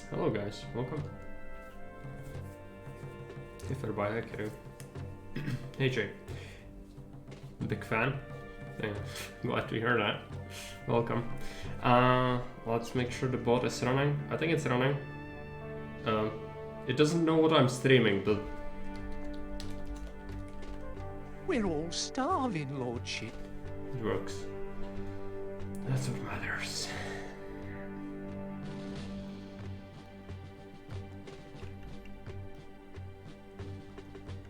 Hello guys, welcome. If everybody hi kiddo. Hey Jay. Big fan. Yeah, glad to hear that. Welcome. Let's make sure the bot is running. I think it's running. It doesn't know what I'm streaming, but we're all starving, Lordship. it works. That's what matters.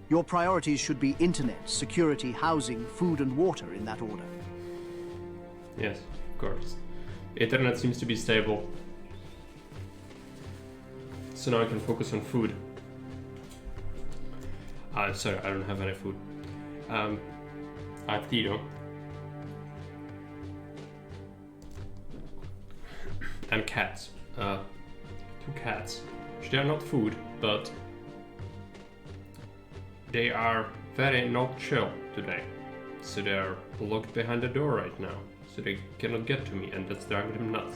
Your priorities should be internet, security, housing, food and water in that order. Yes, of course. Internet seems to be stable. So now I can focus on food. Sorry, I don't have any food. I have tea though. And cats. 2 cats. Which they are not food, but they are very not chill today. So they are locked behind the door right now. So they cannot get to me, and that's driving them nuts.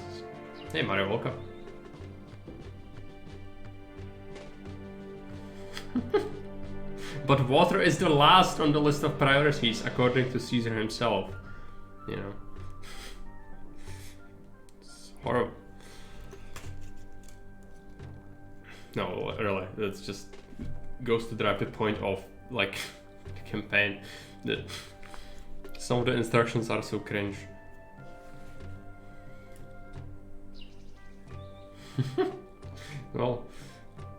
Hey Mario, welcome. But water is the last on the list of priorities, according to Caesar himself. You know. It's horrible. No, really, that's just goes to drive the point of, like, the campaign. That some of the instructions are so cringe. Well,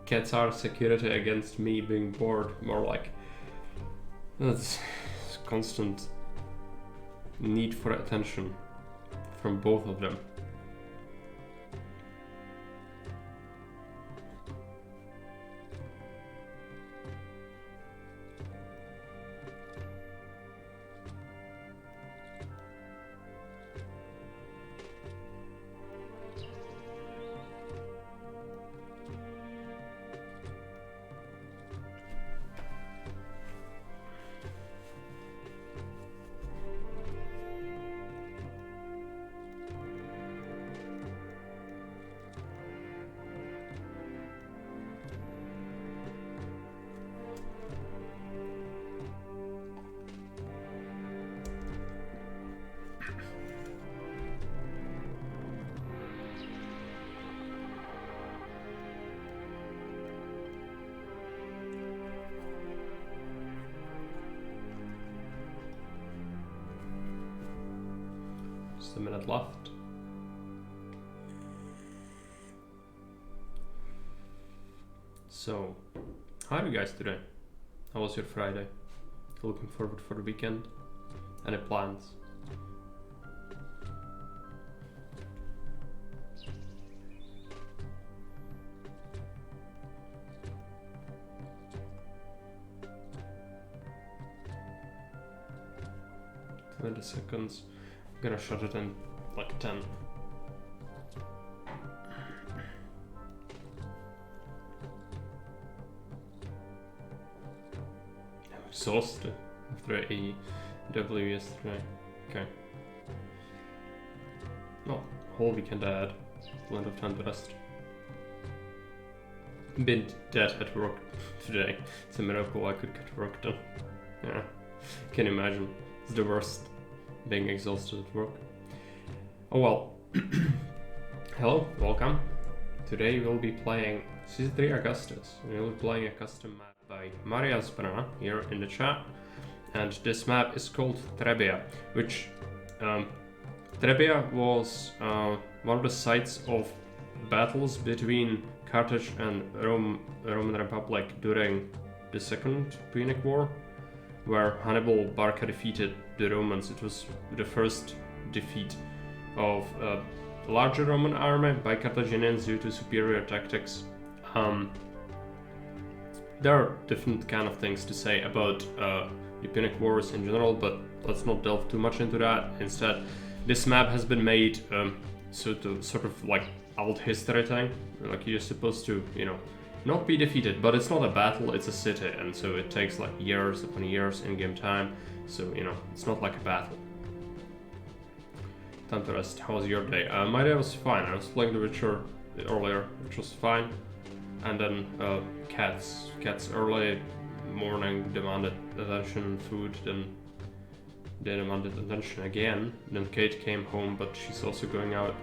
cats are security against me being bored, more like that's constant need for attention from both of them. Just a minute left. So, how are you guys today? How was your Friday? Looking forward for the weekend? Any plans? Seconds. I'm gonna shut it in like 10. I'm exhausted after AEW yesterday. Okay. Well, whole weekend I had plenty of time to rest. Been dead at work today. It's a miracle I could get work done. Yeah, can imagine. It's the worst. Being exhausted at work. Oh well. Hello, welcome. Today we'll be playing Season 3 Augustus. We'll be playing a custom map by MariasBanana here in the chat. And this map is called Trebia, which Trebia was one of the sites of battles between Carthage and Roman Republic during the Second Punic War, where Hannibal Barca defeated the Romans. It was the first defeat of a larger Roman army by Carthaginians due to superior tactics. There are different kind of things to say about the Punic Wars in general, but let's not delve too much into that. Instead, this map has been made sort of like old history thing. Like you're supposed to, you know, not be defeated, but it's not a battle, it's a city, and so it takes like years upon years in-game time, so, you know, it's not like a battle. Time to rest. How was your day? My day was fine. I was playing The Witcher earlier, which was fine. And then cats early morning demanded attention and food, then they demanded attention again. Then Kate came home, but she's also going out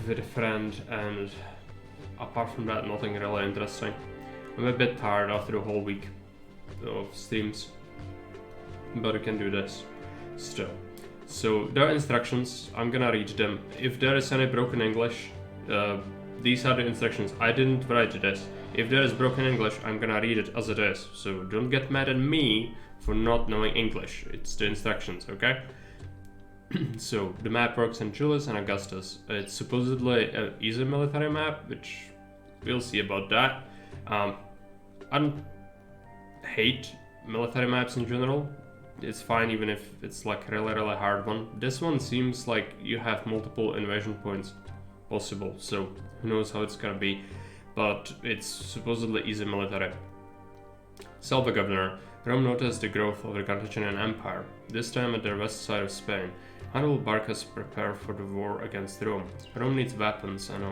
with a friend, and apart from that, nothing really interesting. I'm a bit tired after the whole week of streams, but I can do this still. So there are instructions, I'm gonna read them. If there is any broken English, these are the instructions. I didn't write this. If there is broken English, I'm gonna read it as it is. So don't get mad at me for not knowing English. It's the instructions, okay? So the map works in Julius and Augustus. It's supposedly an easy military map, which we'll see about that. I don't hate military maps in general. It's fine even if it's like really hard one. This one seems like you have multiple invasion points possible, so who knows how it's gonna be, but it's supposedly easy military. Self-governor. Rome noticed the growth of the Carthaginian Empire, this time at the west side of Spain. Hannibal Barcas prepare for the war against Rome. Rome needs weapons and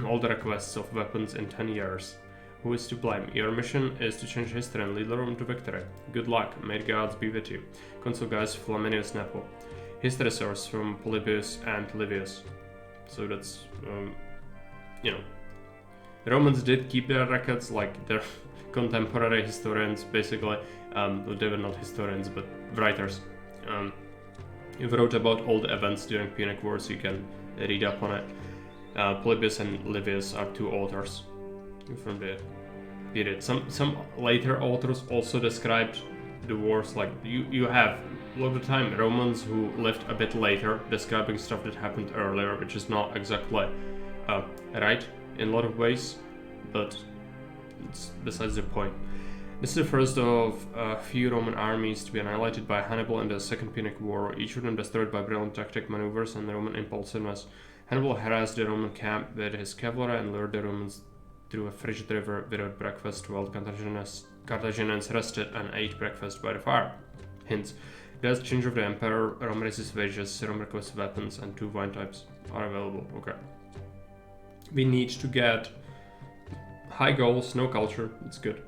all the requests of weapons in 10 years. Who is to blame? Your mission is to change history and lead Rome to victory. Good luck, may the gods be with you. Consul Gaius Flaminius Nepo. History source from Polybius and Livius. So that's, you know, the Romans did keep their records, like their contemporary historians, basically. They were not historians, but writers. Who wrote about all the events during Punic Wars, you can read up on it. Polybius and Livius are two authors from the period. Some later authors also described the wars, like you have a lot of the time Romans who lived a bit later describing stuff that happened earlier, which is not exactly right in a lot of ways, but it's besides the point. This is the first of a few Roman armies to be annihilated by Hannibal in the Second Punic War, each of them destroyed by brilliant tactic maneuvers and Roman impulsiveness. Hannibal harassed the Roman camp with his cavalry and lured the Romans through a frigid river without breakfast, while Carthaginians rested and ate breakfast by the fire. Hints. There's change of the emperor, Rome raises wages, Rome requests weapons, and 2 wine types are available. Okay. We need to get high goals, no culture, it's good.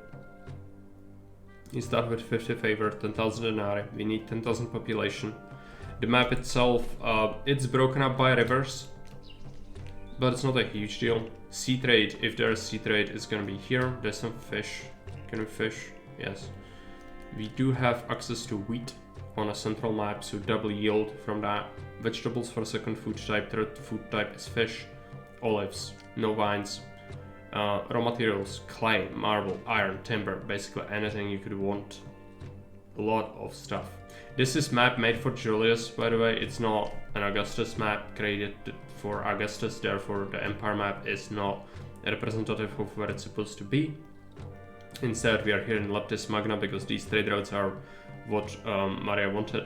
You start with 50 favor, 10,000 denarii, we need 10,000 population. The map itself, it's broken up by rivers, but it's not a huge deal. Sea trade, if there's sea trade, is gonna be here. There's some fish. Can we fish? Yes. We do have access to wheat on a central map, so double yield from that. Vegetables for second food type, third food type is fish. Olives, no vines. Raw materials, clay, marble, iron, timber, basically anything you could want. A lot of stuff. This is map made for Julius, by the way. It's not an Augustus map created for Augustus, therefore the empire map is not a representative of where it's supposed to be. Instead, we are here in Leptis Magna because these trade routes are what Maria wanted.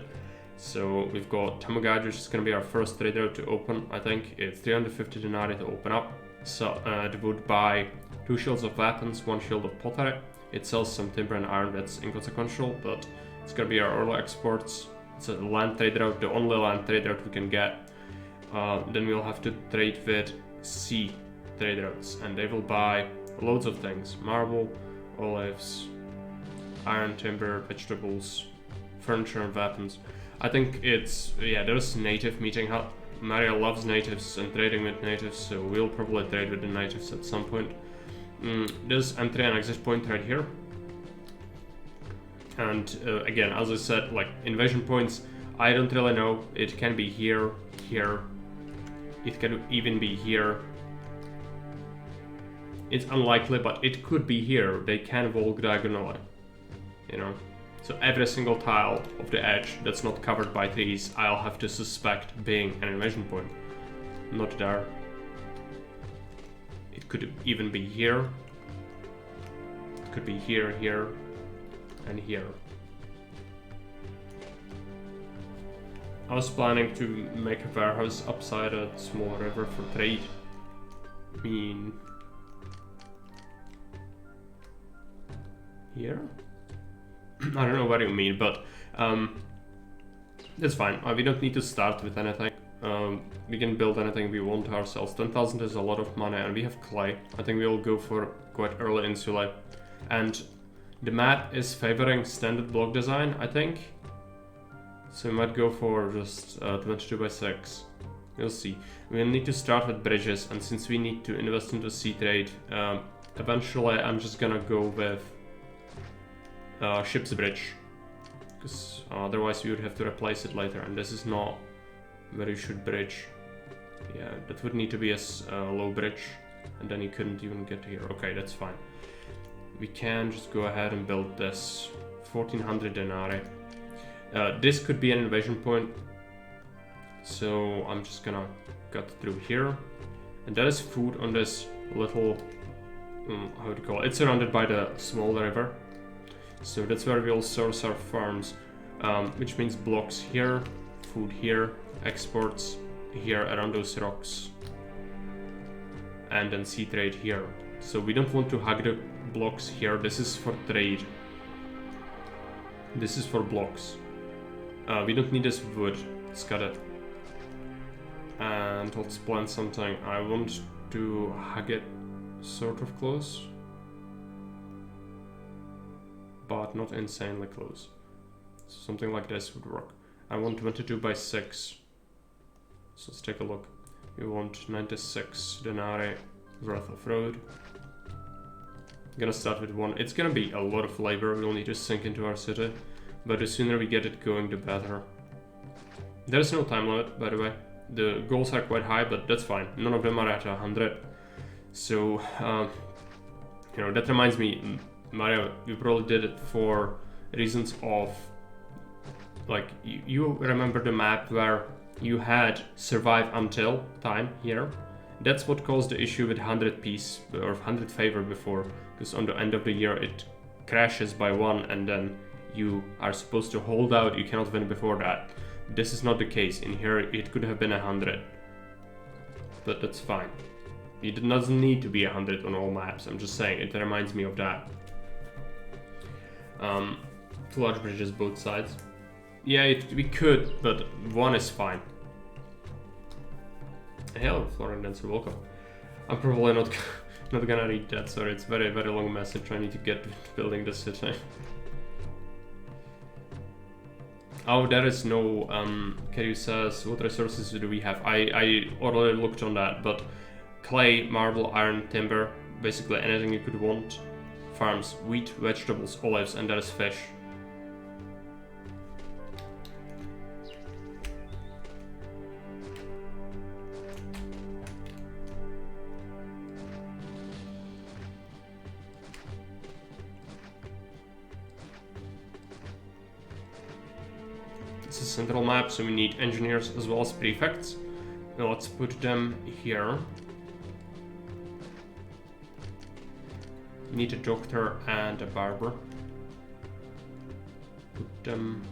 So we've got Tamagaj, which is going to be our first trade route to open. I think it's 350 denarii to open up. So it would buy 2 shields of weapons, 1 shield of pottery. It sells some timber and iron, that's inconsequential, but it's going to be our early exports. It's a land trade route, the only land trade route we can get. Then we'll have to trade with sea trade routes, and they will buy loads of things: marble, olives, iron, timber, vegetables, furniture, and weapons. I think it's, yeah, there's native meeting hut. Maria loves natives and trading with natives, so we'll probably trade with the natives at some point. There's entry and exit point right here. And again, as I said, like invasion points, I don't really know. It can be here, here. It can even be here. It's unlikely, but it could be here. They can walk diagonally, you know. So every single tile of the edge that's not covered by trees, I'll have to suspect being an invasion point. Not there. It could even be here. It could be here, here, and here. I was planning to make a warehouse upside a small river for trade. I mean... here? I don't know what you mean, but that's fine. We don't need to start with anything. we can build anything we want ourselves. 10,000 is a lot of money, and we have clay. I think we'll go for quite early insulae. And the map is favoring standard block design, I think. So we might go for just 22 by 6. We'll see. We'll need to start with bridges, and since we need to invest into sea trade, eventually I'm just gonna go with ship's bridge. Because otherwise we would have to replace it later, and this is not where you should bridge. Yeah, that would need to be a low bridge, and then you couldn't even get here. Okay, that's fine. We can just go ahead and build this 1400 denarii. This could be an invasion point, so I'm just gonna cut through here, and that is food on this little, how would you call it? It's surrounded by the small river, so that's where we'll source our farms, which means blocks here, food here, exports here around those rocks, and then sea trade here. So we don't want to hug the blocks here. This is for trade. This is for blocks. We don't need this wood. Let's cut it. And let's plant something. I want to hug it sort of close, but not insanely close. So something like this would work. I want 22 by 6. So let's take a look. We want 96 denarii worth of road. I'm gonna start with 1. It's gonna be a lot of labor. We'll need to sink into our city, but the sooner we get it going, the better. There's no time limit, by the way. The goals are quite high, but that's fine. None of them are at 100. So, you know, that reminds me, Mario, you probably did it for reasons of, like, you remember the map where you had survive until time here? That's what caused the issue with 100 peace or 100 favor before, because on the end of the year it crashes by 1 and then you are supposed to hold out, you cannot win before that. This is not the case. In here it could have been 100, but that's fine. It doesn't need to be 100 on all maps. I'm just saying, it reminds me of that. 2 large bridges both sides. Yeah, we could, but 1 is fine. Hello, Florence, welcome. I'm probably not gonna read that, sorry, it's very, very long message. I need to get building the city. Oh, there is no, Kerry says, what resources do we have? I already looked on that, but clay, marble, iron, timber, basically anything you could want. Farms, wheat, vegetables, olives, and there is fish. It's a central map, so we need engineers as well as prefects. Now let's put them here. We need a doctor and a barber. Put them...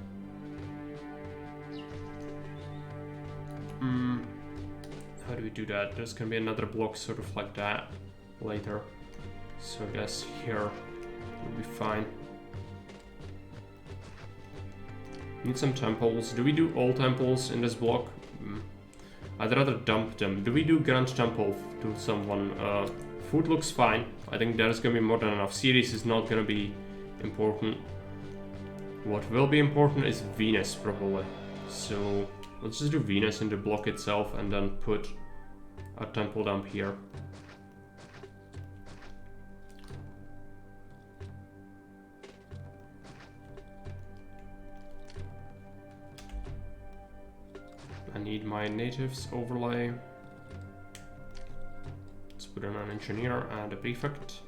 How do we do that? There's gonna be another block sort of like that later. So I guess here will be fine. Need some temples. Do we do all temples in this block? I'd rather dump them. Do we do Grand Temple to someone? Food looks fine. I think there's gonna be more than enough. Series is not gonna be important. What will be important is Venus, probably. So let's just do Venus in the block itself and then put a temple dump here. I need my natives overlay. Let's put in an engineer and a prefect.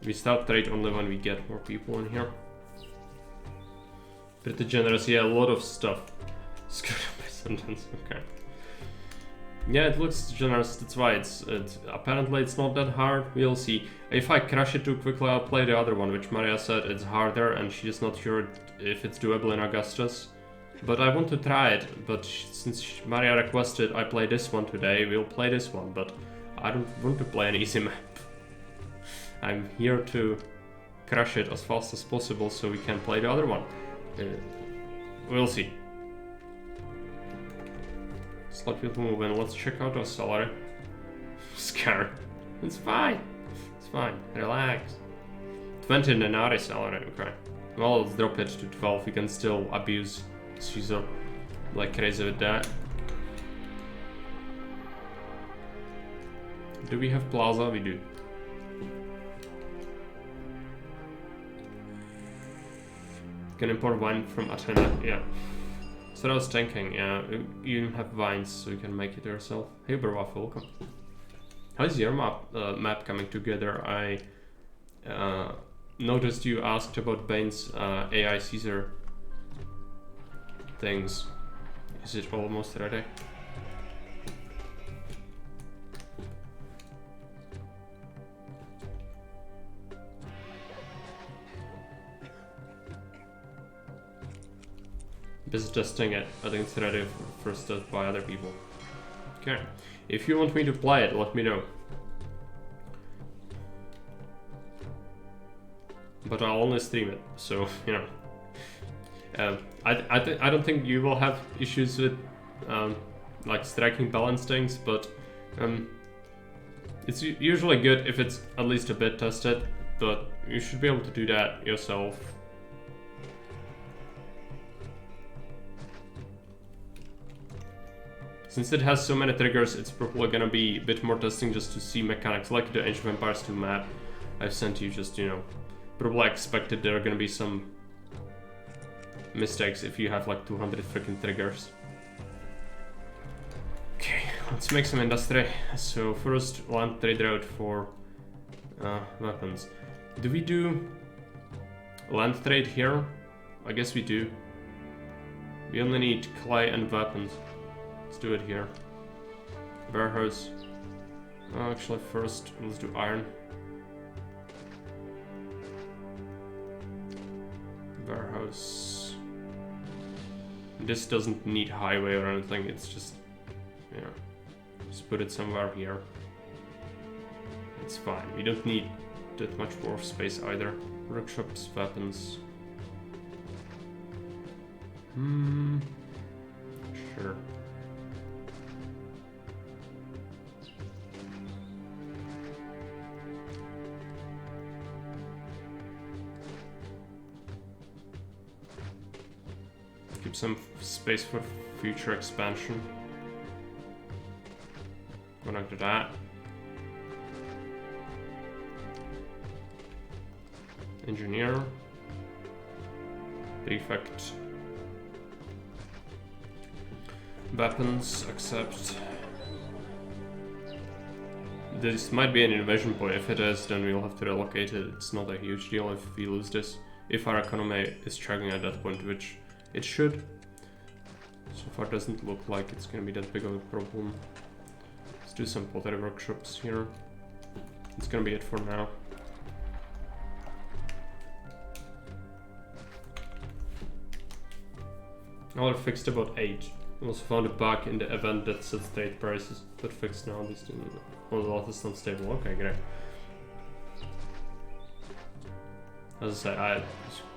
We start trade only when we get more people in here. Pretty generous, yeah, a lot of stuff. Screwed up my sentence, okay. Yeah, it looks generous, that's why it's apparently it's not that hard, we'll see. If I crash it too quickly, I'll play the other one, which Maria said it's harder and she's not sure if it's doable in Augustus. But I want to try it, but since Maria requested I play this one today, we'll play this one, but I don't want to play an easy map. I'm here to crash it as fast as possible so we can play the other one. we'll see. Just let people move in. Let's check out our salary. Scared. It's fine. It's fine. Relax. 20 denarii salary. Okay. Well, let's drop it to 12. We can still abuse Caesar like crazy with that. Do we have plaza? We do. Can import wine from Athena. Yeah. So I was thinking, yeah, you have vines, so you can make it yourself. Hey, Barwaff, welcome. How is your map coming together? I noticed you asked about Bane's AI Caesar things. Is it almost ready? Busy testing it. I think it's ready for first test by other people. Okay. If you want me to play it, let me know. But I'll only stream it, so you know. I don't think you will have issues with like striking balance things, but it's usually good if it's at least a bit tested. But you should be able to do that yourself. Since it has so many triggers, it's probably gonna be a bit more testing just to see mechanics, like the Age of Empires 2 map I've sent you. Just, you know, probably expected there are gonna be some mistakes if you have like 200 freaking triggers. Okay, let's make some industry. So first, land trade route for weapons. Do we do land trade here? I guess we do. We only need clay and weapons. Let's do it here. Warehouse. Actually, first, let's do iron. Warehouse. This doesn't need highway or anything, it's just, yeah. Just put it somewhere here. It's fine. We don't need that much more space either. Workshops, weapons. Sure. Keep some space for future expansion. Going to that. Engineer. Prefect. Weapons, accept. This might be an invasion point. If it is, then we'll have to relocate it. It's not a huge deal if we lose this. If our economy is struggling at that point, which it should. So far doesn't look like it's gonna be that big of a problem. Let's do some pottery workshops here. It's gonna be it for now. Another fixed about 8. We also found a bug in the event that sets trade prices. But fixed now, these two. Oh, the lot is unstable. Okay, great. As I said, I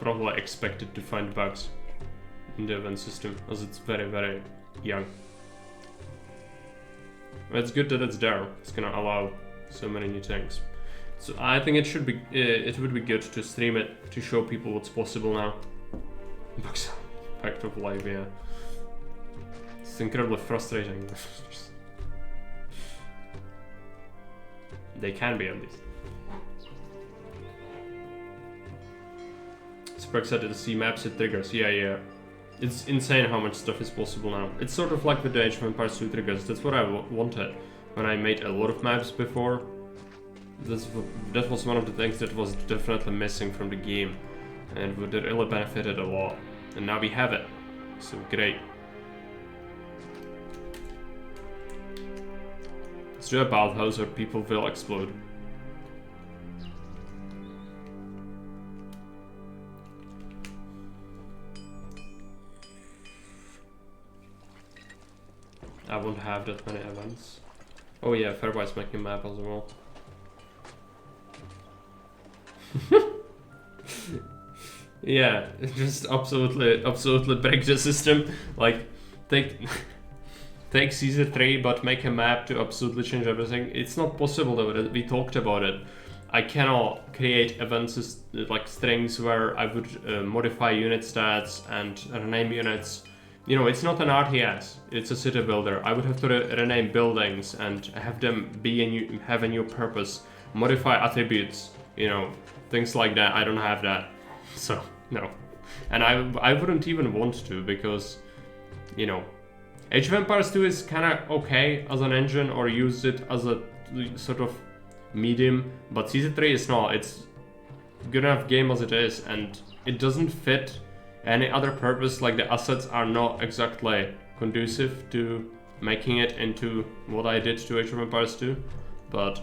probably expected to find bugs in the event system, as it's very, very young. But it's good that it's there. It's gonna allow so many new things. So I think it should be, it would be good to stream it to show people what's possible now. Bugs, fact of life, yeah. It's incredibly frustrating. They can be, at least. Super excited to see maps and triggers. Yeah. It's insane how much stuff is possible now. It's sort of like with the Age of Empires 2 triggers. That's what I wanted when I made a lot of maps before. That was one of the things that was definitely missing from the game, and would really benefited a lot. And now we have it. So great. Let's do a bathhouse or people will explode. I won't have that many events. Oh yeah, Fairby's making a map as well. Yeah, just absolutely break the system. Like, take take Caesar 3, but make a map to absolutely change everything. It's not possible though. We talked about it. I cannot create events like strings where I would modify unit stats and rename units. You know, it's not an RTS. It's a city builder. I would have to rename buildings and have them have a new purpose, modify attributes. You know, things like that. I don't have that, so no. And I wouldn't even want to, because, you know, Age of Empires 2 is kind of okay as an engine, or use it as a sort of medium, but Season 3 is not. It's good enough game as it is, and it doesn't fit any other purpose. Like, the assets are not exactly conducive to making it into what I did to Age of Empires 2, but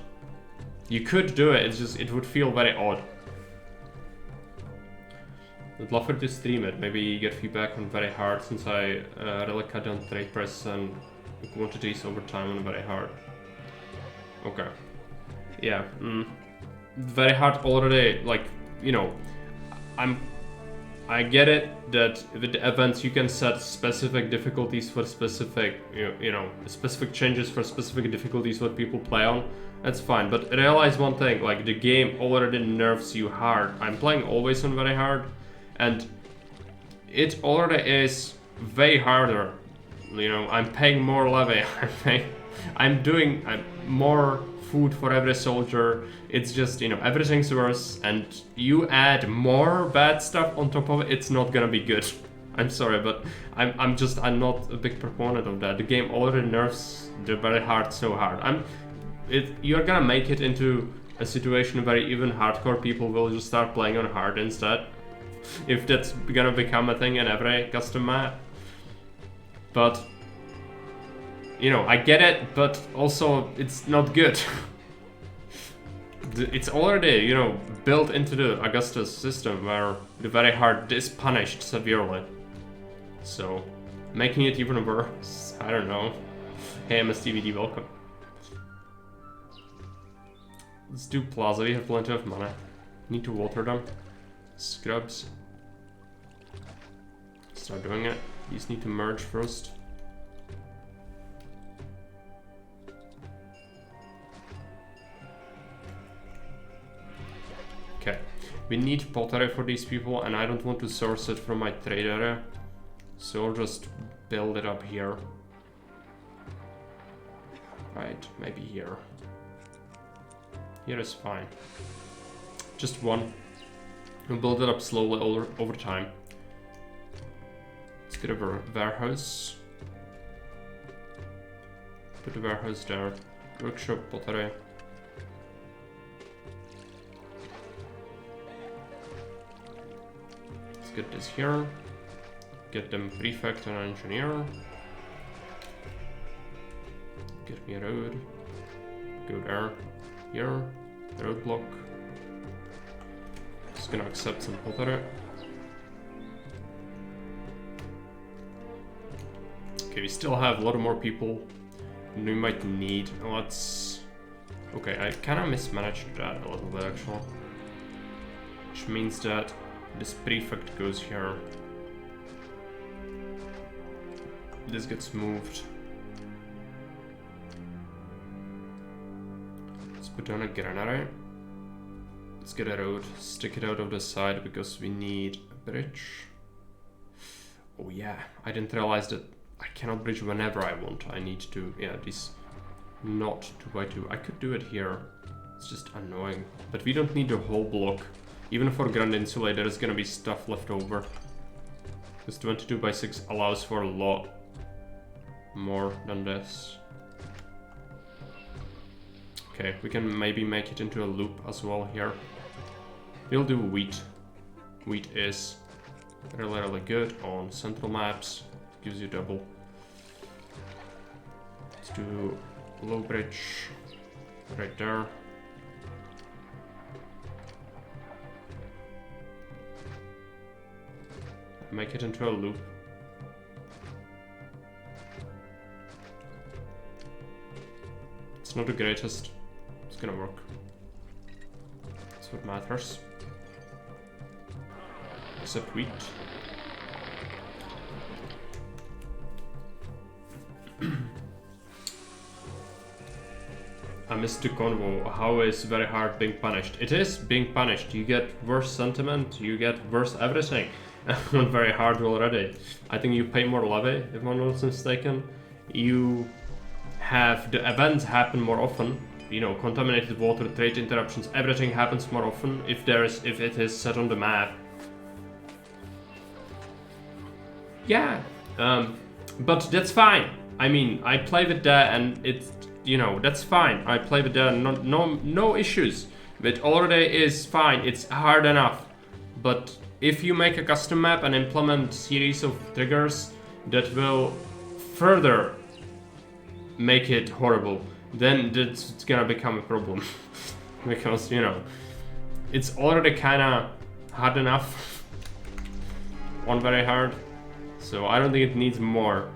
you could do it. It's just, it would feel very odd. I'd love for you to stream it. Maybe get feedback on very hard, since I really cut down trade prices and quantities over time on very hard. Okay. Yeah. Very hard already. Like, you know, I get it that with the events you can set specific difficulties for specific, you know, specific changes for specific difficulties what people play on. That's fine, but realize one thing, like, the game already nerfs you hard. I'm playing always on very hard, and it already is way harder. You know, I'm paying more levy. I'm doing more food for every soldier. It's just, you know, everything's worse, and you add more bad stuff on top of it, it's not gonna be good. I'm sorry, but I'm not a big proponent of that. The game already nerfs the very hard so hard. You're gonna make it into a situation where even hardcore people will just start playing on hard instead, if that's gonna become a thing in every custom map. But, you know, I get it, but also it's not good. It's already, you know, built into the Augustus system, where the very hard is punished severely. So, making it even worse, I don't know. Hey, MSTVD, welcome. Let's do Plaza, we have plenty of mana. Need to water them. Scrubs. Start doing it. These need to merge first. Okay, we need pottery for these people, and I don't want to source it from my trade area, so I'll just build it up here. Right, maybe here. Here is fine. Just one. We'll build it up slowly over time. Let's get a warehouse. Put the warehouse there. Workshop, pottery. Let's get this here. Get them prefect and engineer. Get me a road. Go there. Here. Roadblock. Just gonna accept some pottery. Okay, we still have a lot more people than we might need. Let's... Okay, I kinda mismanaged that a little bit actually. Which means that this prefect goes here. This gets moved. Let's put down a granary. Let's get a road, stick it out of the side because we need a bridge. Oh yeah, I didn't realize that I cannot bridge whenever I want. I need to, yeah, these not 2x2. I could do it here. It's just annoying. But we don't need the whole block. Even for Grand Insulae, there is gonna be stuff left over. This 22x6 allows for a lot more than this. Okay, we can maybe make it into a loop as well here. We'll do wheat. Wheat is really good on central maps. It gives you double. Let's do low bridge right there. Make it into a loop. It's not the greatest. It's gonna work. That's what matters. Except wheat. Mr. Convo, how is very hard being punished? It is being punished. You get worse sentiment, you get worse everything. On very hard already. I think you pay more levy, if I'm not mistaken. You have the events happen more often. You know, contaminated water, trade interruptions, everything happens more often if it is set on the map. Yeah, but that's fine. I mean, I play with that and it's, you know, that's fine. I play with that, no issues. It already is fine, it's hard enough. But if you make a custom map and implement series of triggers that will further make it horrible, then it's gonna become a problem. Because, you know, it's already kinda hard enough on very hard. So I don't think it needs more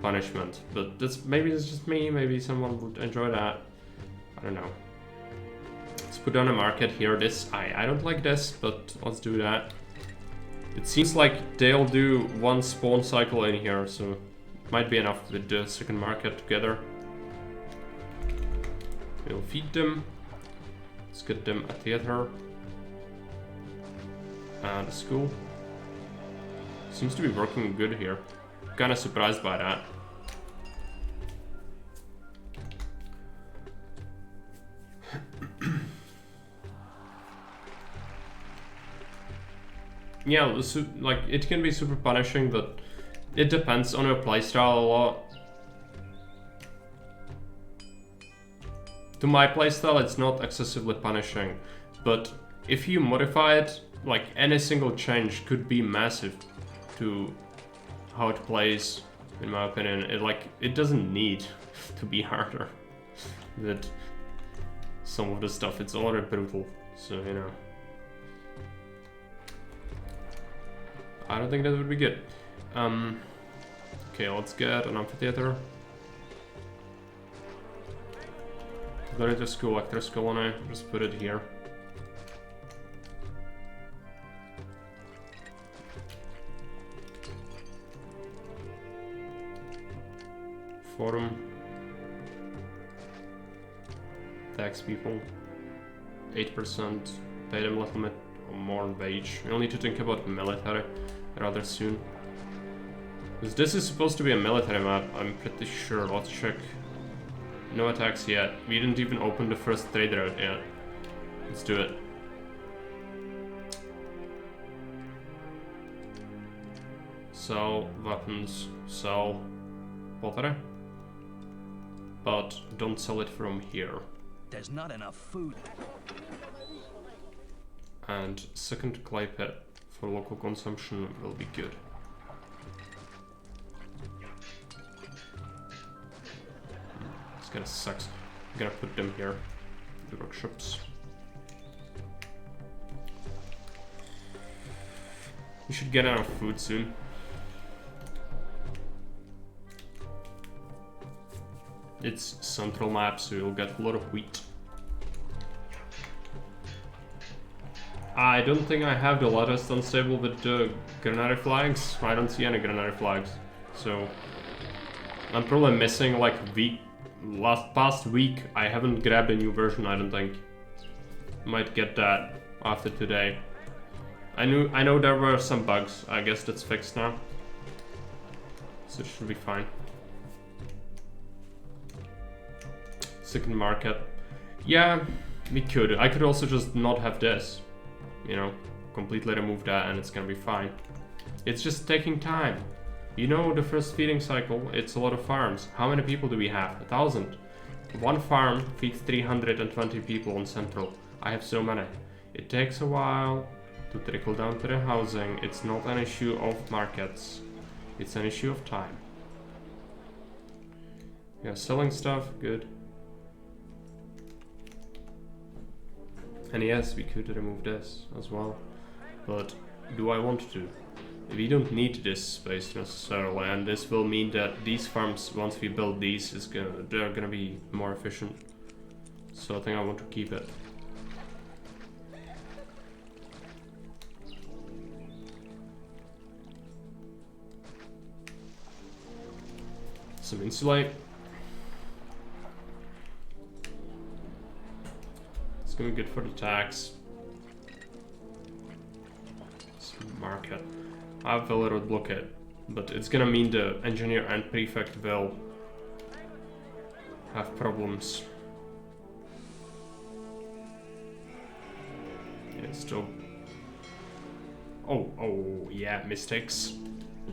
punishment. But maybe it's just me, maybe someone would enjoy that. I don't know. Let's put on a market here. I don't like this, but let's do that. It seems like they'll do one spawn cycle in here, so it might be enough with the second market together. We'll feed them. Let's get them a theater. And a school. Seems to be working good here. Kinda surprised by that. Yeah, like it can be super punishing, but it depends on your playstyle a lot. To my playstyle, it's not excessively punishing, but if you modify it, like any single change could be massive to how it plays, in my opinion. It doesn't need to be harder. That some of the stuff, it's already brutal, so you know. I don't think that would be good. Okay, let's get an amphitheater. There is a school, actors colony, just put it here. Forum. Tax people. 8%. Pay them a little bit more wage. We'll need to think about military rather soon. Because this is supposed to be a military map, I'm pretty sure. Let's check. No attacks yet. We didn't even open the first trade route yet. Let's do it. Sell weapons, sell pottery. But don't sell it from here. There's not enough food. And second clay pit for local consumption will be good. This kinda sucks. I'm gonna put them here. The workshops. We should get enough food soon. It's central map, so you'll get a lot of wheat. I don't think I have the latest unstable with the granary flags. I don't see any granary flags, so I'm probably missing like past week. I haven't grabbed a new version, I don't think. Might get that after today. I know there were some bugs. I guess that's fixed now, so it should be fine. Second market. Yeah, we could. I could also just not have this. You know, completely remove that and it's gonna be fine. It's just taking time. You know, the first feeding cycle, it's a lot of farms. How many people do we have? 1,000. One farm feeds 320 people on Central. I have so many. It takes a while to trickle down to the housing. It's not an issue of markets. It's an issue of time. Yeah, selling stuff, good. And yes, we could remove this as well, but do I want to? We don't need this space necessarily, and this will mean that these farms, once we build these, they're gonna be more efficient. So I think I want to keep it. Some insulate. It's gonna be good for the tax. Some market. I have a little blockade, but it's gonna mean the engineer and prefect will have problems. Yeah, still. Oh, yeah, mistakes.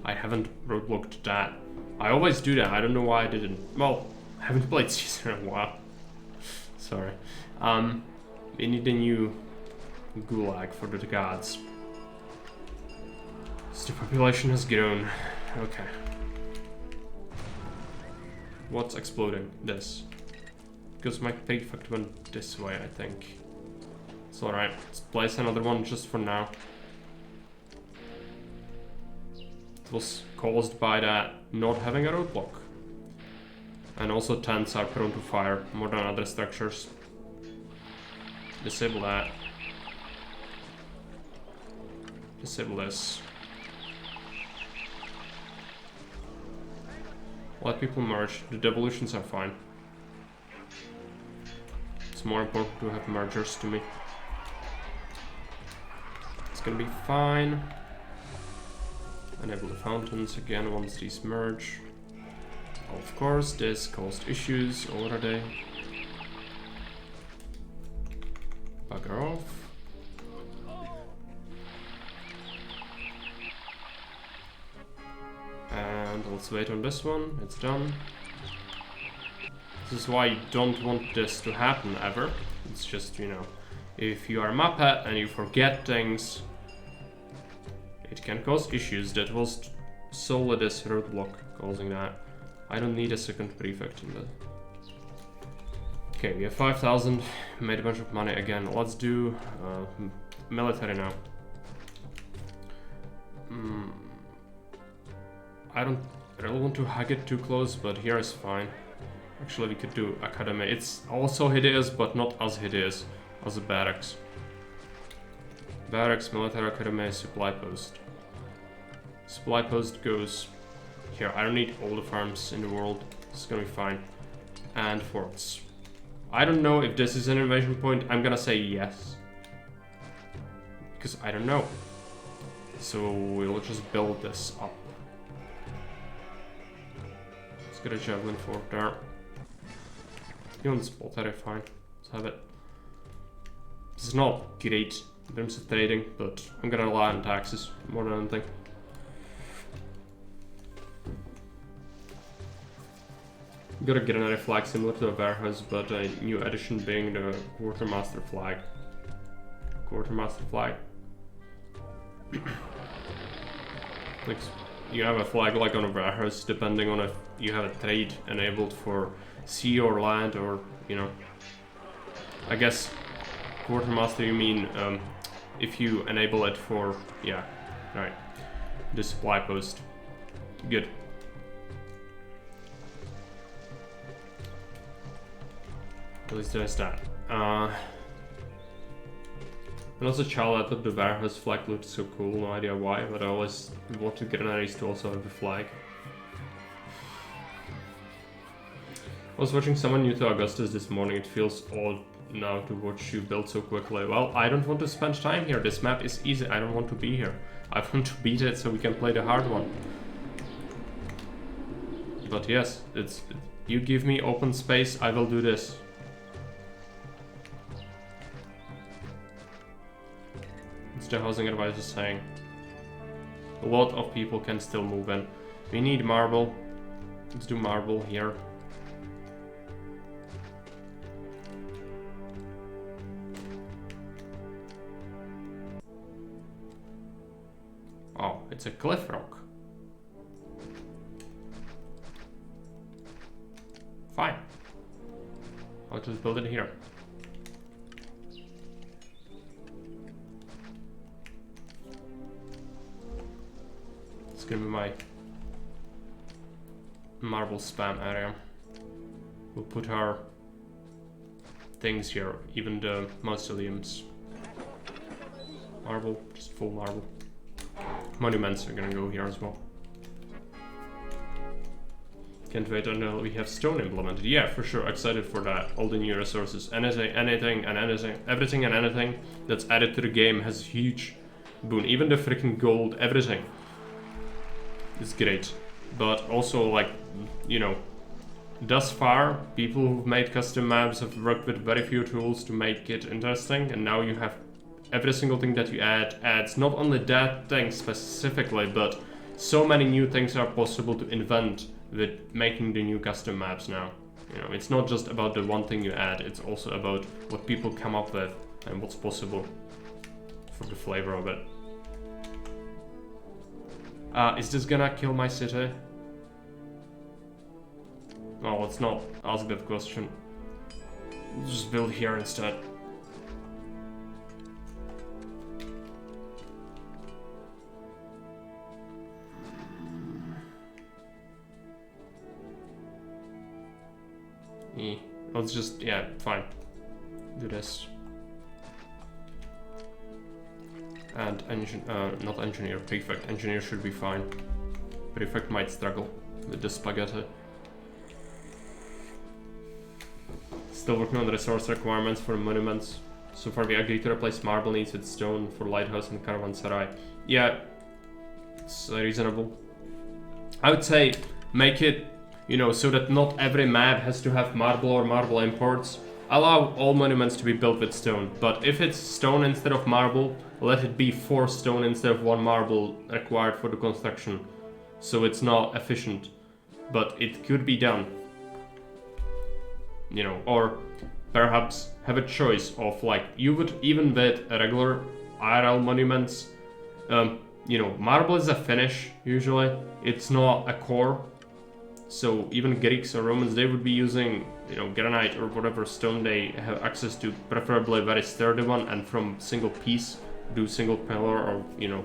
I haven't roadblocked that. I always do that. I don't know why I didn't. Well, I haven't played Caesar in a while. Sorry. We need a new gulag for the gods. So the population has grown. Okay. What's exploding? This. Because my prefect went this way, I think. It's alright. Let's place another one just for now. It was caused by that not having a roadblock. And also tents are prone to fire more than other structures. Disable that. Disable this. Let people merge. The devolutions are fine. It's more important to have mergers to me. It's gonna be fine. Enable the fountains again once these merge. Of course, this caused issues already. Bugger off. And let's wait on this one. It's done. This is why you don't want this to happen ever. It's just, you know, if you are a Muppet and you forget things, it can cause issues. That was solely this roadblock causing that. I don't need a second prefect in that. Okay, we have 5,000, made a bunch of money again. Let's do military now. I don't really want to hug it too close, but here is fine. Actually, we could do academy. It's also hideous, but not as hideous as a barracks. Barracks, military academy, supply post. Supply post goes here. I don't need all the farms in the world. It's gonna be fine. And forts. I don't know if this is an invasion point. I'm gonna say yes. Because I don't know. So we'll just build this up. Let's get a javelin fort there. You want spot area, fine. Let's have it. This is not great in terms of trading, but I'm gonna rely on taxes more than anything. Got a granary flag similar to a warehouse, but a new addition being the quartermaster flag. Quartermaster flag. Like, you have a flag like on a warehouse, depending on if you have a trade enabled for sea or land, or, you know. I guess quartermaster, you mean if you enable it for, yeah, right, the supply post. Good. At least there's that. When I was a child, I thought the warehouse flag looked so cool, no idea why, but I always wanted granaries to also have a flag. I was watching someone new to Augustus this morning. It feels odd now to watch you build so quickly. Well, I don't want to spend time here. This map is easy. I don't want to be here. I want to beat it so we can play the hard one. But yes, you give me open space, I will do this. It's the housing advisor saying. A lot of people can still move in. We need marble. Let's do marble here. Oh, it's a cliff rock. Fine. I'll just build it here. It's gonna be my marble spam area. We'll put our things here, even the mausoleums. Marble, just full marble. Monuments are gonna go here as well. Can't wait until we have stone implemented. Yeah, for sure. Excited for that. All the new resources. Everything and anything that's added to the game has huge boon. Even the freaking gold, everything is great. But also, like, you know, thus far, people who've made custom maps have worked with very few tools to make it interesting. And now you have every single thing that you add adds not only that thing specifically, but so many new things are possible to invent with making the new custom maps now. You know, it's not just about the one thing you add, it's also about what people come up with and what's possible for the flavor of it. Is this gonna kill my city? Oh, let's not ask that question. Let's just build here instead. Let's just, yeah, fine. Do this. And not engineer, prefect. Engineer should be fine. Prefect might struggle with the spaghetti. Still working on the resource requirements for monuments. So far we agreed to replace marble needs with stone for lighthouse and caravanserai. Yeah, it's reasonable. I would say make it, you know, so that not every map has to have marble or marble imports. Allow all monuments to be built with stone, but if it's stone instead of marble, let it be 4 stone instead of 1 marble required for the construction. So it's not efficient, but it could be done. You know, or perhaps have a choice of, like, you would, even with regular IRL monuments, you know, marble is a finish usually, it's not a core. So even Greeks or Romans, they would be using, you know, granite or whatever stone they have access to, preferably a very sturdy one, and from single piece do single pillar or, you know,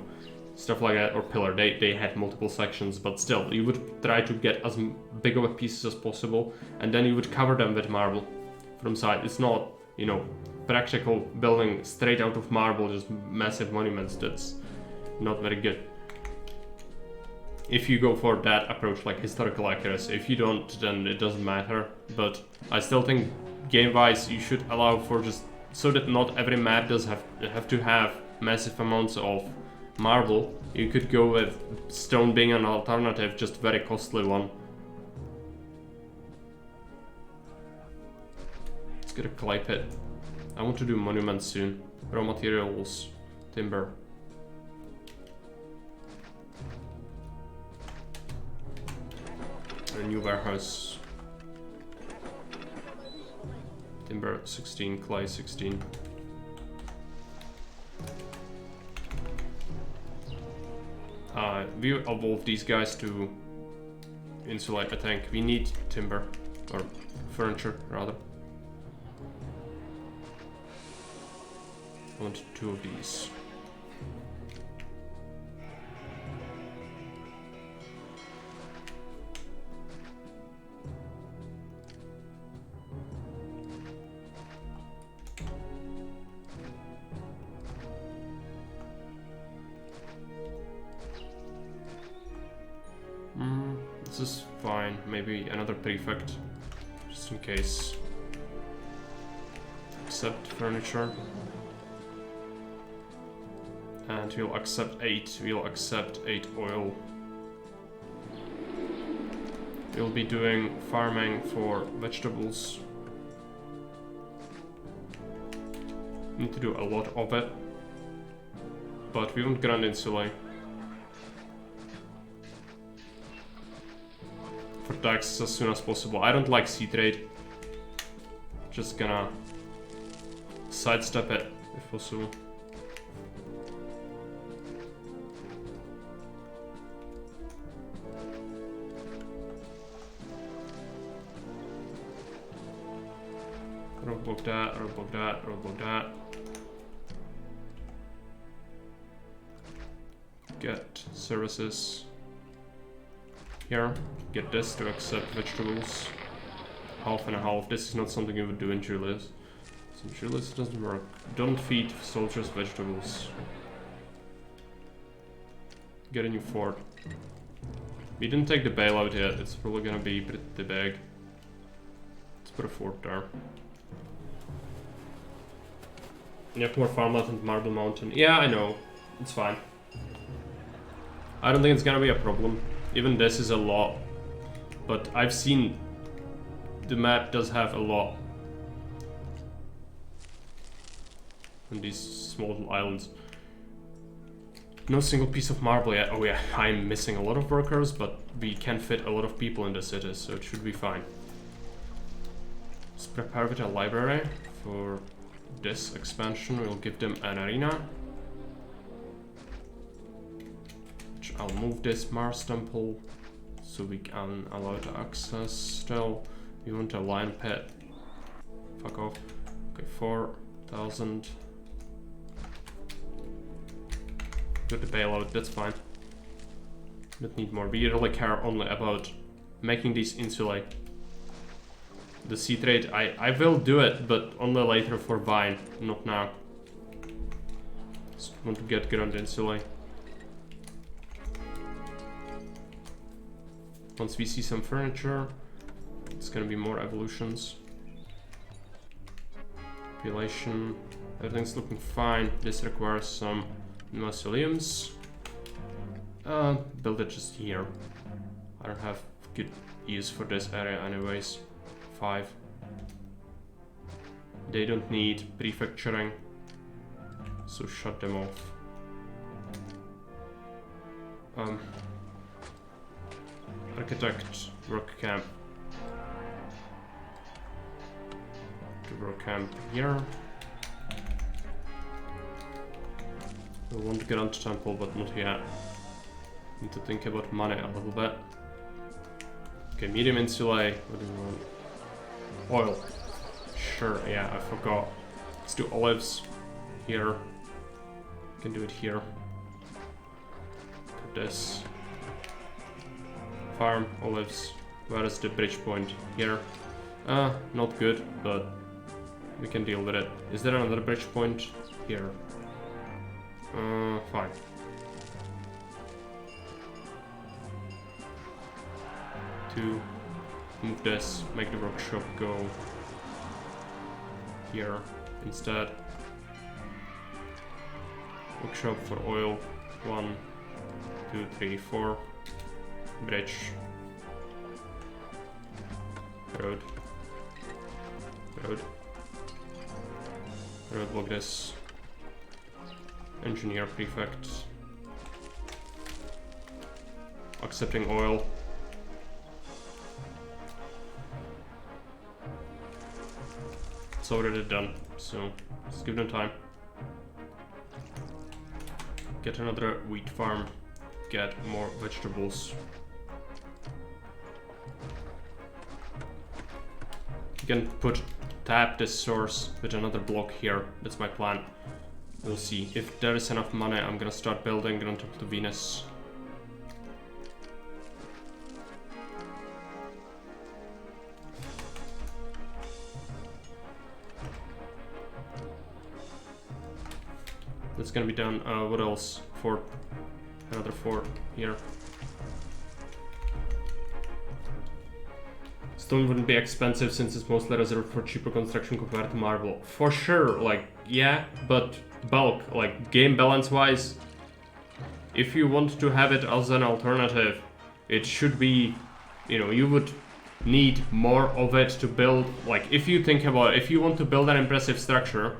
stuff like that, or pillar. They had multiple sections, but still, you would try to get as big of a pieces as possible, and then you would cover them with marble from side. It's not, you know, practical building straight out of marble, just massive monuments. That's not very good. If you go for that approach, like historical accuracy. If you don't, then it doesn't matter. But I still think game-wise you should allow for, just so that not every map does have to have massive amounts of marble. You could go with stone being an alternative, just very costly one. Let's get a clay pit. I want to do monuments soon. Raw materials, timber. A new warehouse. Timber 16, clay 16. We evolve these guys to insulate, I think. We need timber, or furniture rather. I want 2 of these. This is fine. Maybe another prefect, just in case. Accept furniture. And we'll accept 8. We'll accept 8 oil. We'll be doing farming for vegetables. Need to do a lot of it. But we won't grant insulate. For taxes as soon as possible. I don't like sea trade. Just gonna sidestep it if possible. Roadblock that, roadblock that, roadblock that. Get services. Here, get this to accept vegetables. Half and a half. This is not something you would do in Julius. So in Julius it doesn't work. Don't feed soldiers vegetables. Get a new fort. We didn't take the bailout yet, it's probably gonna be pretty big. Let's put a fort there. You have more farmland and Marble Mountain. Yeah, I know. It's fine. I don't think it's gonna be a problem. Even this is a lot. But I've seen the map does have a lot. And these small little islands. No single piece of marble yet. Oh yeah, I'm missing a lot of workers, but we can fit a lot of people in the city, so it should be fine. Let's prepare with a library for this expansion. We'll give them an arena. Which I'll move this Mars temple so we can allow the access still. We want a lion pit. Fuck off. Okay, 4,000. Good the bailout, that's fine. Don't need more. We really care only about making these insulae. The sea trade, I will do it, but only later for Vine, not now. Just want to get good on the insulae. Once we see some furniture, it's gonna be more evolutions. Population, everything's looking fine. This requires some mausoleums. Build it just here. I don't have good use for this area anyways. 5. They don't need prefecturing, so shut them off. Architect, work camp. The work camp here. We want to get onto temple, but not yet. Need to think about money a little bit. Okay, medium insulae. What do we want? Oil. Sure, yeah, I forgot. Let's do olives here. We can do it here. Put this. Farm, olives. Where is the bridge point? Here. Not good, but we can deal with it. Is there another bridge point? Here. Fine. To move this, make the workshop go here instead. Workshop for oil. 1, 2, 3, 4. Bridge. Road. Road. Road like this. Engineer prefect. Accepting oil. It's already done, so let's give them time. Get another wheat farm. Get more vegetables. You can tap this source with another block here. That's my plan. We'll see. If there is enough money, I'm gonna start building on top of the Venus. That's gonna be done. What else? Fort. Another fort here. Stone wouldn't be expensive since it's mostly reserved for cheaper construction compared to marble. For sure, like, yeah, but bulk, like, game balance wise, if you want to have it as an alternative, it should be, you know, you would need more of it to build. Like, if you think about it, if you want to build an impressive structure,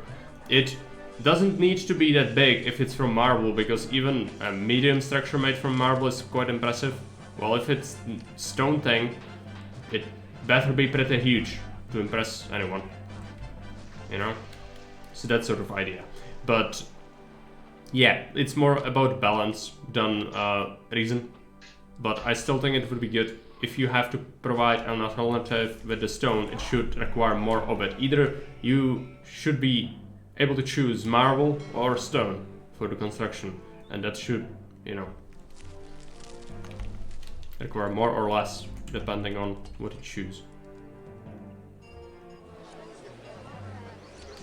it doesn't need to be that big if it's from marble, because even a medium structure made from marble is quite impressive. Well, if it's stone thing, it better be pretty huge to impress anyone, you know? So that sort of idea. But yeah, it's more about balance than reason. But I still think it would be good if you have to provide an alternative with the stone. It should require more of it. Either you should be able to choose marble or stone for the construction, and that should, you know, require more or less depending on what you choose.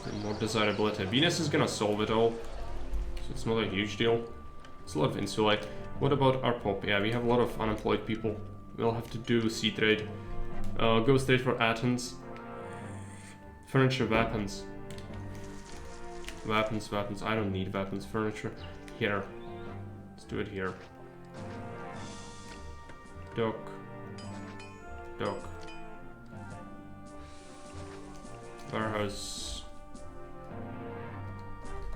And more desirability. Venus is gonna solve it all, so it's not a huge deal. It's a lot of insulate. What about our pop? Yeah, we have a lot of unemployed people. We'll have to do sea trade. Go straight for Athens. Furniture, weapons. Weapons, weapons. I don't need weapons. Furniture. Here. Let's do it here. Dock. Dock. Warehouse.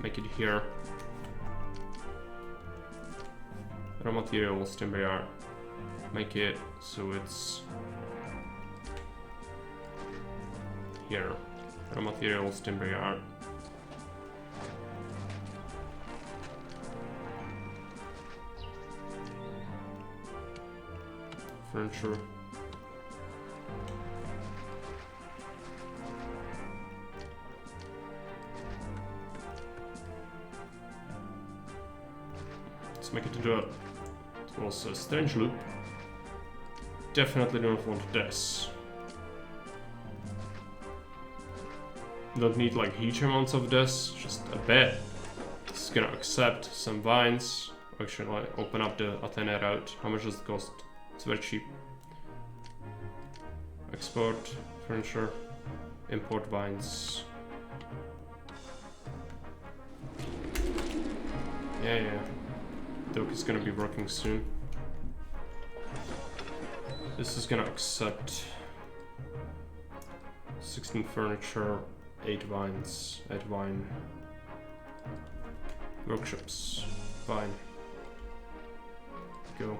Make it here. Raw materials, timber yard. Make it so it's here. Raw materials, timber yard. Furniture. Let's make it to dirt. It was a strange loop. Definitely don't want this. Don't need like huge amounts of this, just a bit. It's gonna accept some vines. Actually, I open up the Athena route. How much does it cost? It's very cheap. Export, furniture, import vines. Yeah. Dock is gonna be working soon. This is gonna accept 16 furniture, 8 vines, 8 vine. Workshops, fine. Go.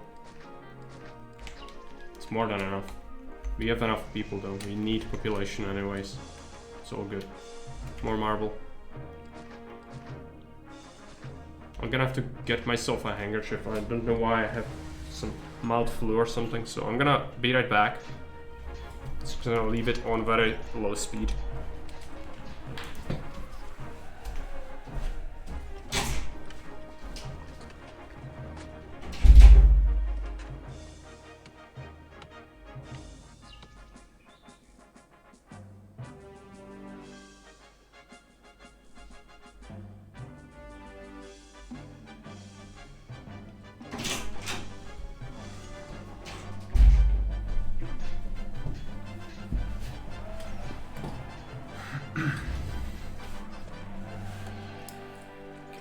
It's more than enough. We have enough people though, we need population anyways. It's all good. More marble. I'm gonna have to get myself a handkerchief. I don't know why I have some mild flu or something, so I'm gonna be right back. Just gonna leave it on very low speed.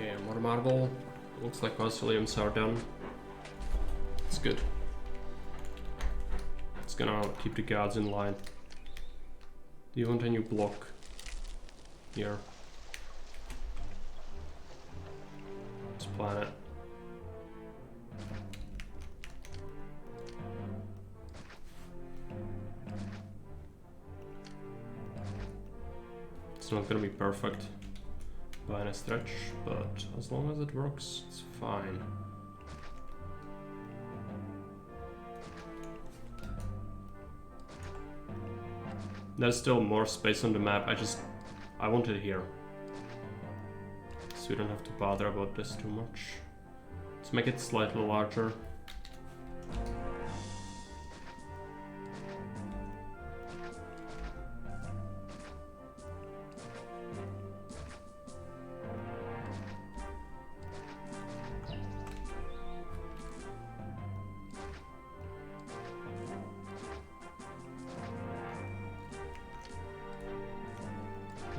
Okay, more marble. Looks like mausoleums are done. It's good. It's gonna keep the gods in line. Do you want a new block? Here. Let's plan it. It's not gonna be perfect by any stretch, but as long as it works, it's fine. There's still more space on the map, I want it here. So we don't have to bother about this too much. Let's make it slightly larger.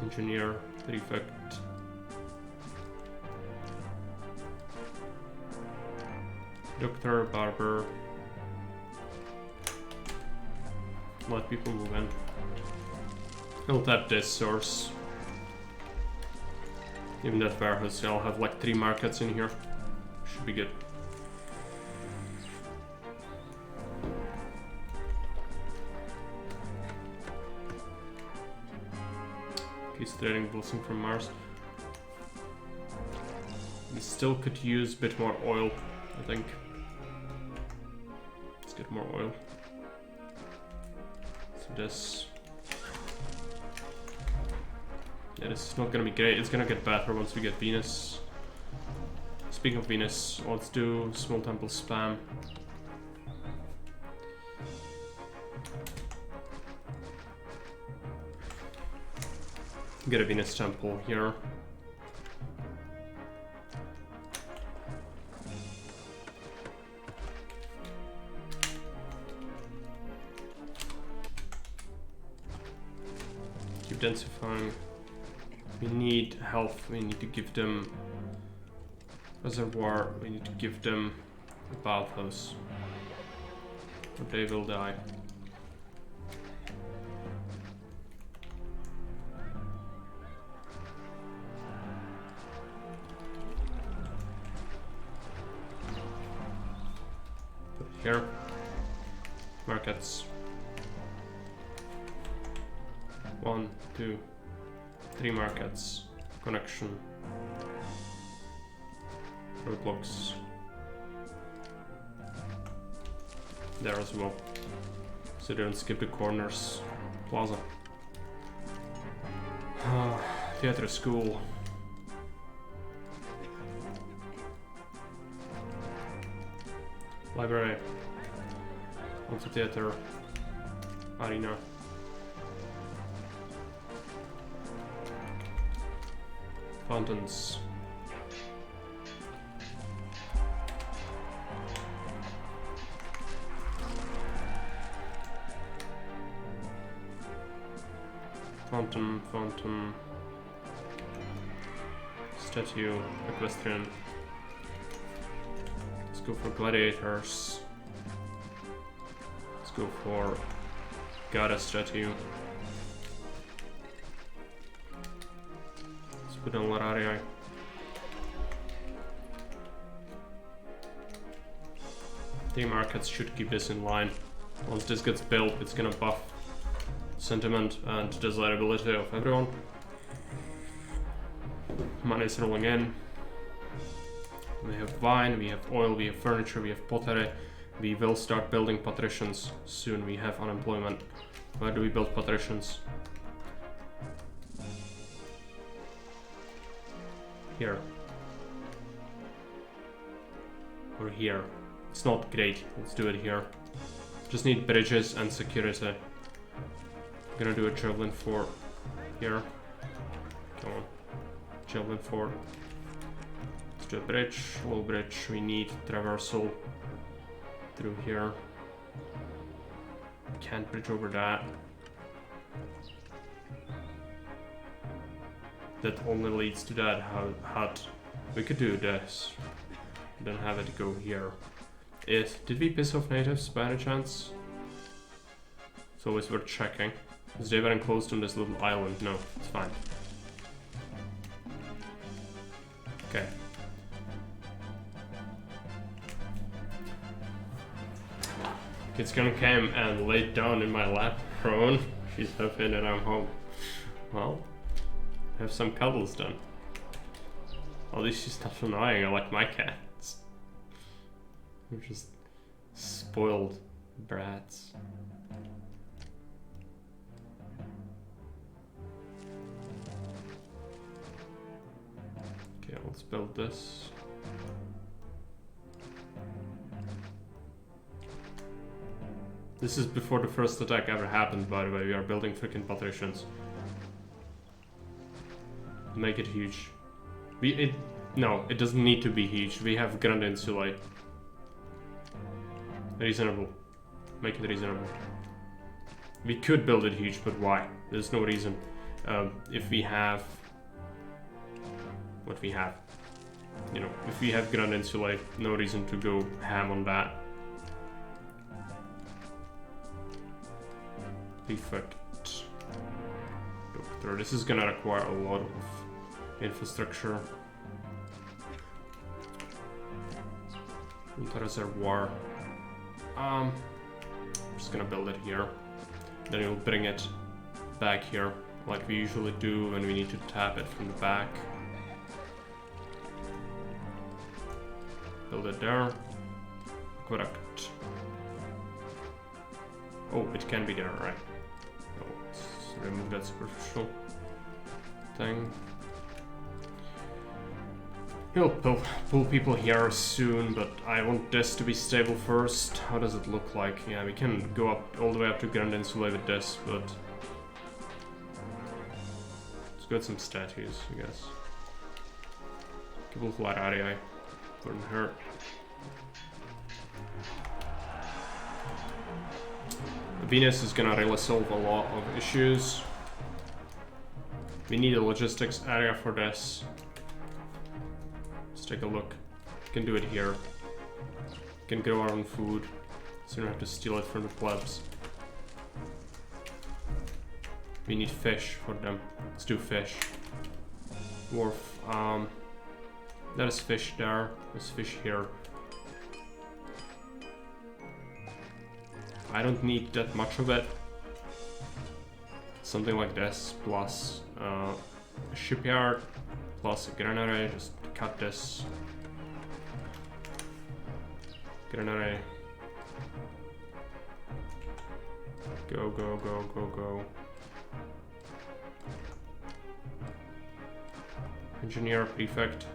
Engineer, prefect. Doctor, barber. Let people move in. I'll tap this source. Even that warehouse, I'll have like 3 markets in here. Should be good. He's trading blessing from Mars. We still could use a bit more oil, I think. Let's get more oil. So this. Yeah, this is not gonna be great. It's gonna get better once we get Venus. Speaking of Venus, let's do small temple spam. Get a Venus temple here. Keep densifying. We need health, we need to give them reservoir, we need to give them a bathhouse. Or they will die. Put it here. Markets. 1, 2, 3 markets. Connection. Roadblocks. There as well. So they don't skip the corners. Plaza. Theater school. Library. Amphitheater. Arena. Fountains. Fountain. Statue, equestrian. Let's go for gladiators. Let's go for goddess statue. Let's put on Lararia. The markets should keep this in line. Once this gets built, it's gonna buff sentiment and desirability of everyone. Money is rolling in. We have wine, we have oil, we have furniture, we have pottery. We will start building patricians soon. We have unemployment. Where do we build patricians? Here. Or here. It's not great. Let's do it here. Just need bridges and security. Gonna do a javelin fort here. Come on. Javelin fort. Let's do a bridge, low bridge. We need traversal through here. Can't bridge over that. That only leads to that hut. We could do this. Then have it go here. Did we piss off natives by any chance? It's always worth checking. Because they were enclosed on this little island. No, it's fine. Okay. Kid's gonna come and lay down in my lap prone. She's happy that I'm home. Well, have some cuddles done. At least she's not annoying. I like my cats. They're just spoiled brats. Okay, let's build this. This is before the first attack ever happened, by the way. We are building freaking patricians. Make it huge. No, it doesn't need to be huge. We have Grand Insulae. Reasonable. Make it reasonable. We could build it huge, but why? There's no reason. If we have what we have. You know, if we have Grand Insulae, no reason to go ham on that. Perfect. Doctor, this is gonna require a lot of infrastructure. Water reservoir. I'm just gonna build it here. Then we'll bring it back here, like we usually do when we need to tap it from the back. Build it there. Correct. Oh, it can be there, right? Oh, let's remove that superficial thing. He'll pull people here soon, but I want this to be stable first. How does it look like? Yeah, we can go up all the way up to Grand Insulae with this, but let's get some statues, I guess. Couple of Lararia wouldn't hurt. Venus is gonna really solve a lot of issues. We need a logistics area for this. Let's take a look. We can do it here. We can grow our own food, so we don't have to steal it from the plebs. We need fish for them. Let's do fish. Wharf. There is fish there. There's fish here. I don't need that much of it. Something like this, plus a shipyard, plus a granary. Just cut this. Granary. Go, go, go, go, go. Engineer, prefect.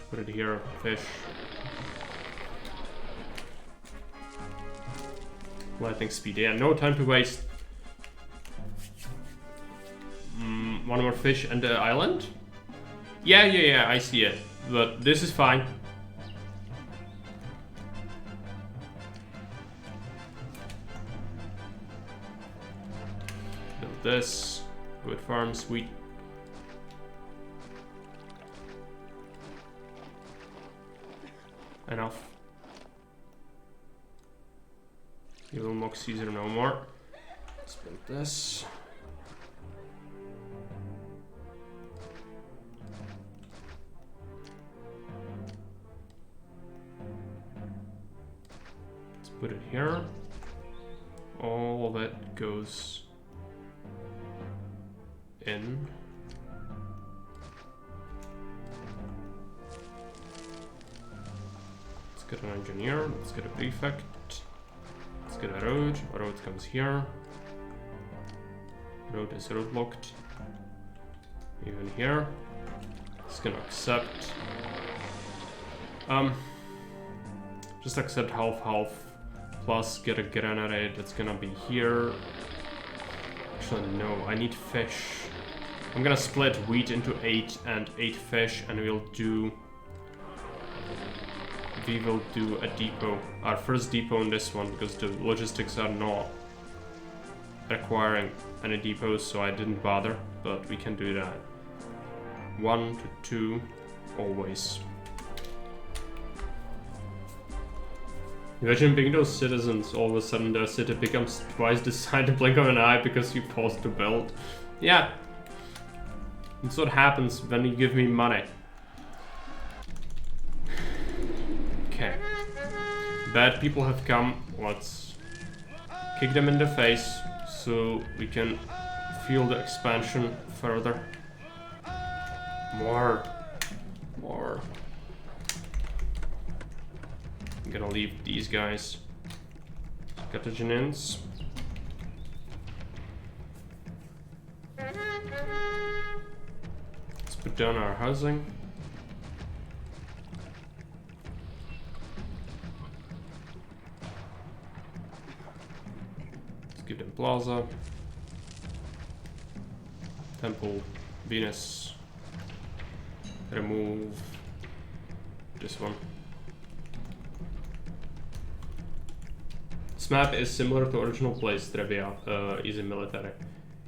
Put it here, fish. Lightning speed, yeah, no time to waste. One more fish and the island? Yeah, I see it. But this is fine. Build this. Wood farm, sweet. Enough. You will mock Caesar no more. Let's build this. Let's put it here. All of it goes in. Let's get an engineer, let's get a prefect. Let's get a road. A road comes here. Road is road locked. Even here. It's gonna accept. Just accept half. Plus get a granary that's gonna be here. Actually no, I need fish. I'm gonna split wheat into 8 and 8 fish, and we will do a depot, our first depot on this one, because the logistics are not requiring any depots, so I didn't bother, but we can do that. 1 to 2, always. Imagine being those citizens, all of a sudden their city becomes twice the size, the blink of an eye, because you paused to build. Yeah. That's what happens when you give me money. Okay. Bad people have come. Let's kick them in the face so we can feel the expansion further. More. I'm gonna leave these guys. Carthaginians. Let's put down our housing. Give them plaza, temple, Venus, remove this one. This map is similar to original place, Trebia, easy military.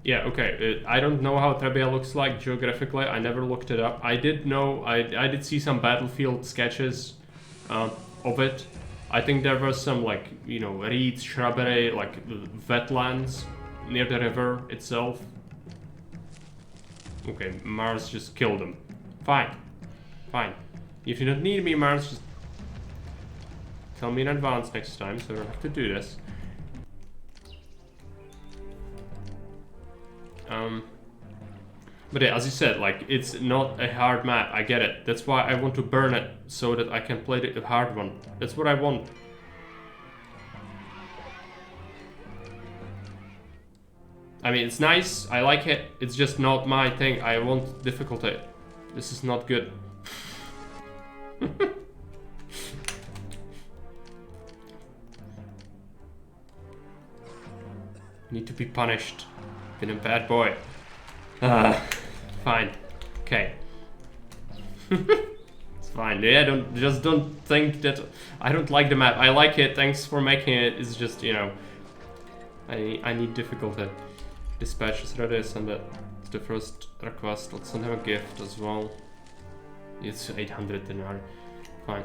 Yeah, okay, I don't know how Trebia looks like geographically, I never looked it up. I did know, I did see some battlefield sketches of it. I think there was some, like, you know, reeds, shrubbery, like wetlands near the river itself. Okay, Mars just killed them. Fine. If you don't need me, Mars, just tell me in advance next time so I don't have to do this. But yeah, as you said, like, it's not a hard map, I get it. That's why I want to burn it, so that I can play the hard one. That's what I want. I mean, it's nice, I like it, it's just not my thing. I want difficulty. This is not good. Need to be punished. Been a bad boy. Fine. Okay. It's fine. Yeah, don't think that I don't like the map. I like it. Thanks for making it. It's just, you know, I need difficulty. Dispatch is ready, send it. It's the first request. Let's send him a gift as well. It's 800 dinar. Fine.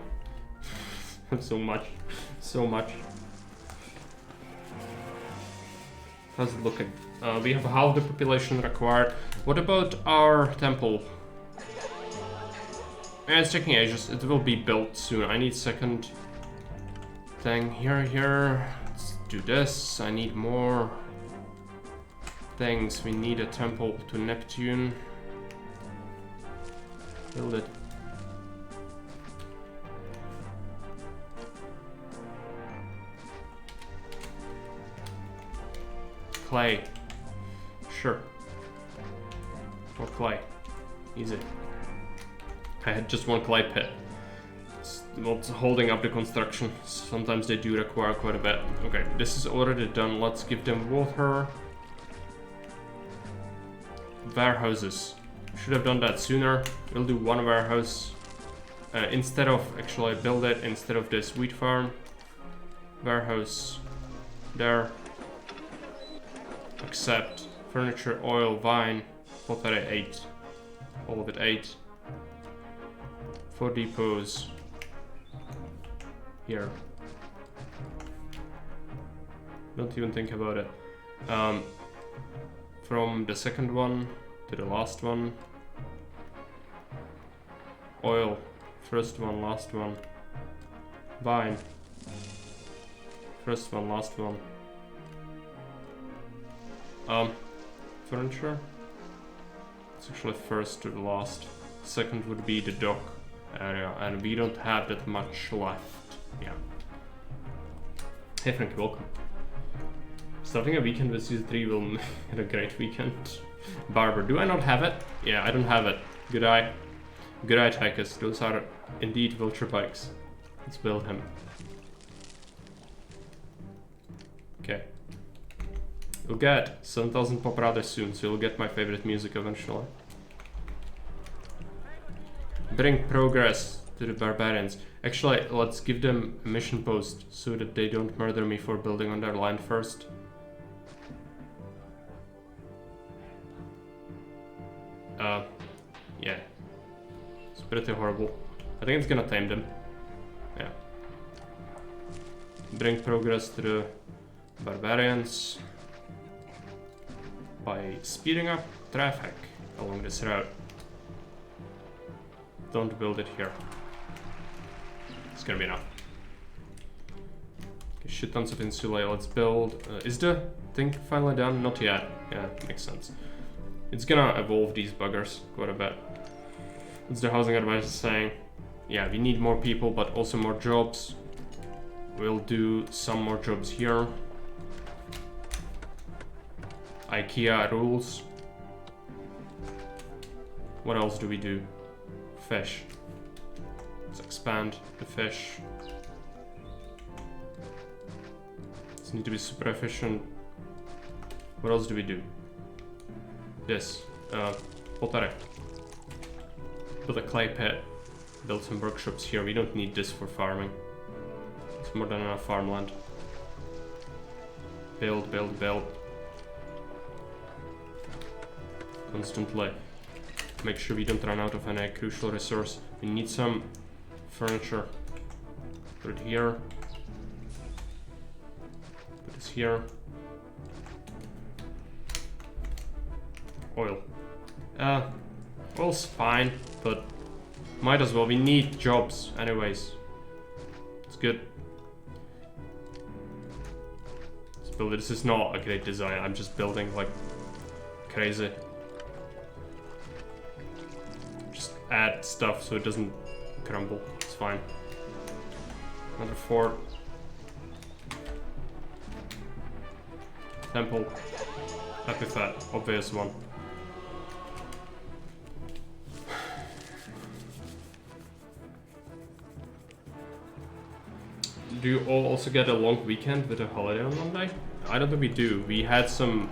So much. So much. How's it looking? We have half the population required. What about our temple? Yeah, it's taking ages. It will be built soon. I need second thing here. Let's do this. I need more things. We need a temple to Neptune. Build it. Clay. Sure. More clay. Easy. I had just one clay pit. It's not holding up the construction. Sometimes they do require quite a bit. Okay, this is already done. Let's give them water. Warehouses. Should have done that sooner. We'll do one warehouse. Instead of actually build it, instead of this wheat farm. Warehouse. There. Accept. Furniture, oil, wine. Pottery 8. All of it 8. 4 depots. Here. Don't even think about it. From the second one to the last one. Oil. First one, last one. Wine. First one, last one. Furniture. It's actually first to the last. Second would be the dock area, and we don't have that much left. Yeah. Hey Frank, welcome. Starting a weekend with season 3 will make it a great weekend. Barber, do I not have it? Yeah, I don't have it. Good eye. Good eye, Tychus. Those are indeed vulture bikes. Let's build him. Okay. We'll get 7,000 pop rather soon, so you'll get my favorite music eventually. Bring progress to the barbarians. Actually, let's give them a mission post so that they don't murder me for building on their land first. Yeah. It's pretty horrible. I think it's gonna tame them. Yeah. Bring progress to the barbarians by speeding up traffic along this route. Don't build it here. It's gonna be enough. Okay, shit tons of insulae. Let's build. Is the thing finally done? Not yet. Yeah, makes sense. It's gonna evolve these buggers quite a bit. What's the housing advisor saying? Yeah, we need more people, but also more jobs. We'll do some more jobs here. IKEA rules. What else do we do? Fish. Let's expand the fish. This need to be super efficient. What else do we do? This. Pottery. Build a clay pit. Build some workshops here. We don't need this for farming. It's more than enough farmland. Build, build, build. Constantly. Make sure we don't run out of any crucial resource. We need some furniture. Put it here. Put this here. Oil. Oil's fine, but might as well. We need jobs anyways. It's good. Let's build it. This is not a great design. I'm just building like crazy. Just add stuff so it doesn't crumble. It's fine. Another fort. Temple. Epithet. Obvious one. Do you all also get a long weekend with a holiday on Monday? I don't think we do. We had some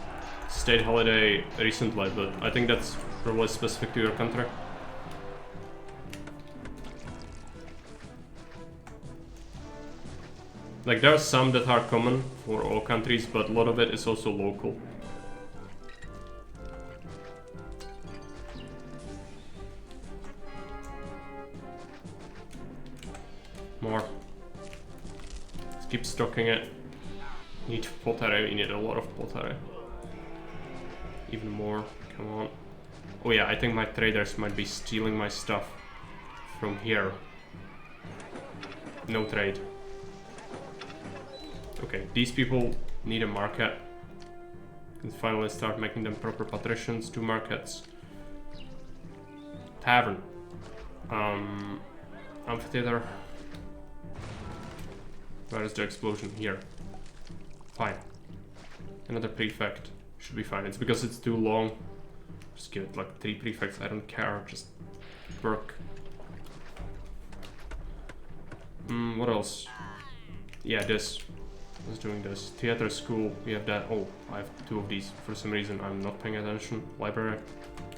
state holiday recently, but I think that's probably specific to your country. Like there are some that are common for all countries, but a lot of it is also local. More. Let's keep stocking it. Need pottery, we need a lot of pottery. Even more, come on. Oh yeah, I think my traders might be stealing my stuff from here. No trade. Okay, these people need a market. And finally start making them proper patricians. 2 markets. Tavern. Amphitheater. Where is the explosion? Here. Fine. Another prefect. Should be fine. It's because it's too long. Just give it like 3 prefects. I don't care. Just work. What else? Yeah, this. I was doing this. Theater school. We have that. Oh, I have 2 of these. For some reason, I'm not paying attention. Library.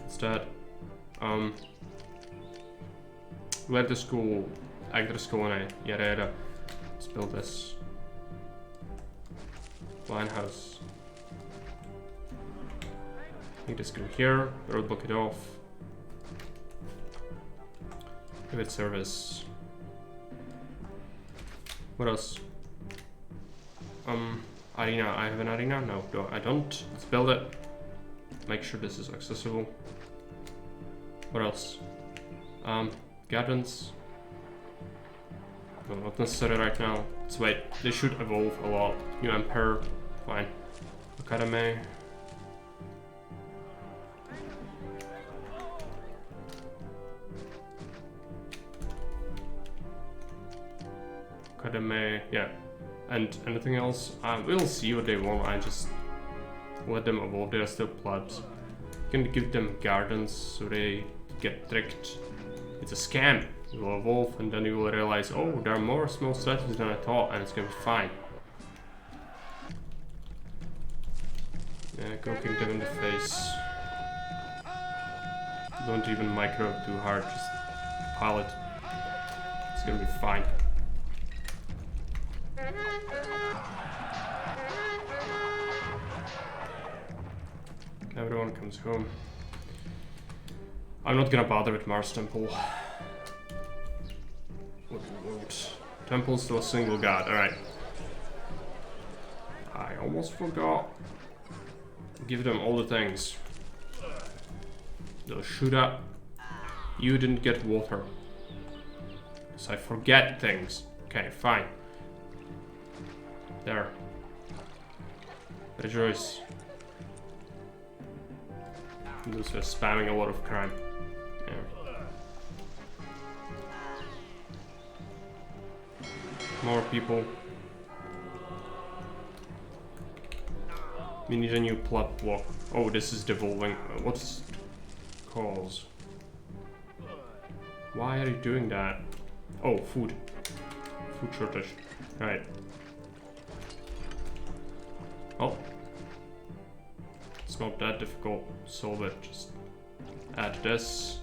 Instead. Where the school. Actor school and yada yada. Let's build this. Wine house. Need this go here. Roadblock it off. Give it service. What else? Arena. I have an arena? No, I don't. Let's build it. Make sure this is accessible. What else? Gardens. No, not necessary right now. Let's wait. They should evolve a lot. New Emperor. Fine. Academy. Academy. Yeah. And anything else? We'll see what they want. I just let them evolve. They are still plebs. You can give them gardens so they get tricked. It's a scam. You will evolve and then you will realize, oh, there are more small strategies than I thought, and it's gonna be fine. Yeah, go kick them in the face. Don't even micro too hard, just pile it. It's gonna be fine. Everyone comes home. I'm not gonna bother with Mars Temple. What do you want? Temples to a single god, alright. I almost forgot. Give them all the things. They'll shoot up. You didn't get water. So I forget things. Okay, fine. There. Rejoice. Those are spamming a lot of crime. Yeah. More people. We need a new plot block. Oh, this is devolving. What's cause? Why are you doing that? Oh, food. Food shortage. Right. Oh. It's not that difficult. Solve it. Just add this.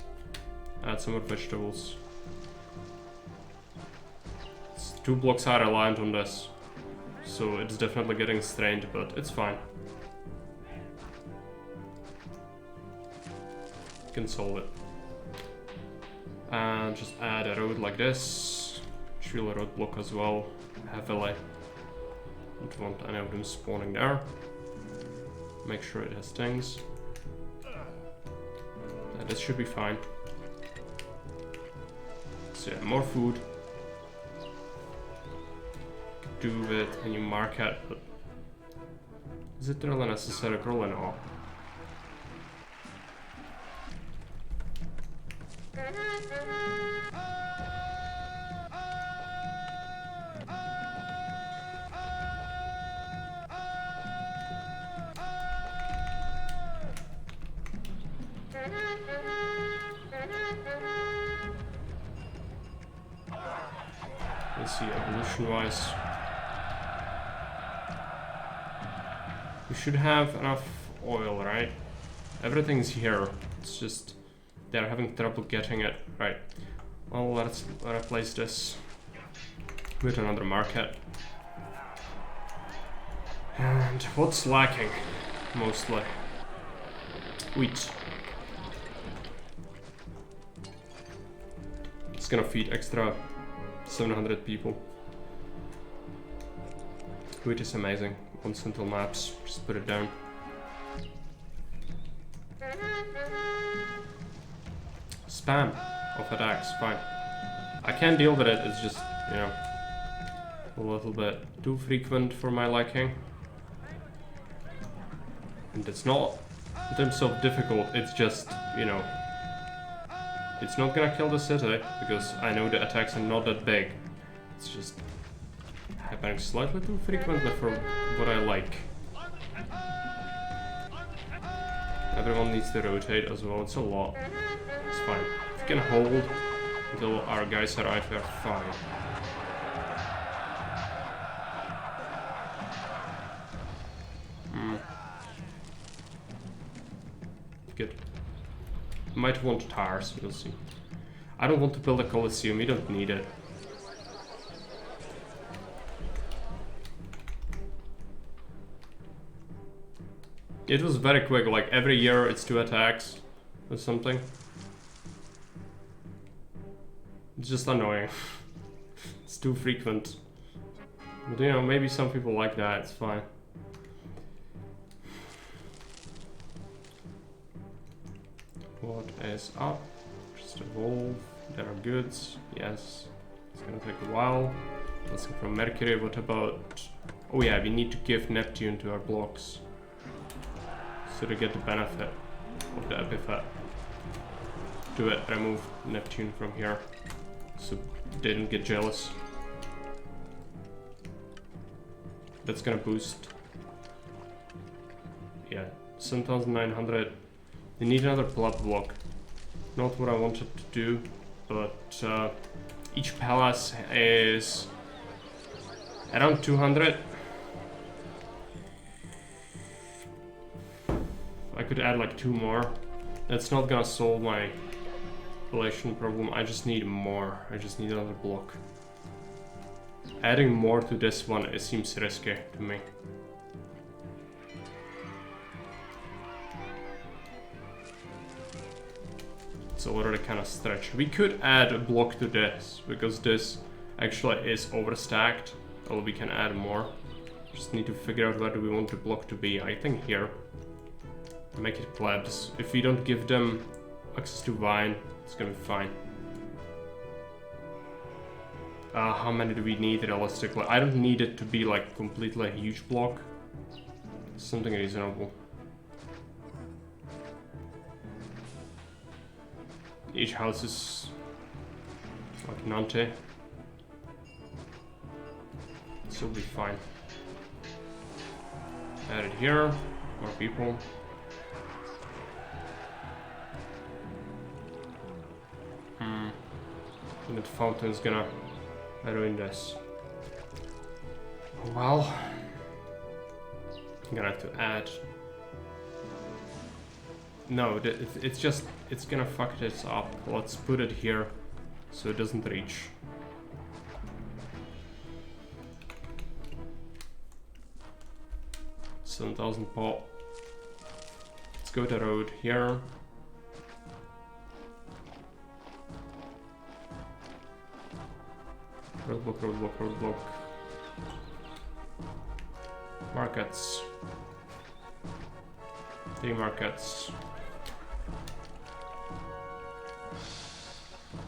Add some more vegetables. It's 2 blocks high reliant on this. So it's definitely getting strained, but it's fine. You can solve it. And just add a road like this. Shield a road block as well. Heavily. Don't want any of them spawning there. Make sure it has things. This should be fine. So yeah, more food. Do it and you mark it, but is it really necessary? Probably not. Let's see, evolution-wise. We should have enough oil, right? Everything's here. It's just they're having trouble getting it. Right. Well, let's replace this with another market. And what's lacking? Mostly wheat. It's gonna feed extra 700 people. Which is amazing. On central maps, just put it down. Spam of attacks, fine. I can deal with it, it's just, you know, a little bit too frequent for my liking. And it's not, in terms of difficult, it's just, you know, it's not gonna kill the city, because I know the attacks are not that big. It's just happening slightly too frequently for what I like. Everyone needs to rotate as well, it's a lot. It's fine. If we can hold until our guys arrive, we're fine. Good. Might want tires, we'll see. I don't want to build a coliseum, we don't need it. It was very quick, like every year it's 2 attacks or something. It's just annoying. It's too frequent. But you know, maybe some people like that, it's fine. What is up? Just evolve. There are goods. Yes. It's gonna take a while. Let's go from Mercury. What about... Oh yeah, we need to give Neptune to our blocks. So to get the benefit of the epithet. Do it, remove Neptune from here. So they don't get jealous. That's gonna boost. Yeah, 7,900. They need another plot block. Not what I wanted to do, but each palace is around 200. I could add like 2 more. That's not gonna solve my relation problem. I just need more. I just need another block. Adding more to this one, it seems risky to me. It's already kind of stretched. We could add a block to this, because this actually is overstacked. Or we can add more. Just need to figure out where do we want the block to be. I think here. Make it plebs. If we don't give them access to wine, it's gonna be fine. How many do we need realistically? I don't need it to be like completely a huge block. Something reasonable. Each house is like 90. So we'll be fine. Add it here. More people. And the fountain is gonna ruin this. Well, I'm gonna have to add. No, it's just, it's gonna fuck this up. Let's put it here so it doesn't reach. $7,000 pot. Let's go the road here. Roadblock, roadblock, roadblock. Markets. 3 markets.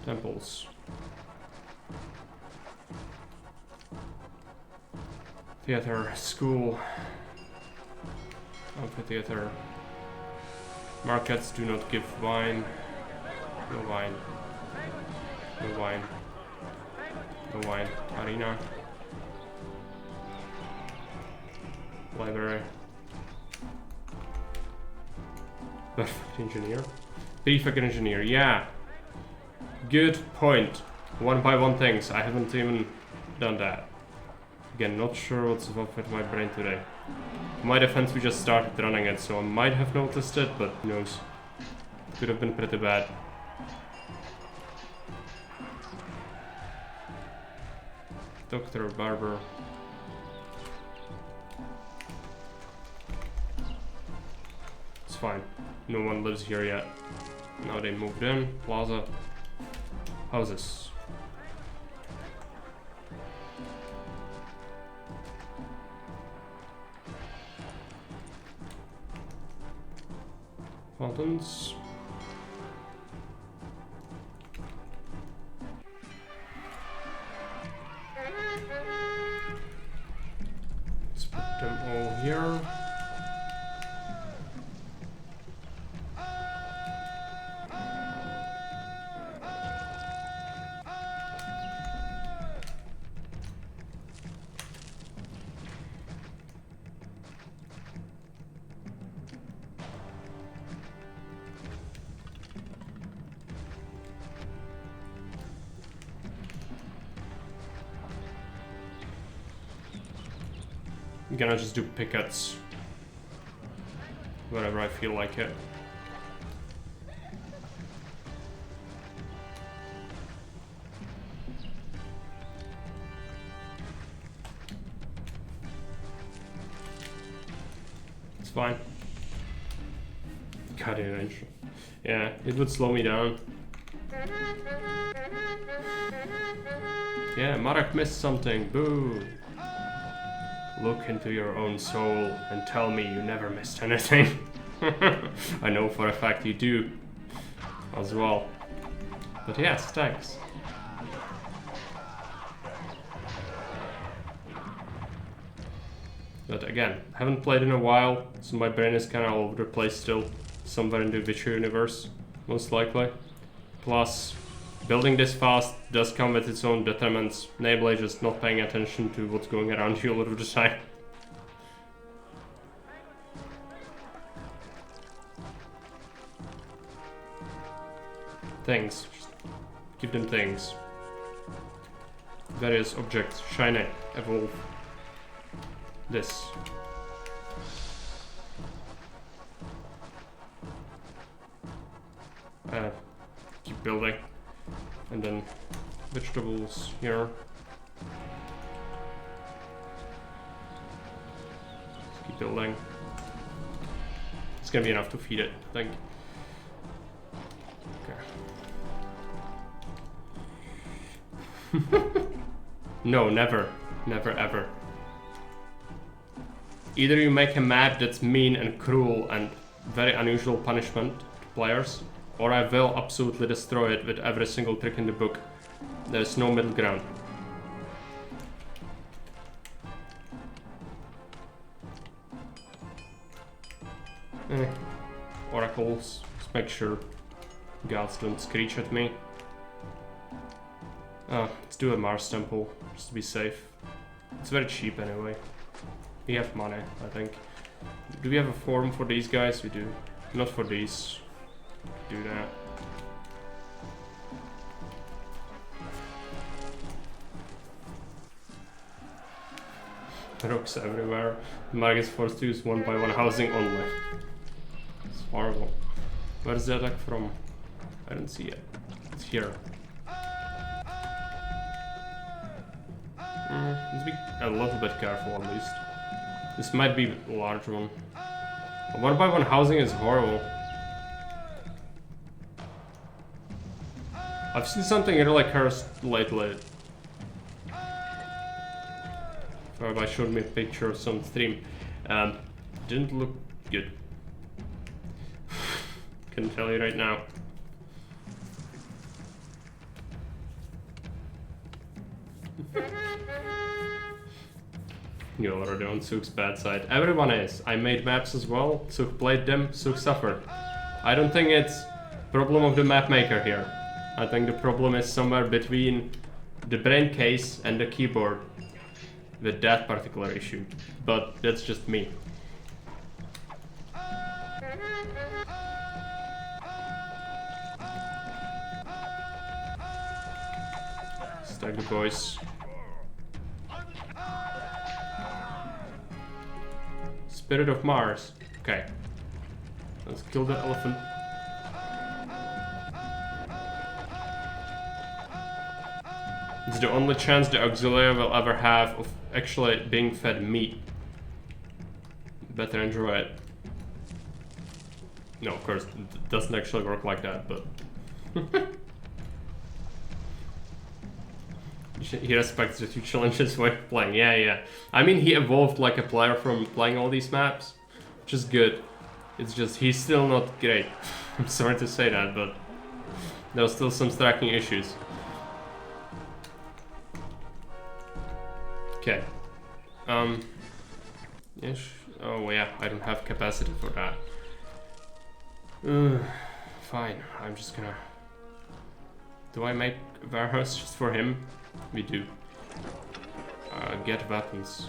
Temples. Theater, school. Amphitheater. Markets do not give wine. No wine. No wine. No wine. Arena. Library. Perfect engineer. Prefect engineer, yeah. Good point. 1 by 1 things. I haven't even done that. Again, not sure what's up with my brain today. In my defense, we just started running it, so I might have noticed it, but who knows. Could have been pretty bad. Doctor, barber. It's fine. No one lives here yet. Now they moved in. Plaza. Houses. Fountains. Let's put them all here. I'm gonna just do pickets whenever I feel like it. It's fine. Cutting range. Yeah, it would slow me down. Yeah, Marek missed something. Boo! Look into your own soul and tell me you never missed anything. I know for a fact you do as well. But yes, thanks. But again, haven't played in a while, so my brain is kind of all over the place still. Somewhere in the Witcher universe, most likely. Plus, building this fast does come with its own detriments, namely just not paying attention to what's going around you a lot of the time. Things. Just give them things. Various objects. Shine, evolve. This. Keep building. And then vegetables here. Just keep building. It's gonna be enough to feed it, I think. Okay. No, never. Never ever. Either you make a map that's mean and cruel and very unusual punishment to players, or I will absolutely destroy it with every single trick in the book. There's no middle ground. Oracles, just make sure gods don't screech at me. Let's do a Mars temple, just to be safe. It's very cheap anyway. We have money, I think. Do we have a forum for these guys? We do. Not for these. Do that. Rocks everywhere. Mag is forced to use one by one housing only. It's horrible. Where's the attack from? I don't see it. It's here. Let's be a little bit careful at least. This might be a large one. One by one housing is horrible. I've seen something really cursed lately. Whereby showed me a picture of some stream. Didn't look good. Can tell you right now. You're already on Sook's bad side. Everyone is. I made maps as well. Sook played them. Sook suffered. I don't think it's problem of the map maker here. I think the problem is somewhere between the brain case and the keyboard with that particular issue. But that's just me. Stack the boys. Spirit of Mars. Okay. Let's kill that elephant. It's the only chance the auxiliary will ever have of actually being fed meat. Better enjoy it. No, of course, it doesn't actually work like that, but... He respects the two challenges way of playing. Yeah. I mean, he evolved like a player from playing all these maps, which is good. It's just he's still not great. I'm sorry to say that, but there's still some stacking issues. Okay. Yes. Oh yeah, I don't have capacity for that. Fine. I'm just gonna. Do I make a warehouse just for him? We do. Get weapons.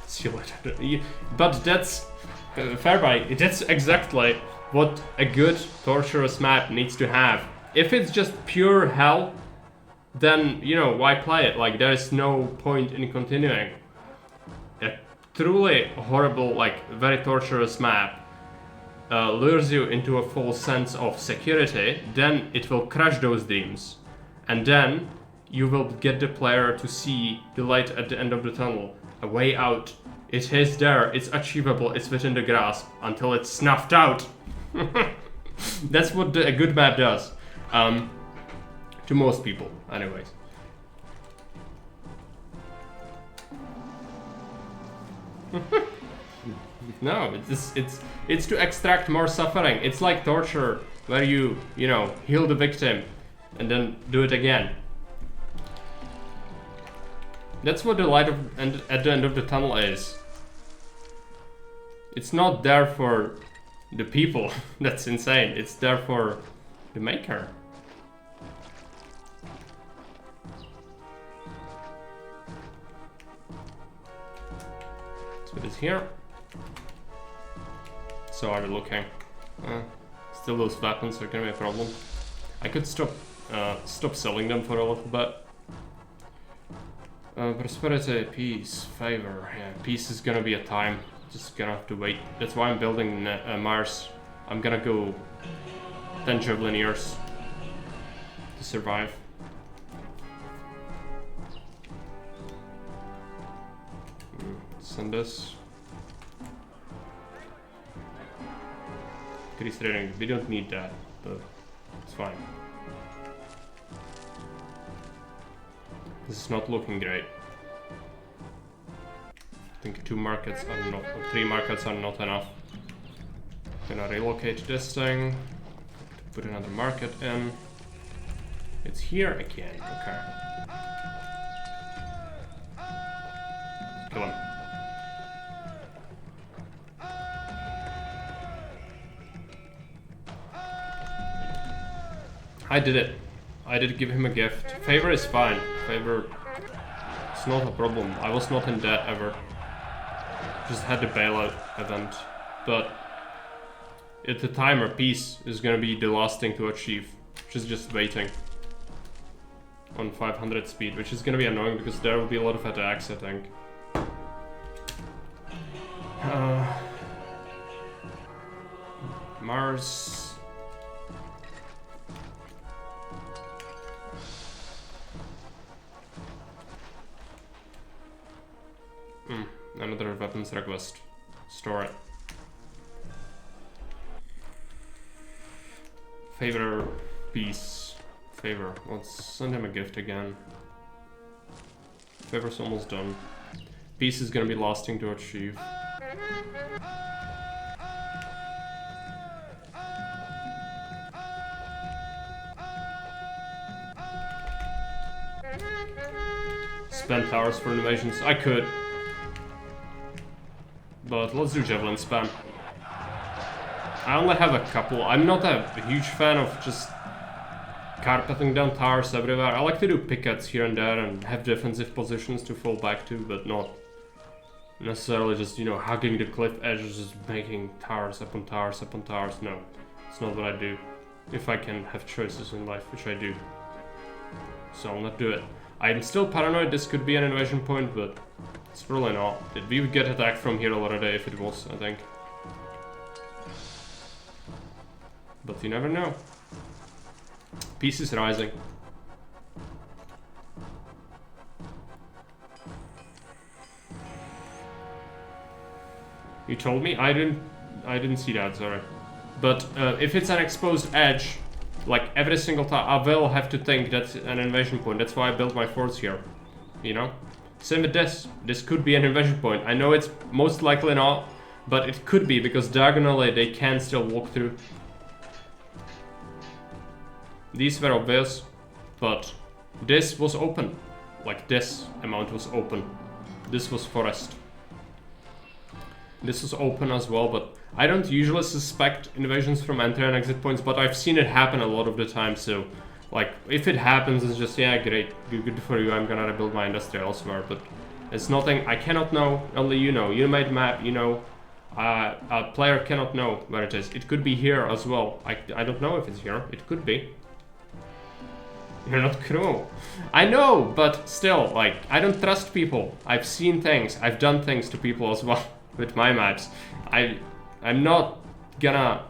See you later. But that's Fairby. That's exactly what a good torturous map needs to have. If it's just pure hell, then you know why play it? Like there's no point in continuing. A truly horrible, like very torturous map lures you into a false sense of security, then it will crush those dreams, and then you will get the player to see the light at the end of the tunnel, a way out. It is there, it's achievable, it's within the grasp, until it's snuffed out. That's what a good map does. To most people, anyways. No, it's to extract more suffering. It's like torture, where you know, heal the victim and then do it again. That's what the light at the end of the tunnel is. It's not there for the people. That's insane. It's there for the maker. So it is here. So are we looking? Still those weapons are gonna be a problem. I could stop selling them for a little bit. Prosperity, peace, favor. Yeah, peace is gonna be a time. Just gonna have to wait. That's why I'm building Mars. I'm gonna go 10 trillion years to survive. Send this. Increase trading. We don't need that, but it's fine. This is not looking great. I think 2 markets are not, or 3 markets are not enough. Gonna relocate this thing. Put another market in. It's here again. Okay. Kill him. I did it. I did give him a gift. Favor is fine. Favor, it's not a problem. I was not in debt ever. Just had the bailout event. But at the timer, peace is gonna be the last thing to achieve. Which is just waiting. On 500 speed, which is gonna be annoying because there will be a lot of attacks, I think. Mars. Another weapons request. Store it. Favor, peace. Favor. Let's send him a gift again. Favor's almost done. Peace is gonna be last thing to achieve. Spend towers for innovations. I could. But let's do javelin spam. I only have a couple. I'm not a huge fan of just carpeting down towers everywhere. I like to do pickets here and there and have defensive positions to fall back to, but not necessarily just, you know, hugging the cliff edges, just making towers upon towers upon towers. No, it's not what I do. If I can have choices in life, which I do. So I'll not do it. I'm still paranoid this could be an invasion point, but it's probably not. We would get attacked from here already if it was, I think. But you never know. Peace is rising. You told me? I didn't see that, sorry. But if it's an exposed edge, like every single time, I will have to think that's an invasion point. That's why I built my forts here, you know? Same with this. This could be an invasion point. I know it's most likely not, but it could be because diagonally they can still walk through. These were obvious, but this was open. Like this amount was open. This was forest. This was open as well, but I don't usually suspect invasions from entry and exit points, but I've seen it happen a lot of the time, so like if it happens it's just yeah, great, good for you, I'm gonna rebuild my industry elsewhere, but it's nothing I cannot know, only you know. You made map, you know. A player cannot know where it is. It could be here as well. I don't know if it's here. It could be. You're not cruel. I know, but still, like, I don't trust people. I've seen things. I've done things to people as well with my maps. I'm not gonna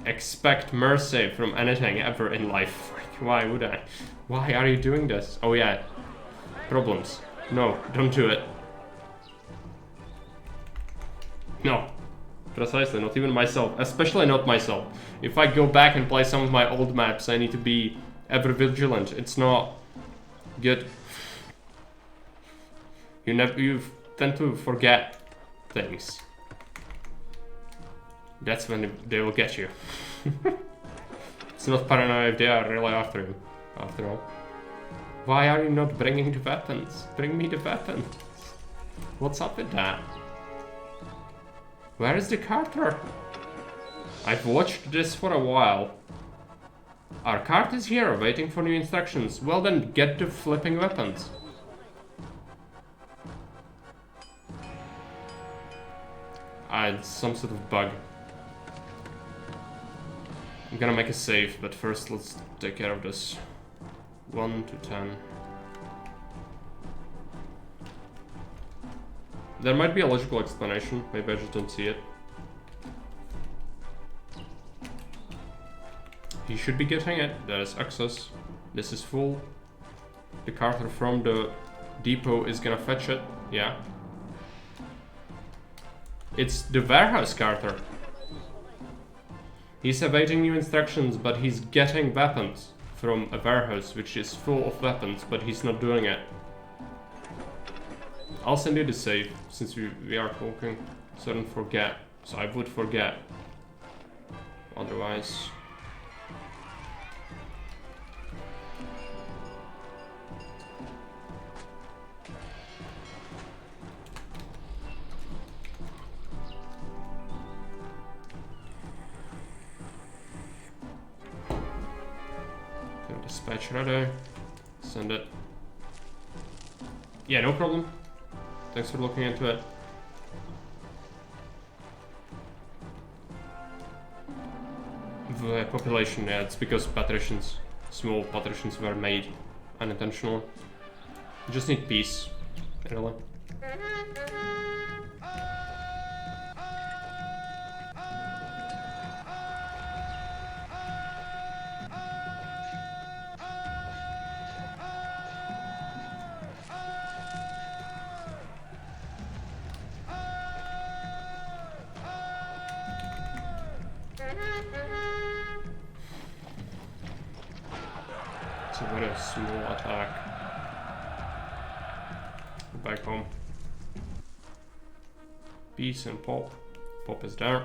expect mercy from anything ever in life. Like, why would I? Why are you doing this? Oh yeah, problems. No, don't do it. No, precisely, not even myself, especially not myself. If I go back and play some of my old maps, I need to be ever vigilant. It's not good. You tend to forget things. That's when they will get you. It's not paranoia if they are really after you, after all. Why are you not bringing the weapons? Bring me the weapons. What's up with that? Where is the Carter? I've watched this for a while. Our cart is here, waiting for new instructions. Well then, get the flipping weapons. It's some sort of bug. I'm gonna make a save, but first let's take care of this. 1 to 10. There might be a logical explanation, maybe I just don't see it. He should be getting it, there is access. This is full. The Carter from the depot is gonna fetch it, yeah. It's the warehouse Carter. He's awaiting new instructions, but he's getting weapons from a warehouse which is full of weapons, but he's not doing it. I'll send you the save, since we are talking, so I don't forget. So I would forget. Otherwise... Dispatch ready. Send it. Yeah, no problem. Thanks for looking into it. The population, yeah, it's because patricians, small patricians were made unintentionally. You just need peace, really. It's a very small attack. Go back home. Peace and pop. Pop is there.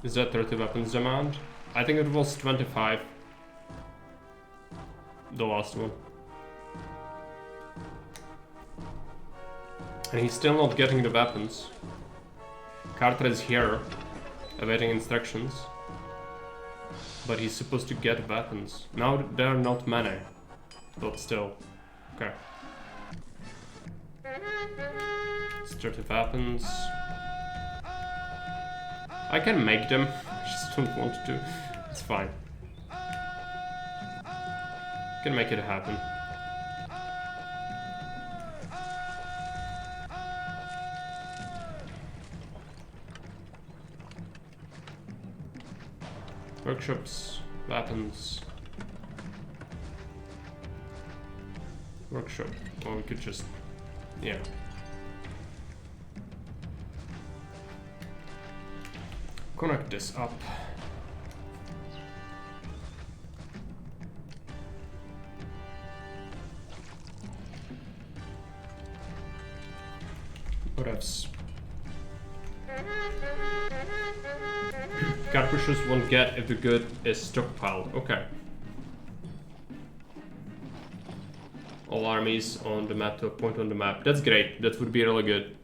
Is that 30 weapons demand? I think it was 25. The last one. And he's still not getting the weapons. Carter is here, awaiting instructions. But he's supposed to get weapons. Now there are not many, but still. Okay. It's 30 weapons. I can make them, I just don't want to. It's fine. Can make it happen. Workshops, weapons. Workshop. Or we could just, yeah. Connect this up. Whatevs. Card pushers won't get if the good is stockpiled. Okay. All armies on the map to a point on the map. That's great. That would be really good.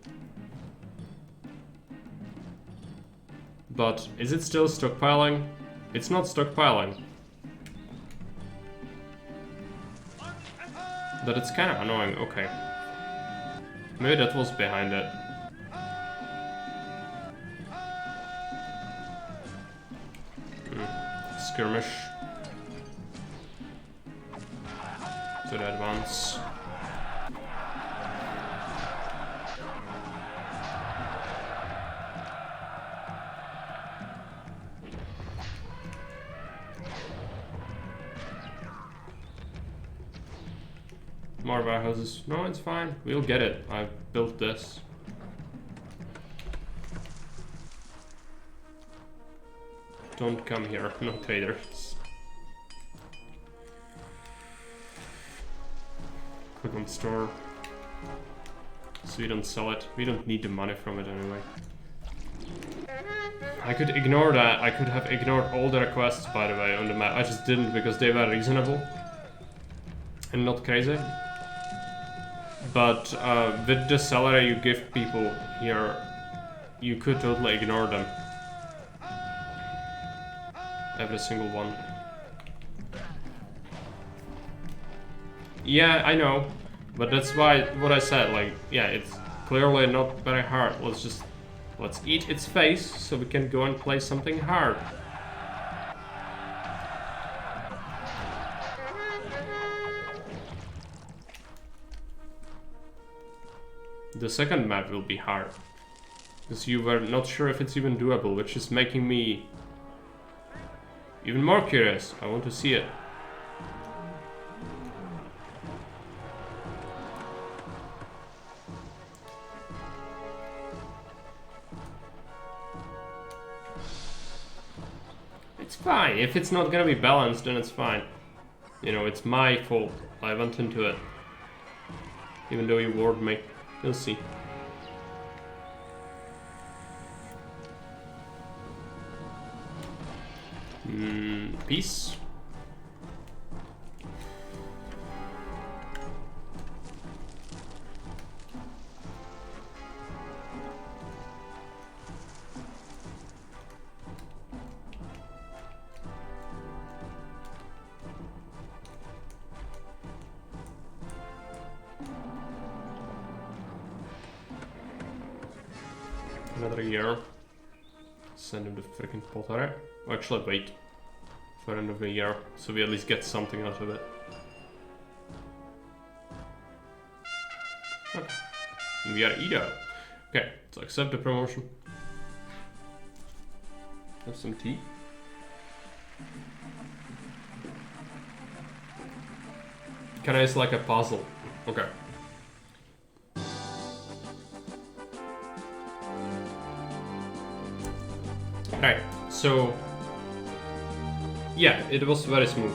But is it still stockpiling? It's not stockpiling. But it's kind of annoying. Okay. Maybe that was behind it. Skirmish. To the advance. More warehouses. No, it's fine. We'll get it. I built this. Don't come here, no traders. Click on store. So we don't sell it. We don't need the money from it anyway. I could ignore that. I could have ignored all the requests, by the way, on the map. I just didn't because they were reasonable and not crazy. But with the salary you give people here, you could totally ignore them. Every single one. Yeah, I know. But that's why, what I said, like, yeah, it's clearly not very hard. Let's eat its face so we can go and play something hard. The second map will be hard. Because you were not sure if it's even doable, which is making me even more curious. I want to see it. It's fine. If it's not gonna be balanced, then it's fine. You know, it's my fault. I went into it. Even though you warned me. You'll see. Peace. Another year. Send him the freaking pottery. Or actually wait for end of the year, so we at least get something out of it. Okay. We are Ida. Okay, so accept the promotion. Have some tea. Cannae is like a puzzle. Okay. Right, so yeah, it was very smooth.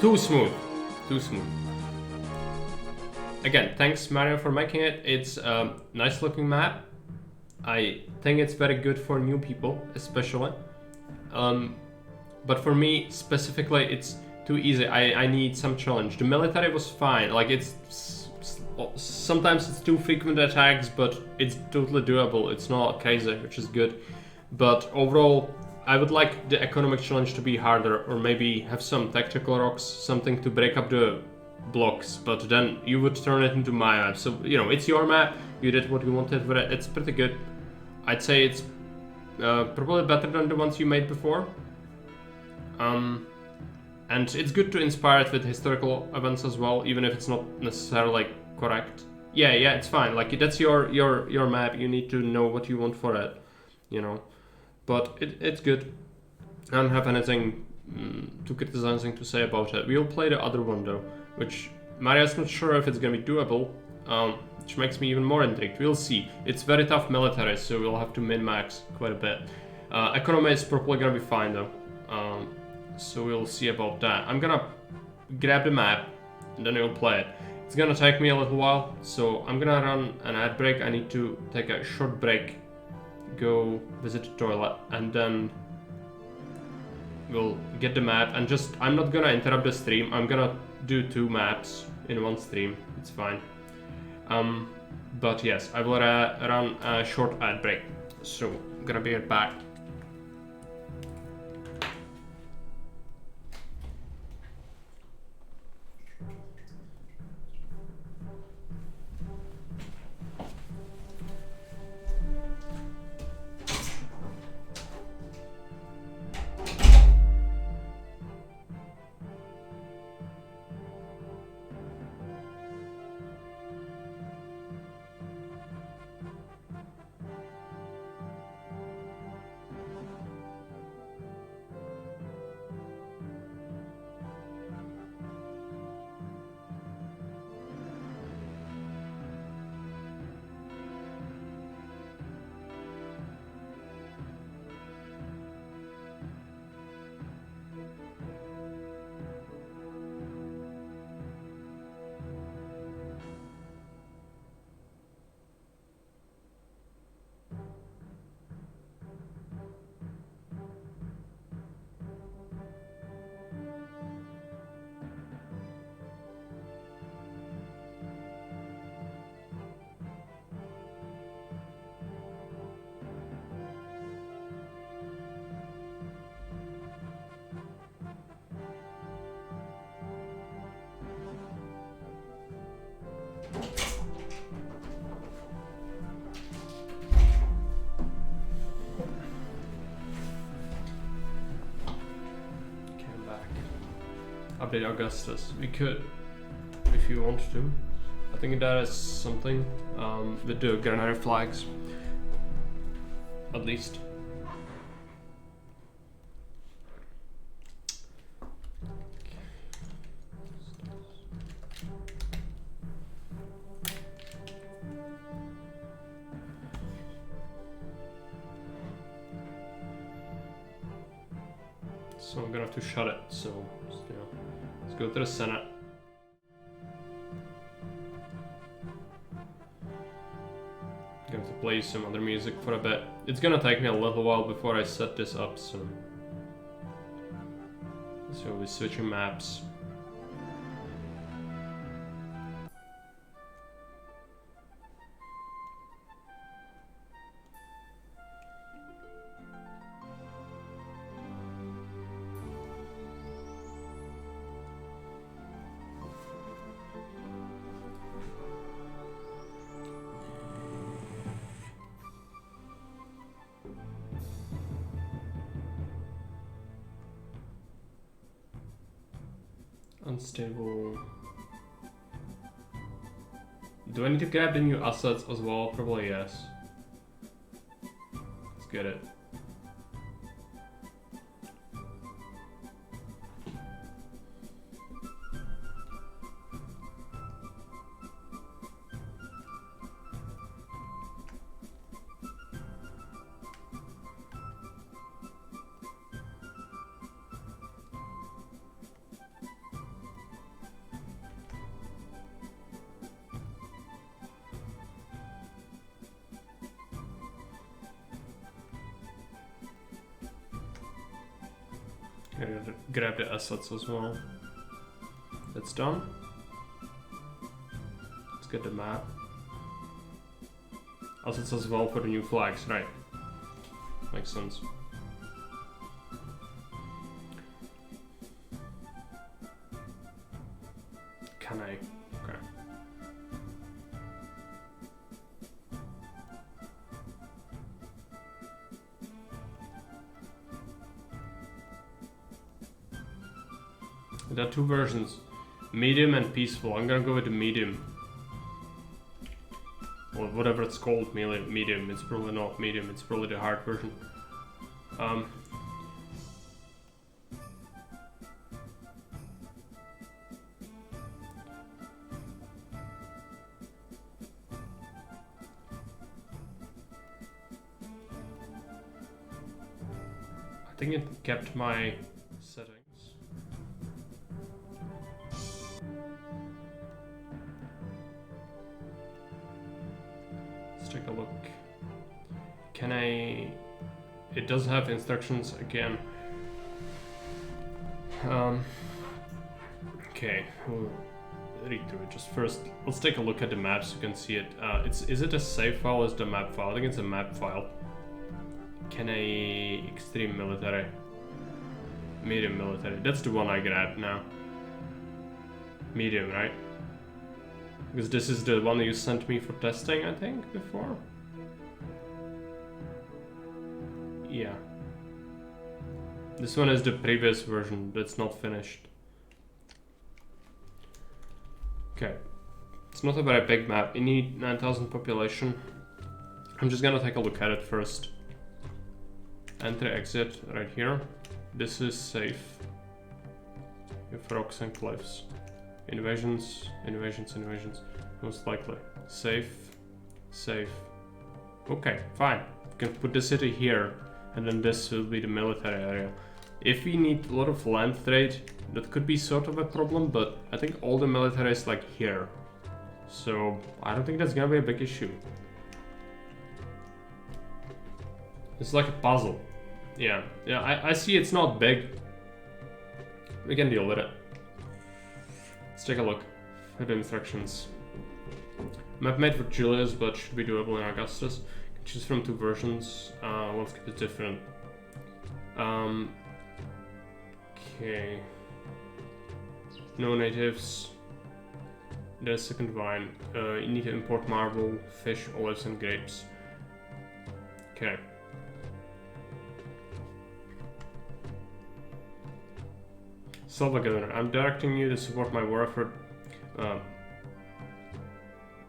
Too smooth. Too smooth. Again, thanks Mario for making it. It's a nice looking map. I think it's very good for new people, especially. But for me specifically, it's too easy. I need some challenge. The military was fine. Like sometimes it's too frequent attacks, but it's totally doable. It's not crazy, which is good. But overall, I would like the economic challenge to be harder, or maybe have some tactical rocks, something to break up the blocks, but then you would turn it into my map. So, you know, it's your map, you did what you wanted, but it's pretty good. I'd say it's probably better than the ones you made before. And it's good to inspire it with historical events as well, even if it's not necessarily correct. Yeah, it's fine. Like, that's your map, you need to know what you want for it, you know. But it's good. I don't have anything too criticizing to say about it. We'll play the other one though, which Maria's not sure if it's gonna be doable, which makes me even more intrigued. We'll see. It's very tough military, so we'll have to min-max quite a bit. Economy is probably gonna be fine though, so we'll see about that. I'm gonna grab the map, and then we'll play it. It's gonna take me a little while, so I'm gonna run an ad break. I need to take a short break, go visit the toilet, and then we'll get the map. And just, I'm not gonna interrupt the stream. I'm gonna do 2 maps in one stream. It's fine. But yes, I will run a short ad break. So, I'm gonna be right back. Update Augustus. We could, if you want to. I think that is something with the granary flags, at least. So I'm gonna have to shut it. So just, you know, let's go to the Senate. I'm gonna have to play some other music for a bit. It's gonna take me a little while before I set this up, so we're switching maps. Unstable. Do I need to grab the new assets as well? Probably yes. Let's get it. Grab the assets as well. That's done. Let's get the map. Assets as well for the new flags, right? Makes sense. Cannae. Okay. There are 2 versions, medium and peaceful. I'm gonna go with the medium. Or whatever it's called, medium. It's probably not medium, it's probably the hard version. I think it kept my settings. Can I... It does have instructions again. Okay, we'll read through it. Just first, let's take a look at the map so you can see it. Is it a save file or is it a map file? I think it's a map file. Can I... Extreme military. Medium military. That's the one I grabbed now. Medium, right? Because this is the one you sent me for testing, I think, before. Yeah. This one is the previous version that's not finished. Okay. It's not a very big map. You need 9,000 population. I'm just gonna take a look at it first. Enter, exit, right here. This is safe. With rocks and cliffs. Invasions, invasions, invasions. Most likely. Safe. Safe. Okay, fine. We can put the city here. And then this will be the military area. If we need a lot of land trade, that could be sort of a problem, but I think all the military is like here. So I don't think that's gonna be a big issue. It's like a puzzle. Yeah, I see it's not big. We can deal with it. Let's take a look at the instructions. Map made for Julius, but should be doable in Augustus. Choose from 2 versions. Let's keep it different. Okay. No natives. There's second vine. You need to import marble, fish, olives, and grapes. Okay. Governor, I'm directing you to support my war effort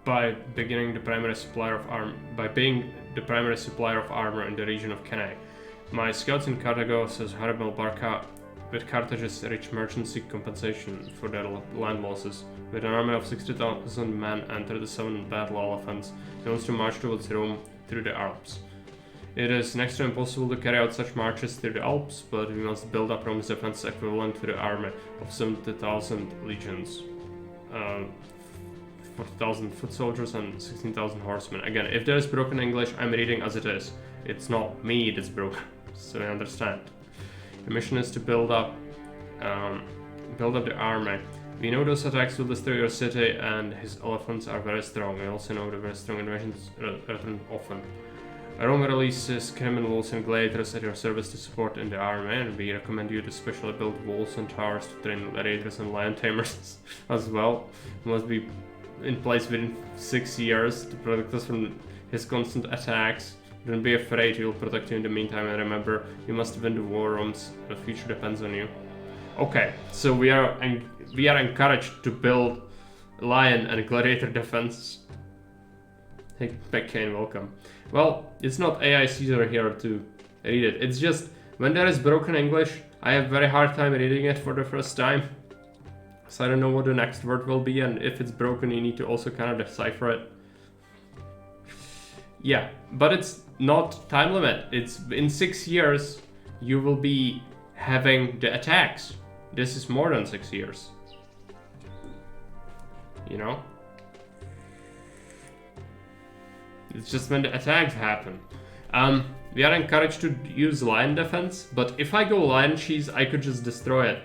by being the primary supplier of armor in the region of Cannae. My scouts in Carthago says Hannibal Barca with Carthage's rich merchants seek compensation for their land losses. With an army of 60,000 men enter the 7 battle elephants. He wants to march towards Rome through the Alps. It is next to impossible to carry out such marches through the Alps, but we must build up Rome's defense equivalent to the army of 70,000 legions. 40,000 foot soldiers and 16,000 horsemen. Again, if there is broken English, I'm reading as it is. It's not me that's broken, so I understand. The mission is to build up the army. We know those attacks will destroy your city, and his elephants are very strong. We also know the very strong invasions return often. Rome releases criminals and gladiators at your service to support in the army, and we recommend you to specially build walls and towers to train gladiators and lion tamers as well. Must be in place within 6 years to protect us from his constant attacks. Don't be afraid, he will protect you in the meantime, and remember, you must win the war. Rome's future depends on you. Okay, so we are encouraged to build lion and gladiator defense. Hey, Beckane, welcome. Well, it's not AI Caesar here to read it. It's just, when there is broken English, I have very hard time reading it for the first time. So I don't know what the next word will be, and if it's broken, you need to also kind of decipher it. Yeah, but it's not time limit. It's in 6 years, you will be having the attacks. This is more than 6 years. You know? It's just when the attacks happen. We are encouraged to use lion defense, but if I go lion cheese, I could just destroy it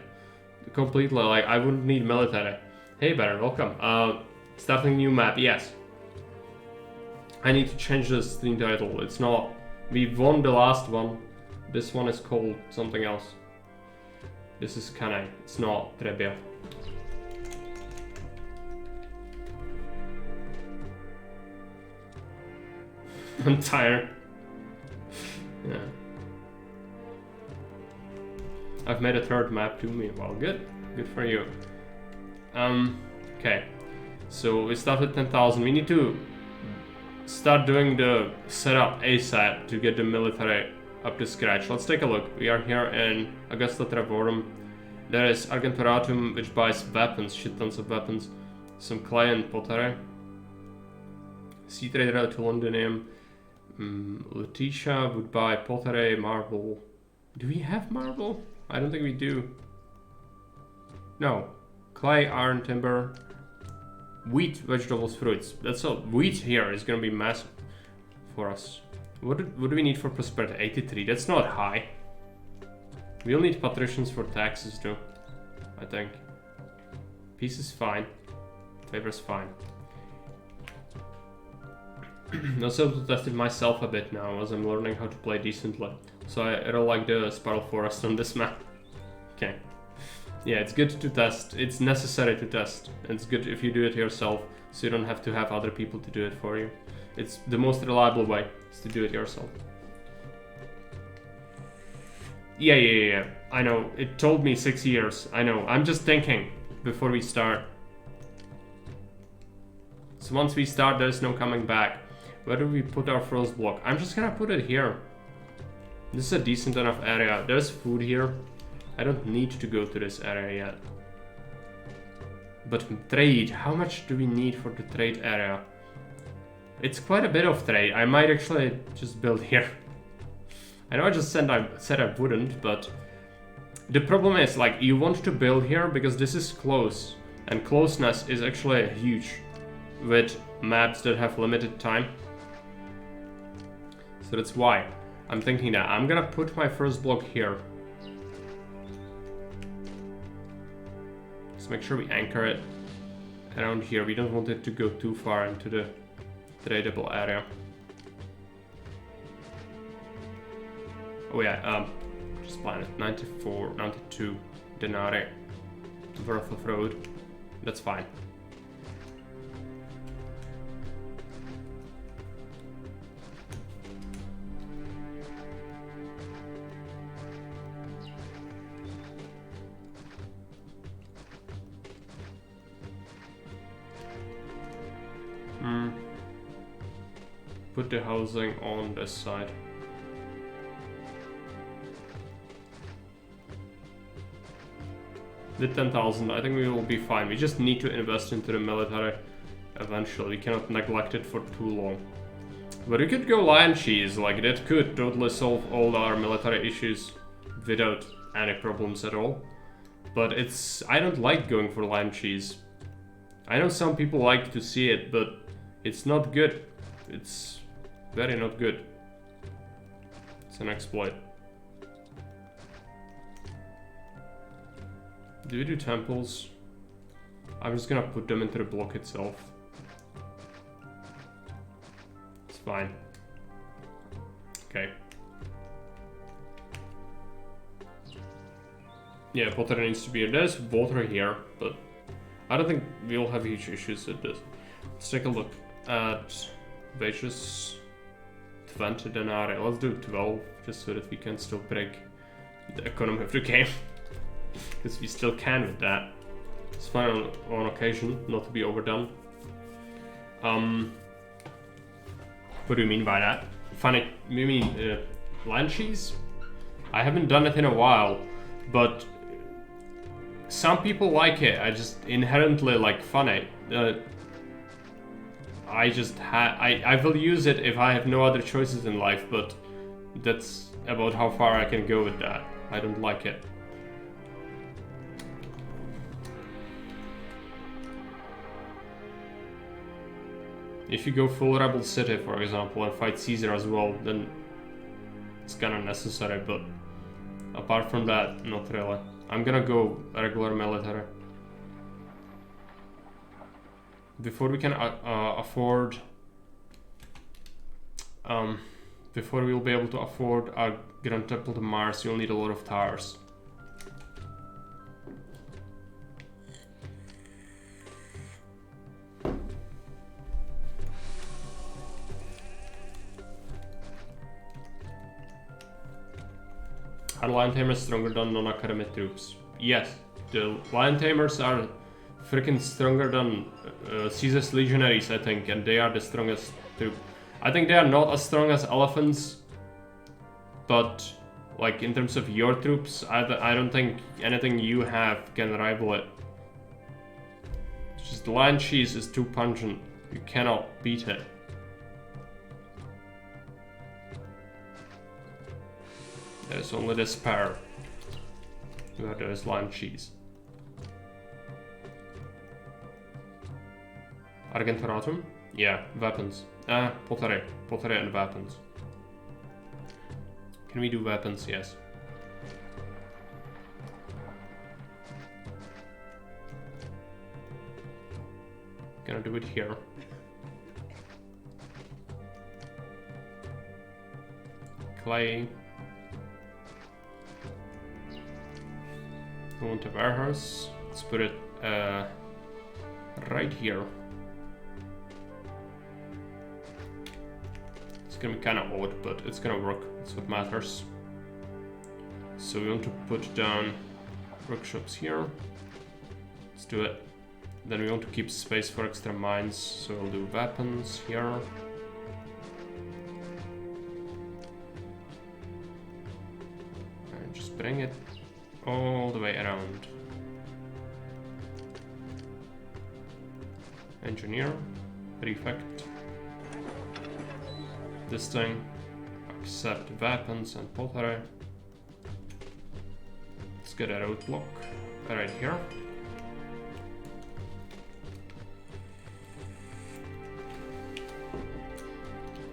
completely. Like, I wouldn't need military. Hey Baron, welcome. Starting new map, yes. I need to change the stream title. It's not... We won the last one. This one is called something else. This is Cannae. It's not Trebia. I'm tired. Yeah. I've made a 3rd map too, meanwhile. Good. Good for you. Okay. So we start with 10,000. We need to start doing the setup ASAP to get the military up to scratch. Let's take a look. We are here in Augusta Trevorum. There is Argentoratum, which buys weapons, shit tons of weapons. Some clay and pottery. Sea trader to Londinium. Letitia would buy pottery, marble. Do we have marble? I don't think we do. No. Clay, iron, timber. Wheat, vegetables, fruits. That's all. Wheat here is gonna be massive. for us. What do we need for prosperity? 83. That's not high. We'll need patricians for taxes though, I think. Peace is fine. Favor's fine. I also have to test it myself a bit now as I'm learning how to play decently. So I don't like the spiral forest on this map. Okay. Yeah, it's good to test. It's necessary to test. It's good if you do it yourself, so you don't have to have other people to do it for you. It's the most reliable way is to do it yourself. Yeah. I know. It told me 6 years. I know. I'm just thinking before we start. So once we start, there's no coming back. Where do we put our first block? I'm just gonna put it here. This is a decent enough area. There's food here. I don't need to go to this area yet. But trade. How much do we need for the trade area? It's quite a bit of trade. I might actually just build here. I know I just said I wouldn't, but the problem is, like, you want to build here because this is close, and closeness is actually huge with maps that have limited time. So that's why I'm thinking that I'm gonna put my first block here. Just make sure we anchor it around here. We don't want it to go too far into the tradable area. Oh yeah, just plan it. 94, 92 denarii worth of road. That's fine. Put the housing on this side. With 10,000, I think we will be fine. We just need to invest into the military eventually. We cannot neglect it for too long. But we could go lion cheese, like that could totally solve all our military issues without any problems at all. But I don't like going for lion cheese. I know some people like to see it, but it's not good. It's very not good. It's an exploit. Do we do temples? I'm just gonna put them into the block itself. It's fine. Okay. Yeah, water needs to be here. There's water here, but I don't think we'll have huge issues with this. Let's take a look at wages. 20 denarii. Let's do 12, just so that we can still break the economy of the game. Because we still can with that. It's fine on occasion, not to be overdone. What do you mean by that? Funny, you mean land cheese? I haven't done it in a while, but some people like it. I just inherently like funny. I will use it if I have no other choices in life, but that's about how far I can go with that. I don't like it. If you go full rebel city, for example, and fight Caesar as well, then it's kinda necessary, but apart from that, not really. I'm gonna go regular military. Before we can afford... before we'll be able to afford a Grand Temple to Mars, you'll need a lot of towers. Are Lion Tamers stronger than non-academy troops? Yes, the Lion Tamers are freaking stronger than Caesar's legionaries, I think, and they are the strongest troop. I think they are not as strong as elephants, but like in terms of your troops, I don't think anything you have can rival it. It's just the lion cheese is too pungent. You cannot beat it. There's only despair where there is lion cheese. Argentoratum? Yeah, weapons. Pottery. Pottery and weapons. Can we do weapons? Yes. Gonna do it here. Clay. I want a warehouse. Let's put it right here. It's gonna be kind of odd, but it's gonna work. That's what matters. So we want to put down workshops here. Let's do it. Then we want to keep space for extra mines, so we'll do weapons here. And just bring it all the way around. Engineer, prefect. This thing, accept weapons and pottery. Let's get a roadblock right here.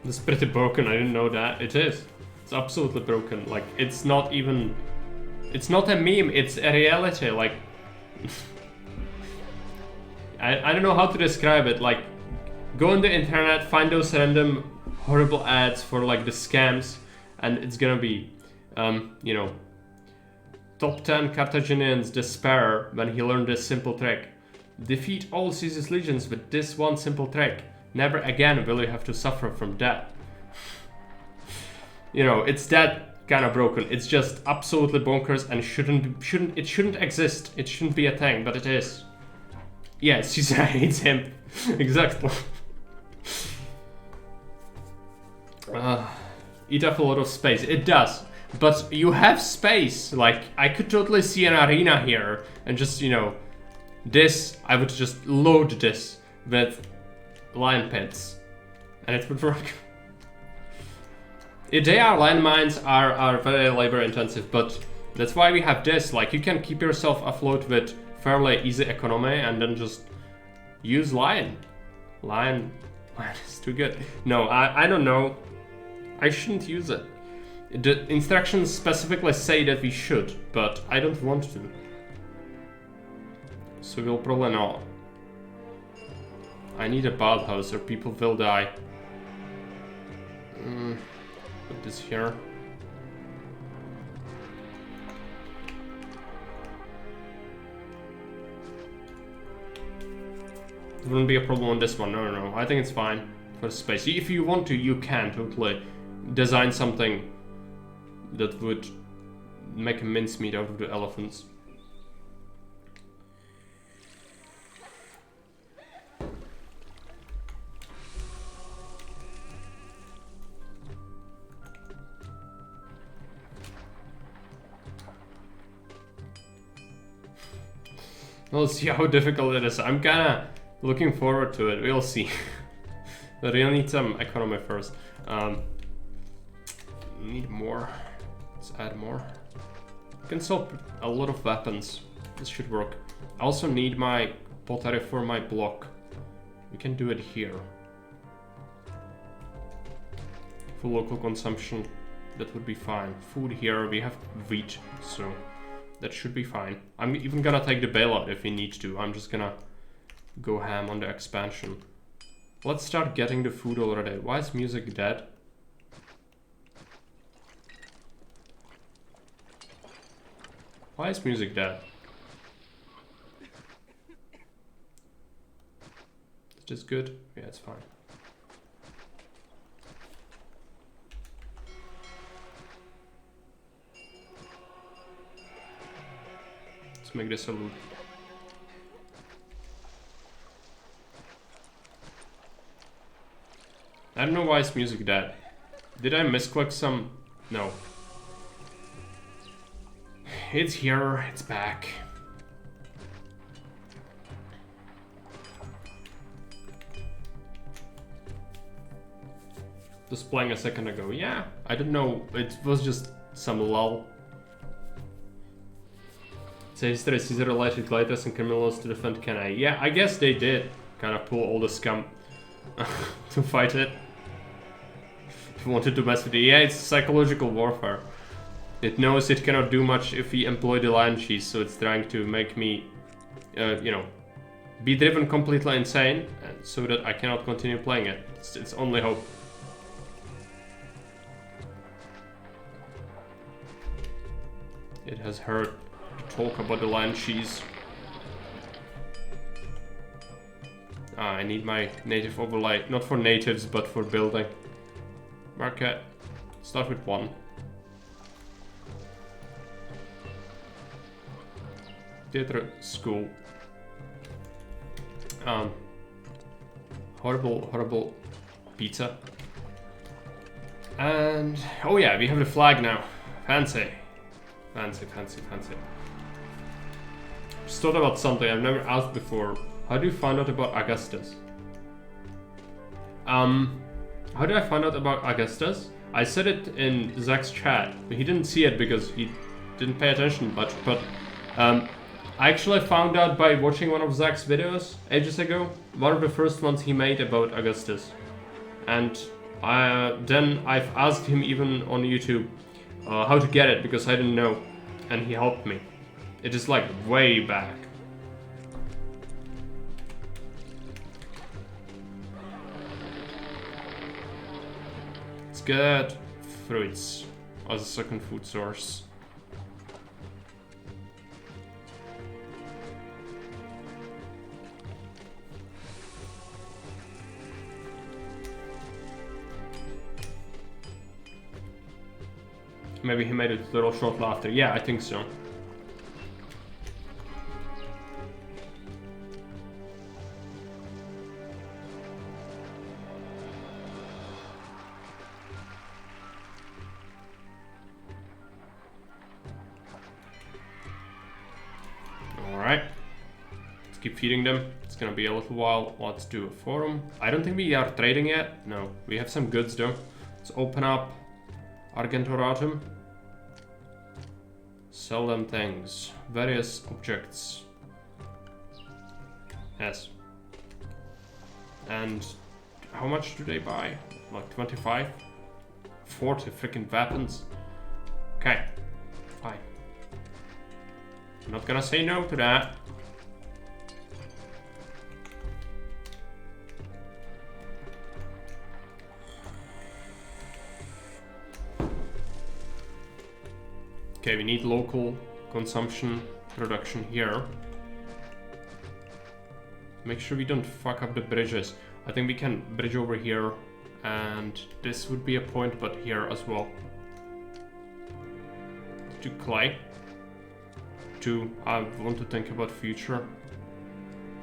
This is pretty broken, I didn't know that. It is. It's absolutely broken. Like, it's not even... It's not a meme, it's a reality, like... I don't know how to describe it, like... Go on the internet, find those random horrible ads for, like, the scams, and it's gonna be, you know... Top 10 Carthaginians despair when he learned this simple trick. Defeat all Caesar's legions with this one simple trick. Never again will you have to suffer from that. You know, it's that kind of broken. It's just absolutely bonkers and it shouldn't exist. It shouldn't be a thing, but it is. Yeah, Caesar hates him. Exactly. Eat up a lot of space. It does. But you have space. Like, I could totally see an arena here and just, you know, this, I would just load this with lion pits, and it would work. Lion mines are very labor intensive, but that's why we have this. Like, you can keep yourself afloat with fairly easy economy and then just use lion. Lion is too good. No, I don't know. I shouldn't use it. The instructions specifically say that we should, but I don't want to. So we'll probably not. I need a bathhouse or people will die. Put this here. It wouldn't be a problem on this one, no. I think it's fine for space. If you want to, you can totally design something that would make a mincemeat out of the elephants. We'll see how difficult it is. I'm kinda looking forward to it. We'll see. But we'll need some economy first. Need more. Let's add more. Can sell a lot of weapons. This should work. I also need my pottery for my block. We can do it here. For local consumption, that would be fine. Food here, we have wheat, so that should be fine. I'm even gonna take the bailout if we need to. I'm just gonna go ham on the expansion. Let's start getting the food already. Why is music dead? Why is music dead? Is this good? Yeah, it's fine. Let's make this a loop. I don't know why is music dead. Did I misclick some? No. It's here, it's back. Just playing a second ago. Yeah, I don't know. It was just some lull. Says that Caesar elected gladiators and criminals to defend Cannae. Yeah, I guess they did kind of pull all the scum to fight it. If you wanted to mess with it, yeah, it's psychological warfare. It knows it cannot do much if we employ the lion cheese, so it's trying to make me, you know, be driven completely insane, so that I cannot continue playing it. It's its only hope. It has heard talk about the lion cheese. I need my native overlay, not for natives, but for building. Market. Start with 1. Theater, school. Horrible pizza. And oh yeah, we have the flag now. Fancy. Just thought about something I've never asked before. How do you find out about Augustus? How did I find out about Augustus? I said it in Zach's chat. He didn't see it because he didn't pay attention much, but I actually found out by watching one of Zach's videos ages ago. One of the first ones he made about Augustus. And then I've asked him even on YouTube how to get it because I didn't know. And he helped me. It is like way back. Let's get fruits as a second food source. Maybe he made it a little shortly after. Yeah, I think so. Alright. Let's keep feeding them. It's gonna be a little while. Let's do a forum. I don't think we are trading yet. No, we have some goods though. Let's open up Argentoratum. Sell them things. Various objects. Yes. And how much do they buy? Like 25? 40 freaking weapons. Okay. Fine. I'm not gonna say no to that. Okay, we need local consumption production here. Make sure we don't fuck up the bridges. I think we can bridge over here, and this would be a point, but here as well. To clay. I want to think about future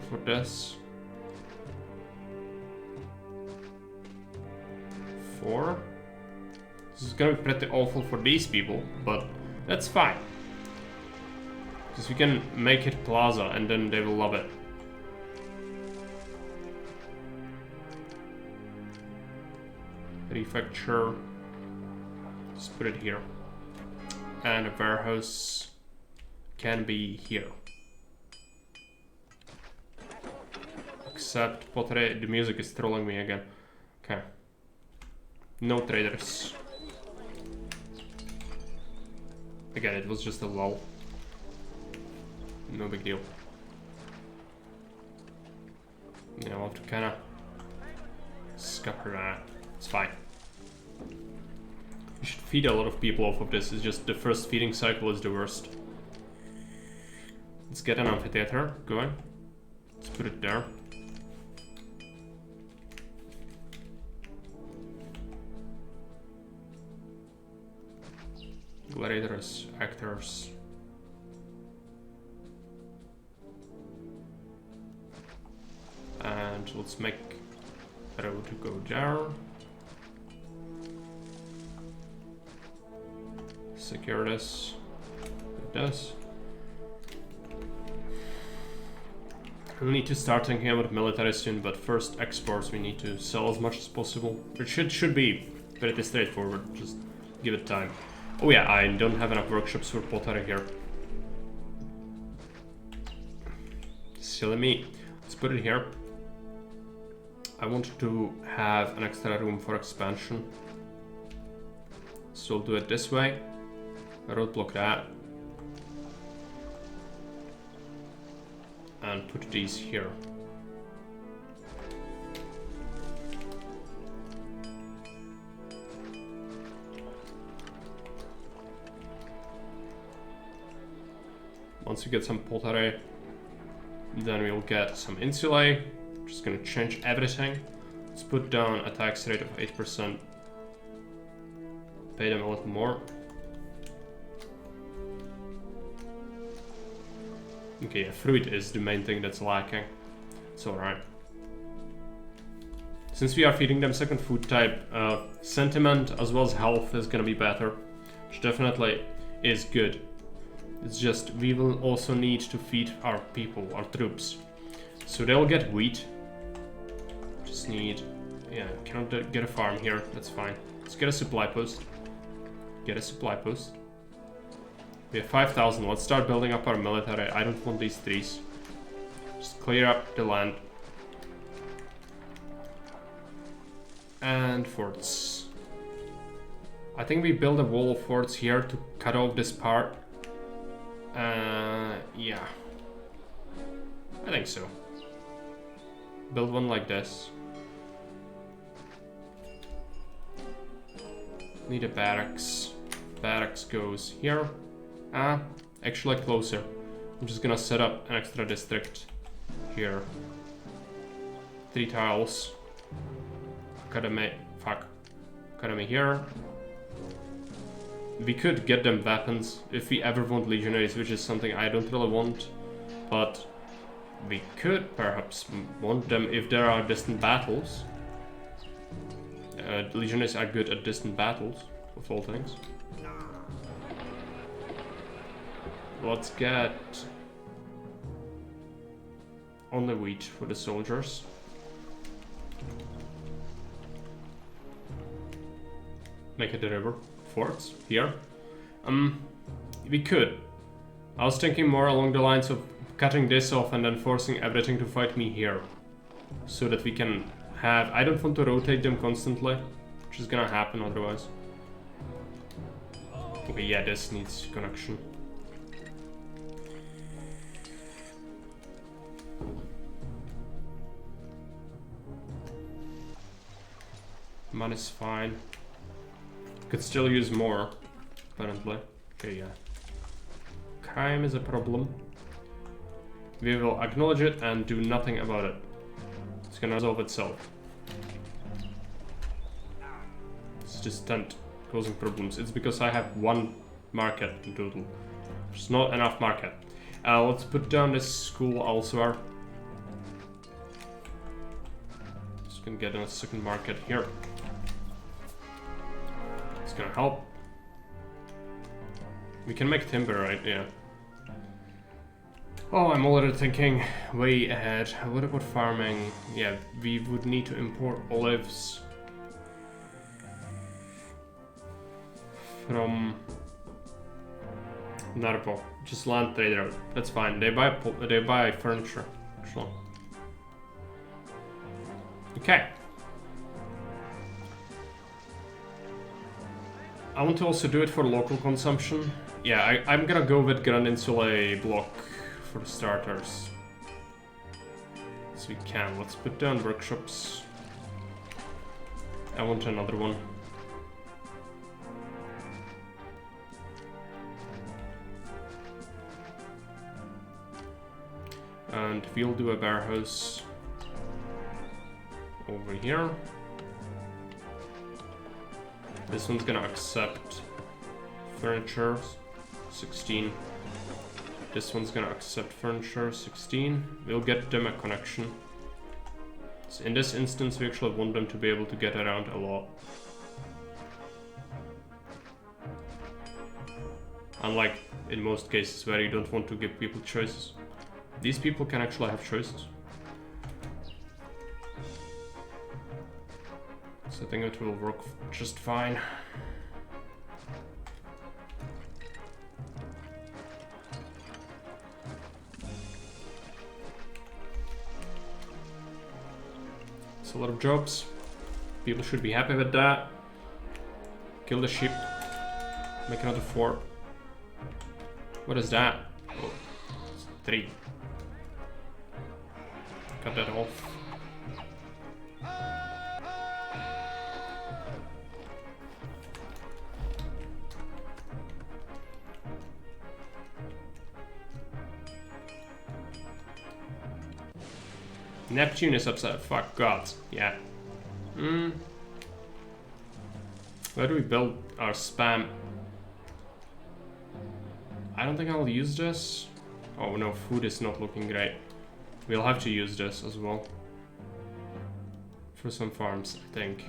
for this. 4. This is gonna be pretty awful for these people, but that's fine. Because we can make it plaza and then they will love it. Prefecture. Let's put it here. And a warehouse can be here. Except pottery, the music is trolling me again. Okay. No traders. Again, it was just a lull. No big deal. Yeah, I'll have to kinda scupper that. It's fine. You should feed a lot of people off of this. It's just the first feeding cycle is the worst. Let's get an amphitheater going. Let's put it there. Gladiators, actors. And let's make a road to go there. Secure this. It does. We'll need to start thinking about military soon, but first exports we need to sell as much as possible. It should be pretty straightforward, just give it time. Oh yeah, I don't have enough workshops for pottery here. Silly me. Let's put it here. I want to have an extra room for expansion. So I'll do it this way. Roadblock that. And put these here. Once we get some pottery, then we'll get some insulae. Just gonna change everything. Let's put down a tax rate of 8%. Pay them a little more. Okay, yeah, fruit is the main thing that's lacking. It's alright. Since we are feeding them second food type, sentiment as well as health is gonna be better. Which definitely is good. It's just we will also need to feed our people, our troops. So they'll get wheat. Just need... yeah, cannot get a farm here, that's fine. Let's get a supply post. Get a supply post. We have 5,000, let's start building up our military. I don't want these trees. Just clear up the land. And forts. I think we build a wall of forts here to cut off this part. Yeah. I think so. Build one like this. Need a barracks. Barracks goes here. Actually closer. I'm just gonna set up an extra district here. 3 tiles. Academy. Fuck. Academy here. We could get them weapons if we ever want legionaries, which is something I don't really want. But we could perhaps want them if there are distant battles. Legionaries are good at distant battles, of all things. Let's get only wheat for the soldiers. Make it a river. Forts here. We could. I was thinking more along the lines of cutting this off and then forcing everything to fight me here. So that we can have... I don't want to rotate them constantly, which is gonna happen otherwise. Okay, yeah, this needs connection. Money's fine. Could still use more, apparently. Okay, yeah. Crime is a problem. We will acknowledge it and do nothing about it. It's gonna resolve itself. It's just tent causing problems. It's because I have 1 market in total. There's not enough market. Let's put down this school elsewhere. Just gonna get a second market here. It's gonna help. We can make timber, right? Yeah. Oh, I'm already thinking way ahead. What about farming? Yeah, we would need to import olives from Narvo. Just land trader. That's fine. They buy furniture. Actually. Okay. I want to also do it for local consumption. Yeah, I'm gonna go with Grand Insulae block for starters. So we can. Let's put down workshops. I want another one. And we'll do a warehouse over here. This one's gonna accept furniture, 16. This one's gonna accept furniture, 16. We'll get them a connection. So in this instance, we actually want them to be able to get around a lot. Unlike in most cases where you don't want to give people choices. These people can actually have choices. So I think it will work just fine. It's a lot of jobs. People should be happy with that. Kill the sheep. Make another 4. What is that? Oh, it's 3. Cut that off. Neptune is upset. Fuck God. Yeah. Where do we build our spam? I don't think I'll use this. Oh no, food is not looking great. We'll have to use this as well. For some farms, I think.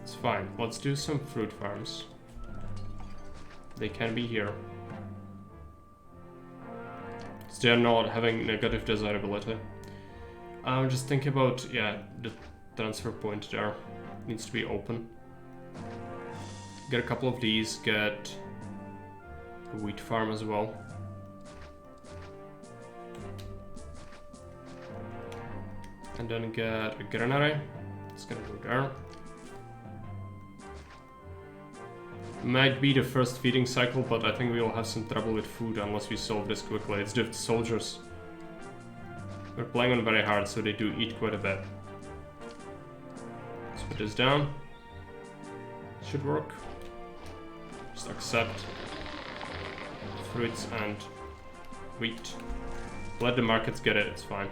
It's fine. Let's do some fruit farms. They can be here. So they're not having negative desirability. Just think about, yeah, the transfer point there. Needs to be open. Get a couple of these, get a wheat farm as well. And then get a granary. It's gonna go there. Might be the first feeding cycle, but I think we will have some trouble with food unless we solve this quickly. It's the soldiers. We're playing on very hard, so they do eat quite a bit. Let's put this down. Should work. Just accept fruits and wheat. Let the markets get it, it's fine.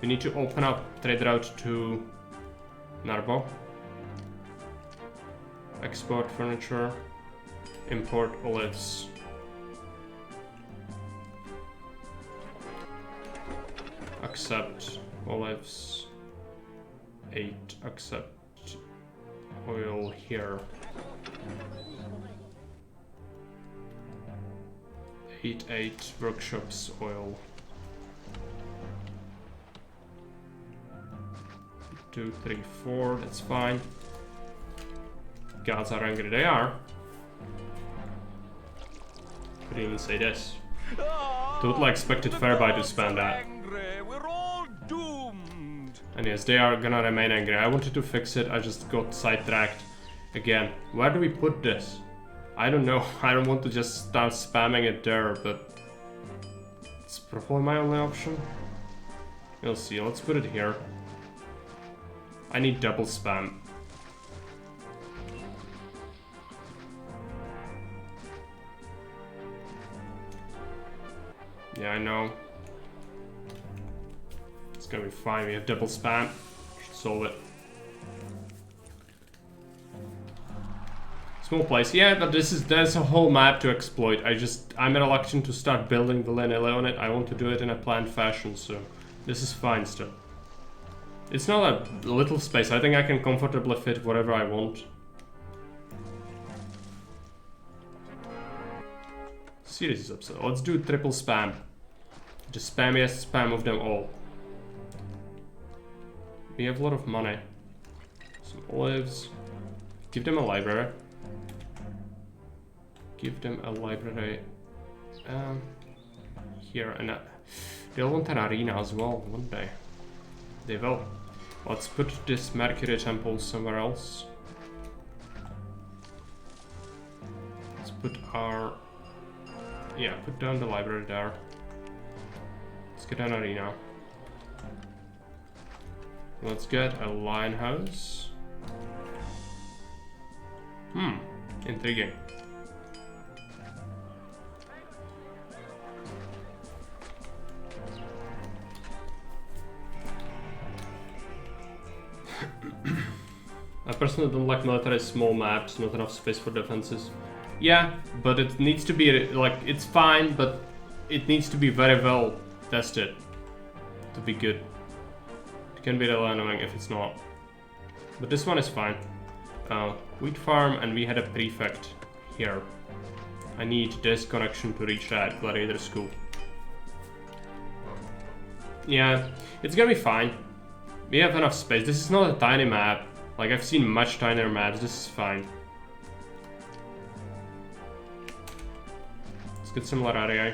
We need to open up trade route to Narbo. Export furniture. Import olives. Accept olives. 8. Accept oil here. 8 workshops oil. 2, 3, 4. That's fine. Gods are angry. They are. Couldn't even say this. Totally expected Fairby to spam that. We're all doomed. And yes, they are gonna remain angry. I wanted to fix it, I just got sidetracked again. Where do we put this? I don't know. I don't want to just start spamming it there, but it's probably my only option. We'll see. Let's put it here. I need double spam. Yeah, I know. It's gonna be fine. We have double spam. Should solve it. Small place. Yeah, but there's a whole map to exploit. I'm reluctant to start building willy-nilly on it. I want to do it in a planned fashion, so this is fine still. It's not a little space. I think I can comfortably fit whatever I want. Series is upset. Let's do triple spam. The spammiest spam of them all. We have a lot of money. Some olives. Give them a library. Give them a library. Here and they'll want an arena as well, won't they? They will. Let's put this Mercury temple somewhere else. Let's put our... Yeah, put down the library there. Let's get an arena. Let's get a lion house. Intriguing. I personally don't like military small maps, not enough space for defenses. Yeah, but it needs to be, like, it's fine, but it needs to be very well tested to be good. It can be really annoying if it's not. But this one is fine. Wheat farm, and we had a prefect here. I need this connection to reach that gladiator school. Yeah, it's gonna be fine. We have enough space. This is not a tiny map. Like, I've seen much tinier maps. This is fine. Let's get some Lararia.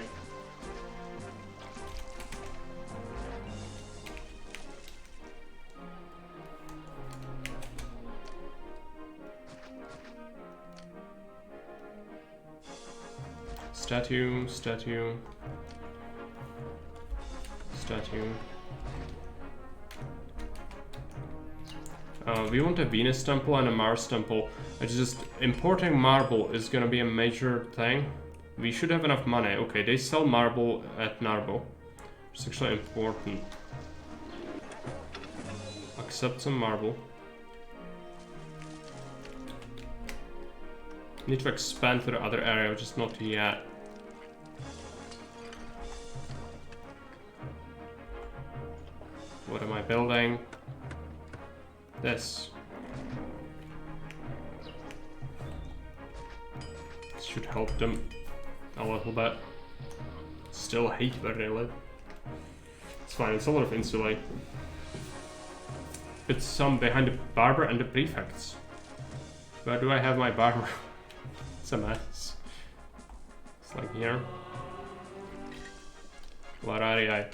Statue, statue, statue. We want a Venus temple and a Mars temple. It's just importing marble is gonna be a major thing. We should have enough money. Okay, they sell marble at Narbo. It's actually important. Accept some marble. Need to expand to the other area, just not yet. What am I building? This. This should help them a little bit. Still hate where they live. It's fine, it's a lot of insulate. It's some behind the barber and the prefects. Where do I have my barber? It's a mess. It's like here. Where are I?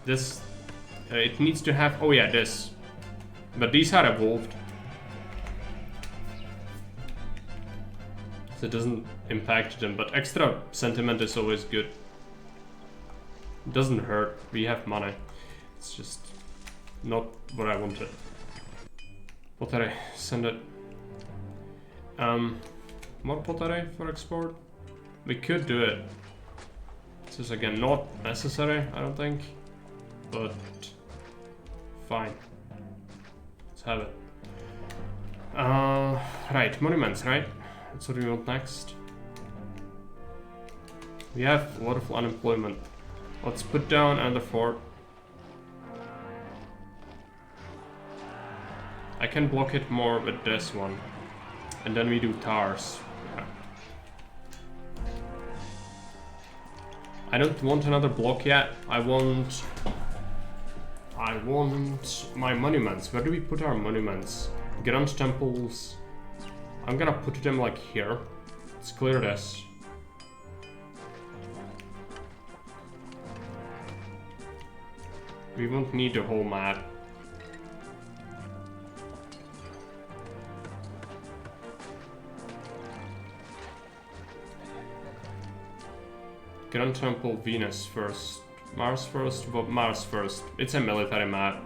This, it needs to have, oh yeah, this. But these are evolved. So it doesn't impact them, but extra sentiment is always good. It doesn't hurt, we have money. It's just not what I wanted. Pottery, send it. More pottery for export? We could do it. This is again not necessary, I don't think. But fine. Let's have it. Right, monuments, right? That's what we want next. We have a lot of unemployment. Let's put down another fort. I can block it more with this one. And then we do towers. Yeah. I don't want another block yet. I want my monuments. Where do we put our monuments? Grand temples. I'm gonna put them like here. Let's clear this. We won't need the whole map. Grand Temple, Venus first. Mars first? Well, Mars first. It's a military map.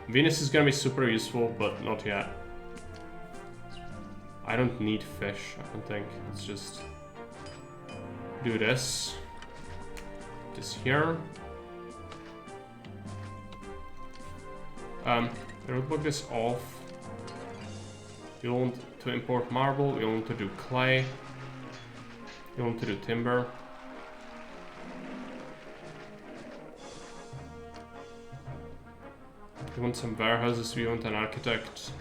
Venus is gonna be super useful, but not yet. I don't need fish, I don't think. Let's just do this. This here. We'll block this off. You want to import marble, you want to do clay. You want to do timber. We want some warehouses, we want an architect.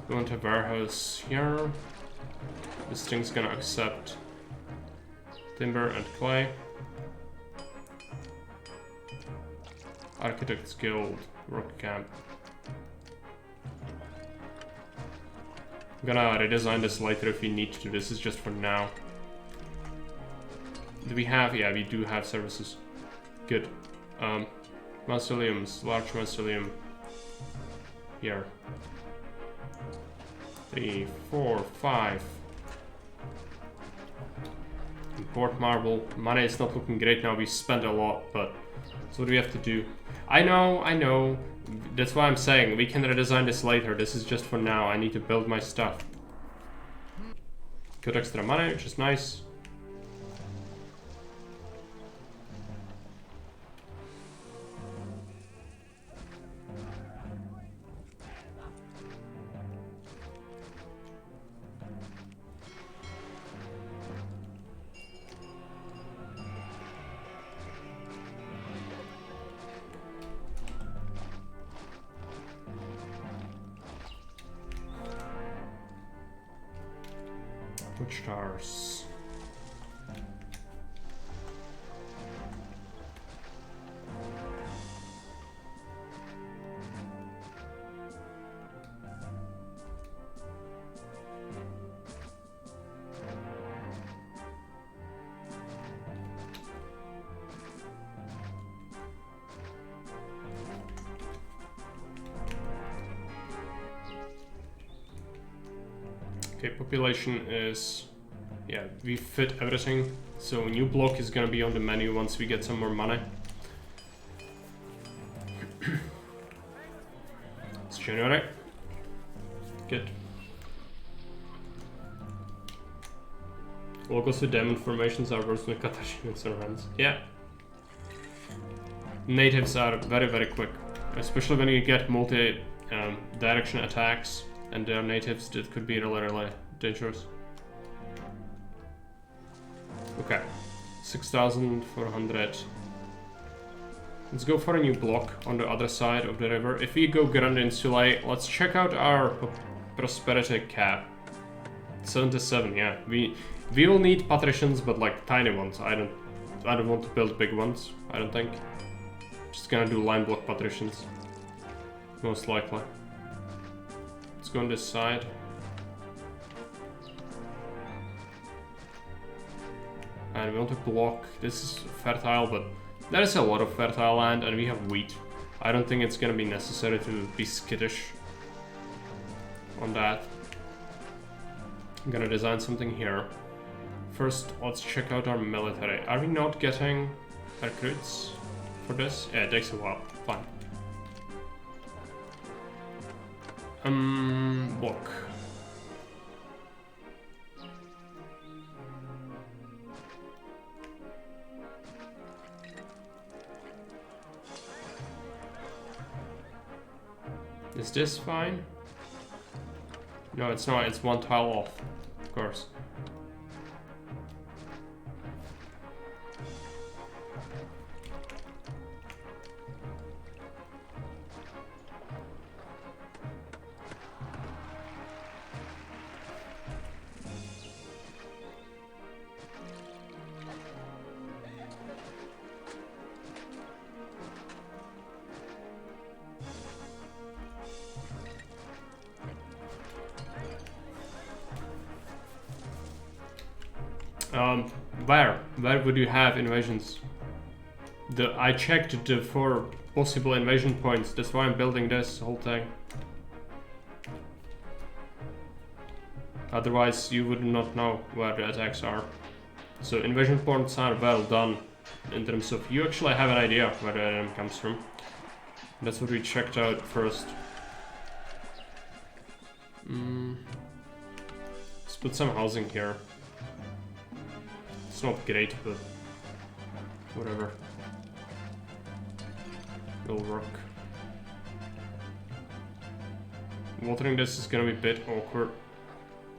We want a warehouse here. This thing's gonna accept timber and clay. Architects Guild, work camp. I'm gonna redesign this later if we need to. This is just for now. Do we have? Yeah, we do have services. Good. Mausoleums, large mausoleum. Here. 3, 4, 5. Import marble. Money is not looking great now. We spent a lot, but so what do we have to do? I know. That's why I'm saying we can redesign this later. This is just for now. I need to build my stuff. Good extra money, which is nice. Which towers? Okay, population is... Yeah, we fit everything. So new block is gonna be on the menu once we get some more money. Let's generate. Good. Locals with diamond formations are worse than patrician in some hands. Yeah. Natives are very, very quick. Especially when you get multi-direction attacks and they are natives, that could be really, really dangerous. Okay. 6,400. Let's go for a new block on the other side of the river. If we go Grande Insulae, let's check out our prosperity cap. 77, yeah. We will need patricians, but like tiny ones. I don't want to build big ones, I don't think. Just gonna do line block patricians. Most likely. Let's go on this side. And we want to block. This is fertile, but there is a lot of fertile land and we have wheat. I don't think it's gonna be necessary to be skittish on that. I'm gonna design something here. First, let's check out our military. Are we not getting recruits for this? Yeah, it takes a while. Fine. Block. Is this fine? No, it's not. It's one tile off, of course. Where would you have invasions? I checked the 4 possible invasion points, that's why I'm building this whole thing. Otherwise you would not know where the attacks are. So invasion points are well done in terms of you actually have an idea where the enemy comes from. That's what we checked out first. Let's put some housing here. It's not great, but whatever. It'll work. Watering this is gonna be a bit awkward,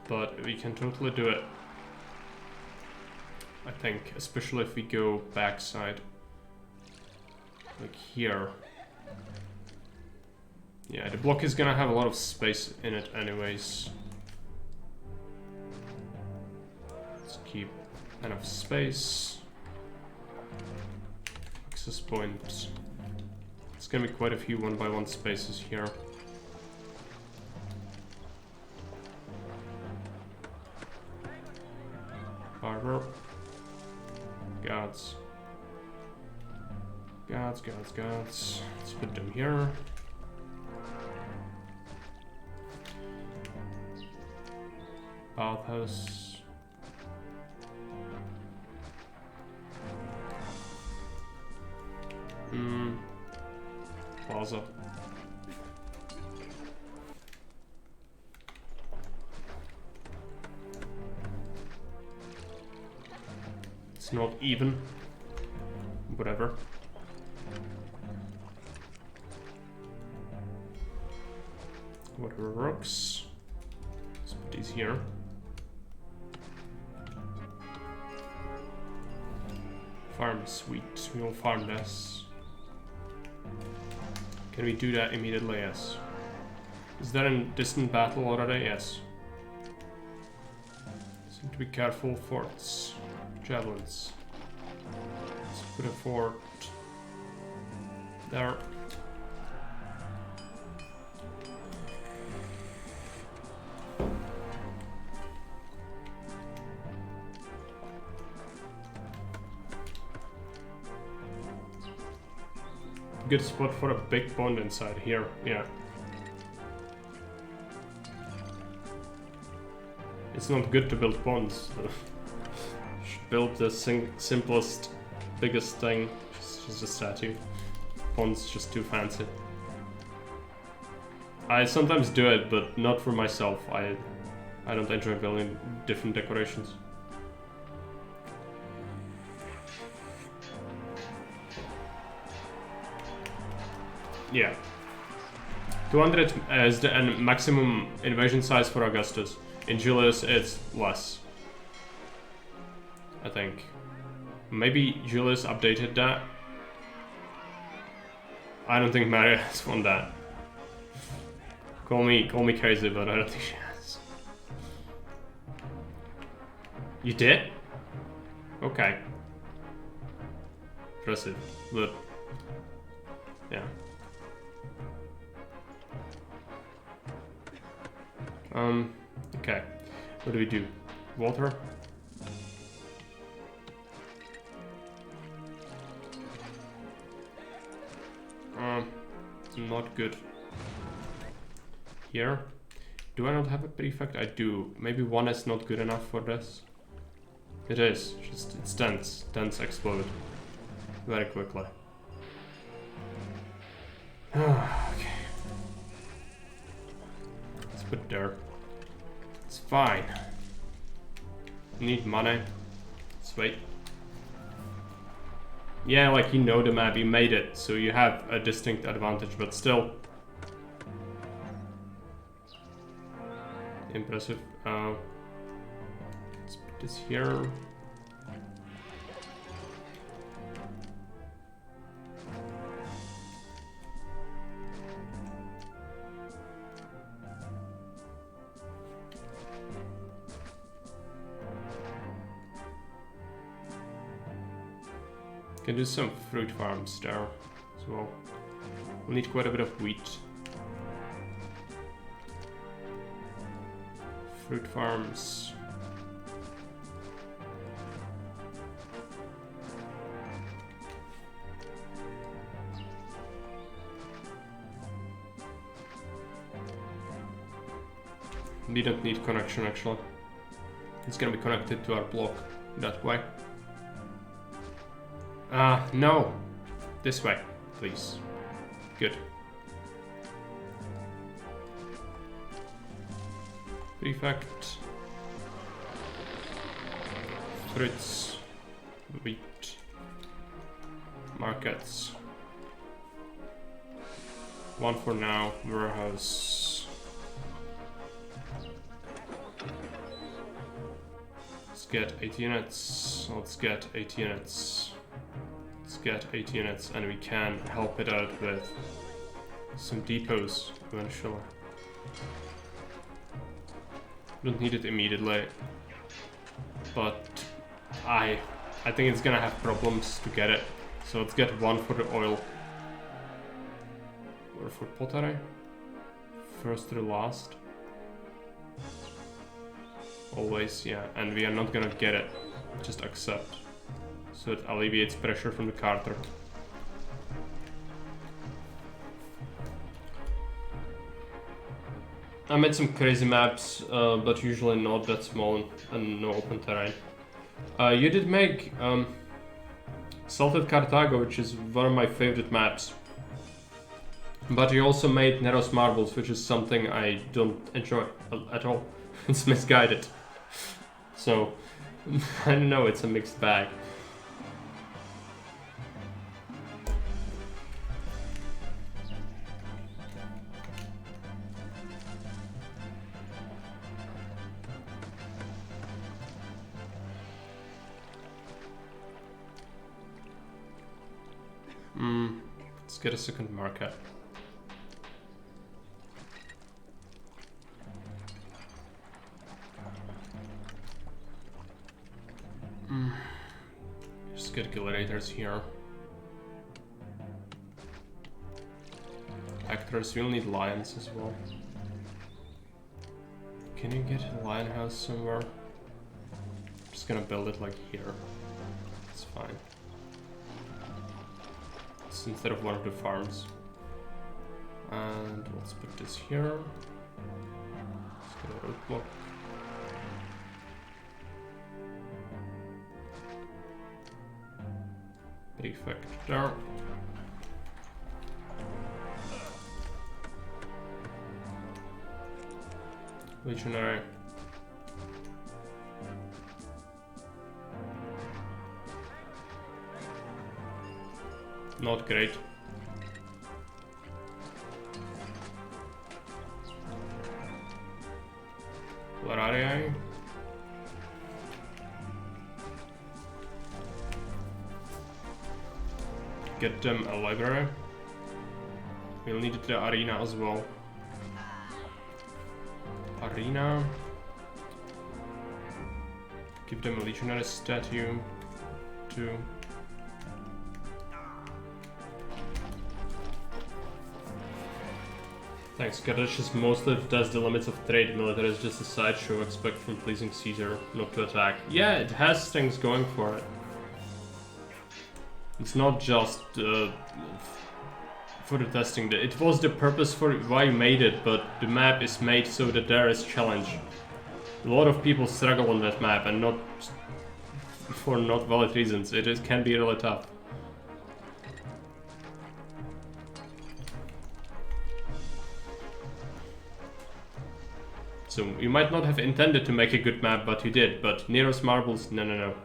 but we can totally do it. I think, especially if we go backside. Like here. Yeah, the block is gonna have a lot of space in it anyways. Let's keep enough space. Access points. It's gonna be quite a few 1x1 spaces here. Harbor. Gods. Gods. Let's put them here. Bathhouse. Plaza. It's not even. Whatever. Whatever works. Let's put these here. Farm, sweet. We will farm this. Can we do that immediately? Yes. Is that a distant battle already? Yes. So to be careful. Forts. Javelins. Let's put a fort there. Good spot for a big pond inside here, yeah. It's not good to build ponds. Should build the simplest, biggest thing, just a statue. Ponds just too fancy. I sometimes do it, but not for myself. I don't enjoy building different decorations. Yeah. 200 is the maximum invasion size for Augustus. In Julius, it's less. I think. Maybe Julius updated that. I don't think Marias won that. Call me crazy, but I don't think she has. You did? Okay. Impressive, but yeah. Okay. What do we do? Water? Not good. Here. Do I not have a prefect? I do. Maybe one is not good enough for this. It is. Just it's dense. Dense explode. Very quickly. Okay. Let's put it there. It's fine. Need money. Let's wait. Yeah, like you know the map, you made it, so you have a distinct advantage, but still. Impressive. Let's put this here. Can do some fruit farms there as well. We'll need quite a bit of wheat. Fruit farms. We don't need connection actually. It's gonna be connected to our block that way. No. This way, please. Good. Prefect. Fruits. Wheat. Markets. One for now. Warehouse. Let's get 8 units. Let's get 8 units. Get 8 units, and we can help it out with some depots eventually. Don't need it immediately, but I think it's gonna have problems to get it. So let's get one for the oil. Or for pottery. First to the last. Always, yeah, and we are not gonna get it. Just accept. So it alleviates pressure from the carter. I made some crazy maps, but usually not that small and no open terrain. You did make Salted Carthago, which is one of my favorite maps. But you also made Neros Marbles, which is something I don't enjoy at all. It's misguided. So, I don't know, it's a mixed bag. Let's get a second market. Just get gladiators here. Actors, we'll need lions as well. Can you get a lion house somewhere? I'm just gonna build it like here. It's fine. It's instead of one of the farms. And let's put this here. Let's get a roadblock. Prefect there. Legionary. Not great. Where are I? Get them a library. We'll need the arena as well. Arena. Give them a legionary statue too. Thanks, Caduceus mostly tests the limits of trade. Military is just a sideshow. Expect from pleasing Caesar not to attack. Yeah, it has things going for it. It's not just for the testing. It was the purpose for why you made it, but the map is made so that there is challenge. A lot of people struggle on that map, and not for not valid reasons. It can be really tough. So you might not have intended to make a good map, but you did. But Nero's marbles, no. No.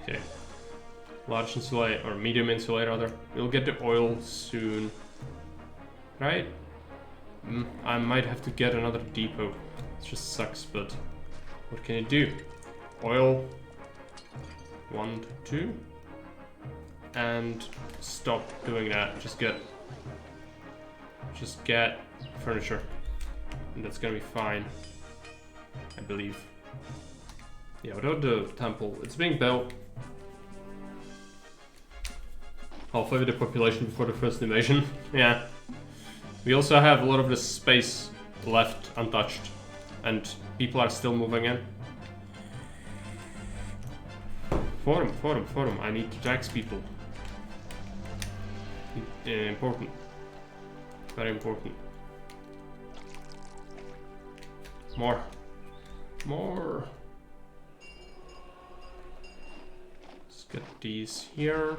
Okay. Large insulate, or medium insulate rather. We'll get the oil soon. Right? I might have to get another depot. It just sucks, but what can you do? Oil 1 to 2 and stop doing that. Just get furniture and that's gonna be fine, I believe. Yeah, without the temple, it's being built. Halfway the population before the first invasion. Yeah, we also have a lot of the space left untouched and people are still moving in. Forum. I need to tax people. Important. Very important. More. Let's get these here.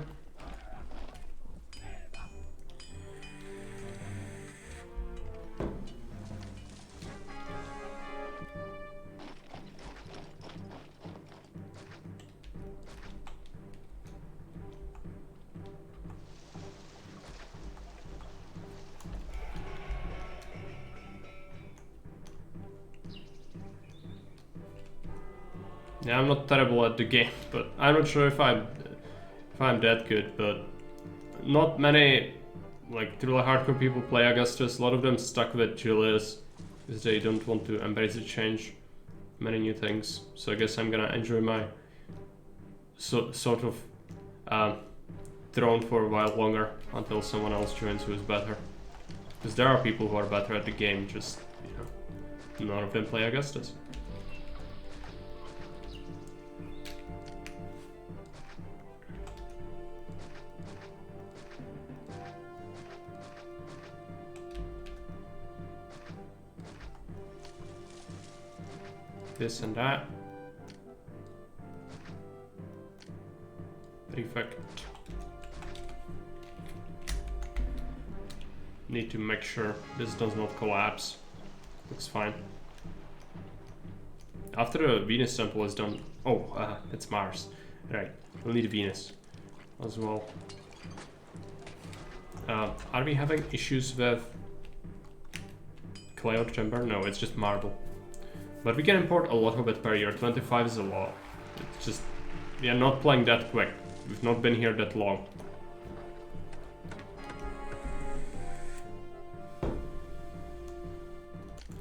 Yeah, I'm not terrible at the game, but I'm not sure if I'm that good, but not many like really hardcore people play Augustus. A lot of them stuck with Julius because they don't want to embrace the change, many new things. So I guess I'm gonna enjoy my sort of throne for a while longer until someone else joins who is better. Because there are people who are better at the game, just, you know, none of them play Augustus. This and that. Prefect. Need to make sure this does not collapse. Looks fine. After the Venus temple is done... Oh, it's Mars. Right, we'll need Venus as well. Are we having issues with clay or timber? No, it's just marble. But we can import a lot of it per year. 25 is a lot. It's just... we are not playing that quick. We've not been here that long.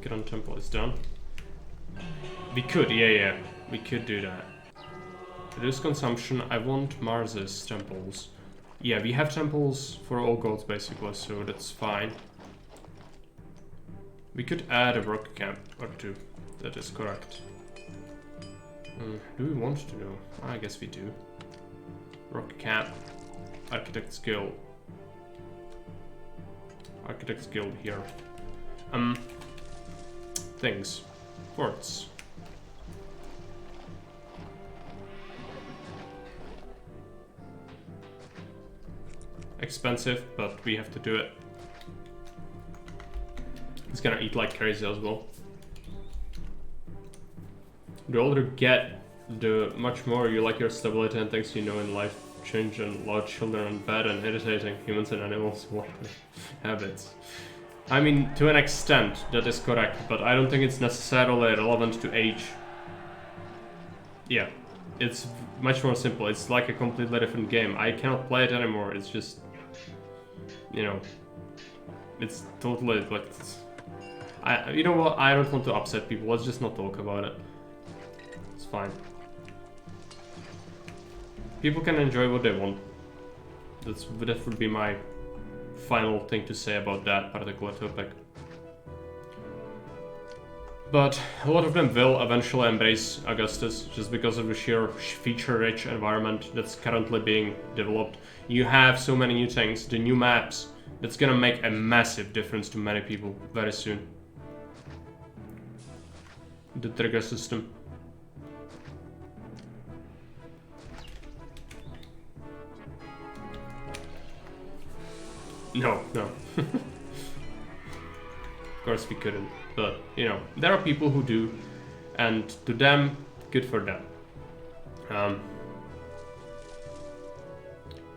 Grand Temple is done. We could, yeah. We could do that. Reduce consumption. I want Mars's temples. Yeah, we have temples for all gods basically, so that's fine. We could add a work camp or two. That is correct. Do we want to know? I guess we do. Rock camp, architect skill. Architects Guild here. Things. Forts. Expensive, but we have to do it. It's gonna eat like crazy as well. The older you get, the much more you like your stability and things you know in life change, and large children and bad and irritating humans and animals want habits. I mean, to an extent, that is correct, but I don't think it's necessarily relevant to age. Yeah, it's much more simple. It's like a completely different game. I cannot play it anymore. It's just, you know, it's totally like, you know what? I don't want to upset people. Let's just not talk about it. It's fine. People can enjoy what they want. That would be my final thing to say about that particular topic. But a lot of them will eventually embrace Augustus just because of the sheer feature-rich environment that's currently being developed. You have so many new things, the new maps, that's gonna make a massive difference to many people very soon. The trigger system. No. Of course we couldn't, but you know, there are people who do, and to them, good for them.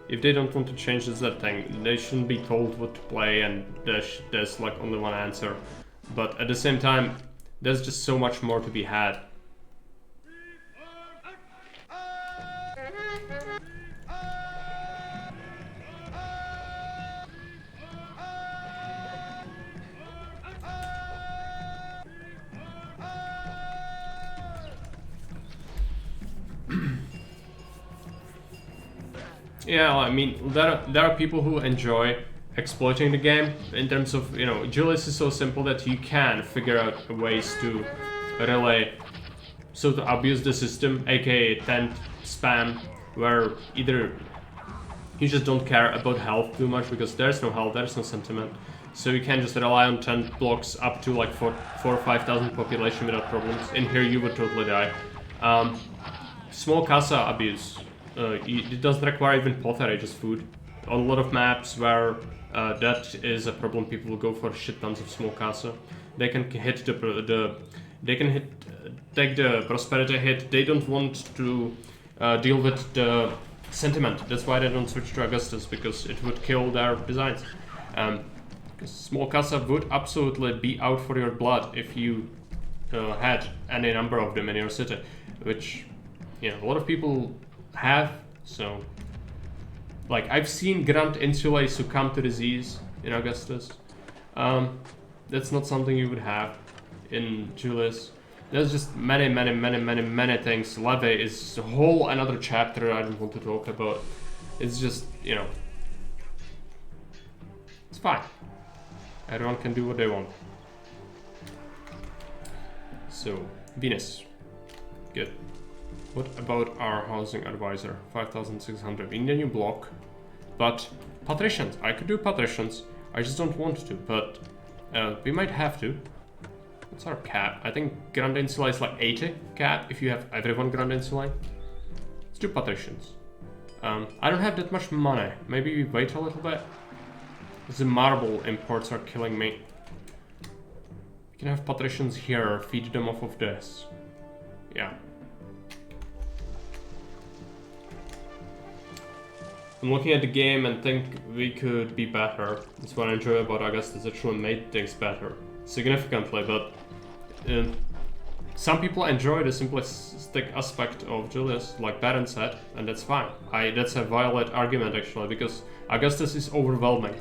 If they don't want to change that thing, they shouldn't be told what to play, and there's like only one answer. But at the same time, there's just so much more to be had. Yeah, I mean, there are people who enjoy exploiting the game in terms of, you know, Julius is so simple that you can figure out ways to really sort of abuse the system, aka tent spam, where either you just don't care about health too much because there's no health, there's no sentiment, so you can just rely on tent blocks up to like 4,000 or 5,000 population without problems. In here you would totally die. Small casa abuse. It doesn't require even pottery, just food. On a lot of maps where that is a problem, people will go for shit tons of small casa. They can hit take the prosperity hit. They don't want to deal with the sentiment. That's why they don't switch to Augustus, because it would kill their designs. Small casa would absolutely be out for your blood if you had any number of them in your city, which, you know, a lot of people have. So, like, I've seen Grand Insulae succumb to disease in Augustus. That's not something you would have in Julius. There's just many things. Levy is a whole another chapter I don't want to talk about. It's just, you know, it's fine. Everyone can do what they want. So, Venus. Good. What about our housing advisor? 5,600 in the new block. But patricians, I could do patricians. I just don't want to, but we might have to. What's our cap? I think Grand Insulae is like 80 cap if you have everyone Grand Insulae. Let's do patricians. I don't have that much money. Maybe we wait a little bit. The marble imports are killing me. We can have patricians here, feed them off of this. Yeah. I'm looking at the game and think we could be better. That's what I enjoy about Augustus, actually made things better. Significantly, but some people enjoy the simplistic aspect of Julius, like Baron said, and that's fine. That's a valid argument actually, because Augustus is overwhelming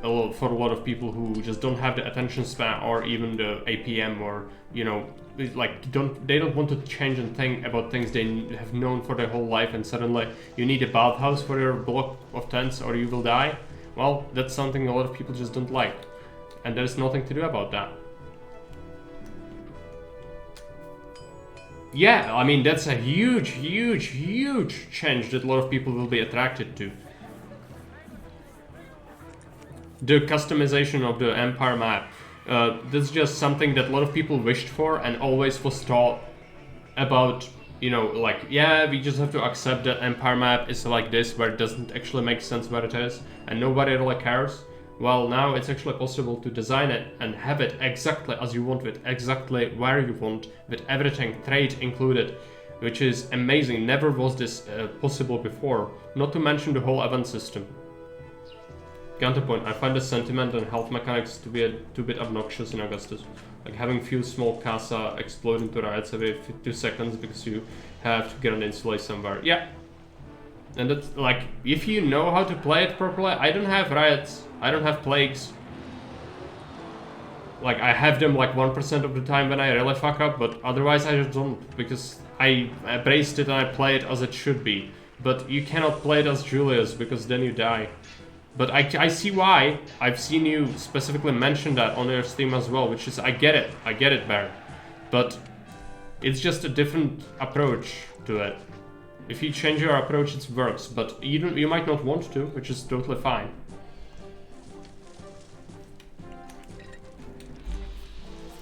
for a lot of people who just don't have the attention span or even the APM, or, you know, like they don't want to change and think about things they have known for their whole life, and suddenly you need a bathhouse for your block of tents or you will die. Well, that's something a lot of people just don't like, and there's nothing to do about that. Yeah, I mean, that's a huge change that a lot of people will be attracted to. the customization of the Empire map. This is just something that a lot of people wished for and always was taught about, you know, like, yeah, we just have to accept that Empire map is like this, where it doesn't actually make sense where it is, and nobody really cares. Well, now it's actually possible to design it and have it exactly as you want, with exactly where you want, with everything, trade included, which is amazing. Never was this possible before, not to mention the whole event system. Counterpoint, I find the sentiment and health mechanics to be a bit obnoxious in Augustus. Like having few small casa explode into riots every 2 seconds because you have to get an insulate somewhere. Yeah. And that's like, if you know how to play it properly, I don't have riots, I don't have plagues. Like, I have them like 1% of the time when I really fuck up, but otherwise I just don't, because I braced it and I play it as it should be. But you cannot play it as Julius, because then you die. But I see why. I've seen you specifically mention that on your stream as well, which is, I get it, Bear. But it's just a different approach to it. If you change your approach, it works, but you might not want to, which is totally fine.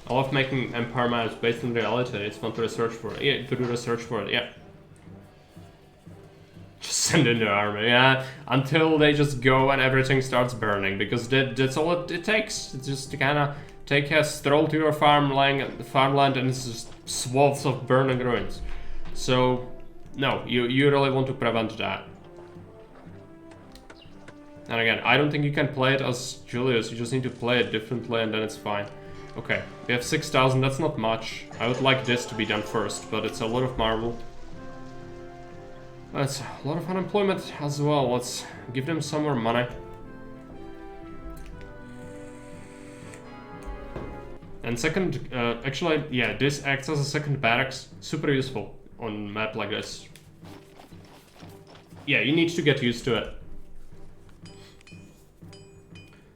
I love making Empire maps based on reality. It's fun to research for it. Yeah, to do research for it, yeah. Just send in the army, yeah. Until they just go and everything starts burning, because that's all it takes. It's just to kind of take a stroll to your farmland and it's just swaths of burning ruins. So, no, you really want to prevent that. And again, I don't think you can play it as Julius, you just need to play it differently and then it's fine. Okay, we have 6,000, that's not much. I would like this to be done first, but it's a lot of marble. That's a lot of unemployment as well. Let's give them some more money. And second, actually, yeah, this acts as a second barracks. Super useful on a map like this. Yeah, you need to get used to it.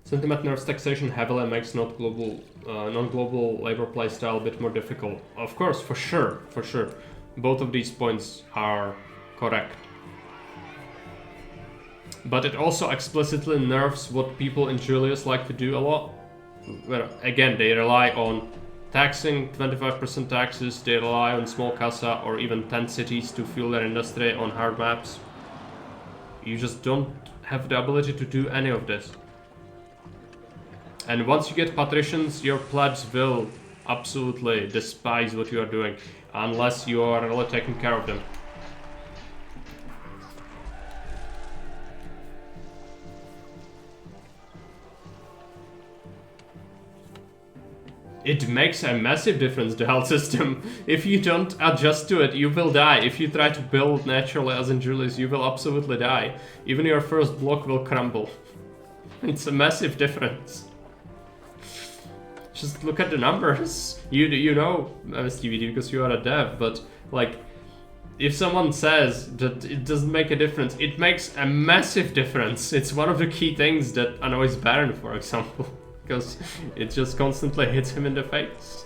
Sentiment nerves taxation heavily makes non-global labor playstyle a bit more difficult. Of course, for sure. Both of these points are correct. But it also explicitly nerfs what people in Julius like to do a lot. Well, again, they rely on taxing 25% taxes, they rely on small casa or even 10 cities to fuel their industry on hard maps. You just don't have the ability to do any of this. And once you get patricians, your plebs will absolutely despise what you are doing, unless you are really taking care of them. It makes a massive difference, the health system. If you don't adjust to it, you will die. If you try to build naturally as in Julius, you will absolutely die. Even your first block will crumble. It's a massive difference. Just look at the numbers. You know, MSTVD, because you are a dev, but like, if someone says that it doesn't make a difference, it makes a massive difference. It's one of the key things that annoys Baron, for example, because it just constantly hits him in the face.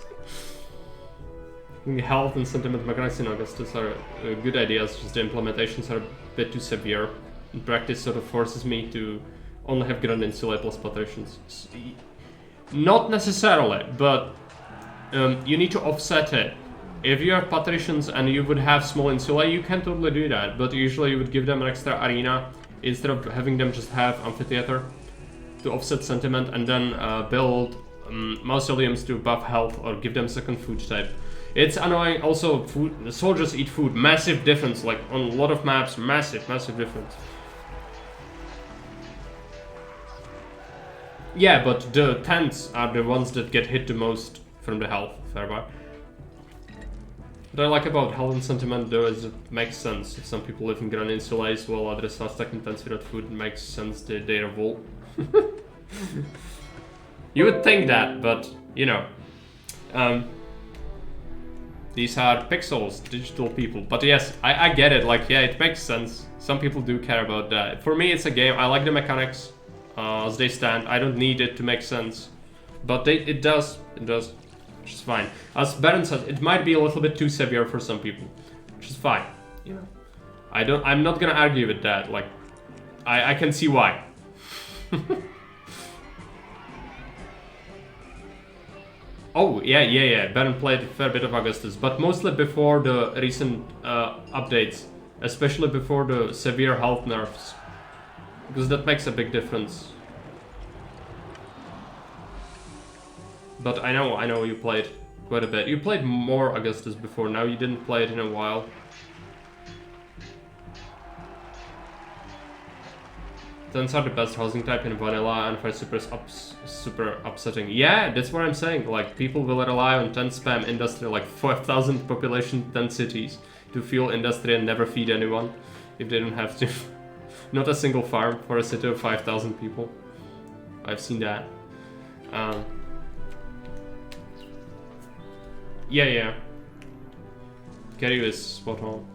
Health and sentiment mechanics in Augustus are good ideas, just the implementations are a bit too severe. In practice, sort of forces me to only have Grand Insula plus patricians. Not necessarily, but you need to offset it. If you have patricians and you would have small insula, you can totally do that, but usually you would give them an extra arena instead of having them just have amphitheater to offset sentiment, and then build mausoleums to buff health or give them second food type. It's annoying. Also, food, the soldiers eat food. Massive difference, like on a lot of maps, massive difference. Yeah, but the tents are the ones that get hit the most from the health, thereby. What I like about health and sentiment though is it makes sense. If some people live in Grand Insulae while others are stuck in tents without food, it makes sense that they revolt. You would think that, but you know. These are pixels, digital people. But yes, I get it, like yeah, it makes sense. Some people do care about that. For me it's a game, I like the mechanics. As they stand, I don't need it to make sense, but it does, which is fine. As Baron said, it might be a little bit too severe for some people, which is fine. You know, I'm not gonna argue with that. Like, I can see why. Oh, yeah. Baron played a fair bit of Augustus, but mostly before the recent updates, especially before the severe health nerfs, because that makes a big difference. But I know you played quite a bit. You played more Augustus before, now you didn't play it in a while. Tens are the best housing type in vanilla and for super upsetting. Yeah, that's what I'm saying. Like, people will rely on 10 spam industry, like 5,000 population, 10 cities, to fuel industry and never feed anyone if they don't have to. Not a single farm for a city of 5,000 people. I've seen that. Yeah. Kerry is spot on.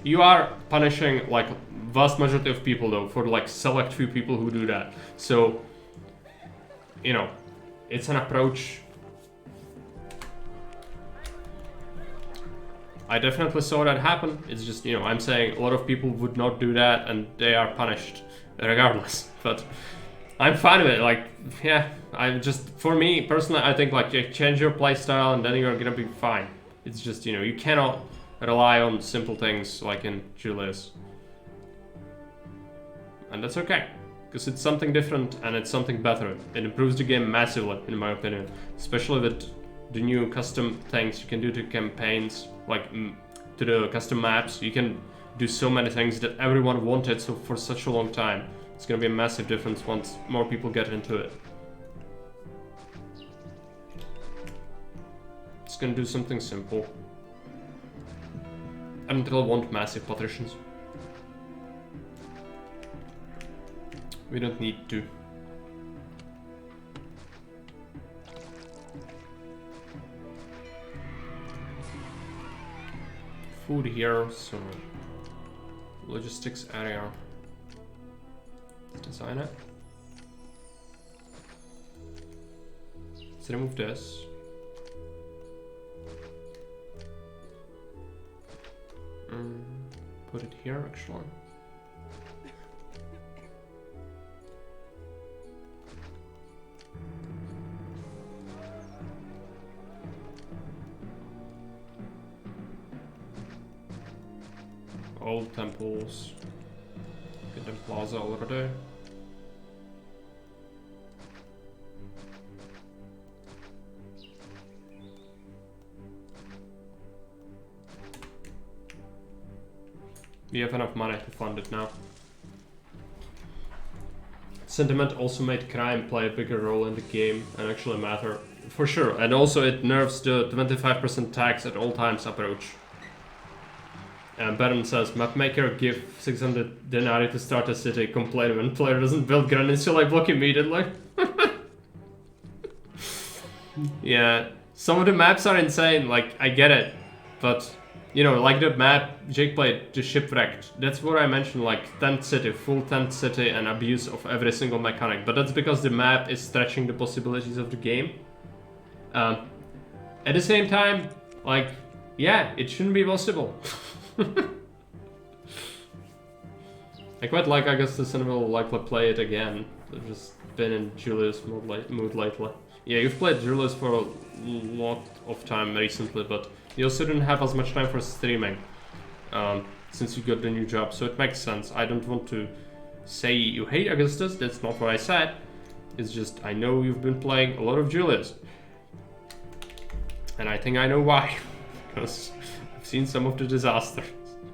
You are punishing like vast majority of people though, for like select few people who do that. So, you know, it's an approach. I definitely saw that happen. It's just, you know, I'm saying a lot of people would not do that and they are punished regardless. But I'm fine with it. Like, yeah, for me personally, I think like you change your playstyle and then you're gonna be fine. It's just, you know, you cannot rely on simple things like in Julius. And that's okay, because it's something different and it's something better. It improves the game massively, in my opinion. Especially with the new custom things you can do to campaigns, like to the custom maps. You can do so many things that everyone wanted so for such a long time. It's gonna be a massive difference once more people get into it. It's gonna do something simple. And it'll want massive patricians. We don't need to. Food here, so logistics area. Let's design it. Let's remove this. Put it here actually. Old temples. Get them plaza already. We have enough money to fund it now. Sentiment also made crime play a bigger role in the game and actually matter. For sure, and also it nerfs the 25% tax at all times approach. Baron says, mapmaker give 600 denarii to start a city, complain when player doesn't build granite, so I block immediately. Yeah, some of the maps are insane, like, I get it. But, you know, like the map Jake played, the Shipwrecked, that's what I mentioned, like, tent city, full tent city and abuse of every single mechanic. But that's because the map is stretching the possibilities of the game. At the same time, like, yeah, it shouldn't be possible. I quite like Augustus and will likely play it again. I've just been in Julius mood lately. Yeah, you've played Julius for a lot of time recently, but you also didn't have as much time for streaming since you got the new job, so it makes sense. I don't want to say you hate Augustus, that's not what I said. It's just I know you've been playing a lot of Julius. And I think I know why. Because I've seen some of the disasters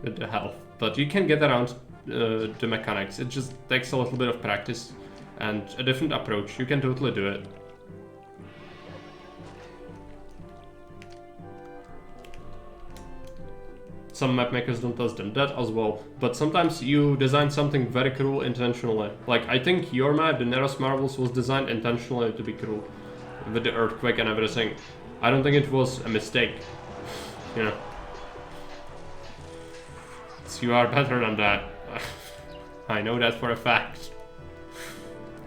with the health. But you can get around the mechanics. It just takes a little bit of practice and a different approach. You can totally do it. Some map makers don't test them, that as well. But sometimes you design something very cruel intentionally. Like, I think your map, the Neros Marvels, was designed intentionally to be cruel. With the earthquake and everything. I don't think it was a mistake. You know. So you are better than that. I know that for a fact.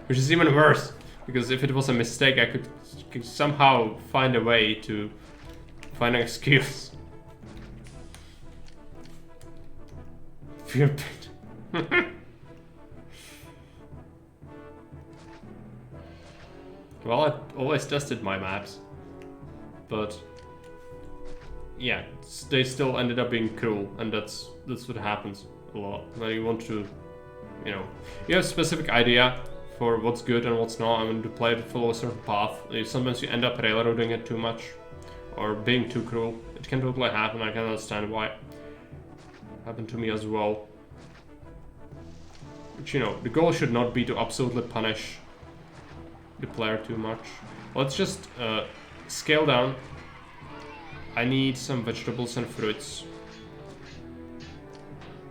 Which is even worse. Because if it was a mistake, I could somehow find a way to find an excuse. Fear pit. Well, I always tested my maps, but yeah, they still ended up being cruel, and that's what happens a lot. When you want to, you know, you have a specific idea for what's good and what's not, and to play to follow a certain path. Sometimes you end up railroading it too much, or being too cruel. It can totally happen. I can understand why. Happened to me as well. But you know, the goal should not be to absolutely punish the player too much. Let's just scale down. I need some vegetables and fruits.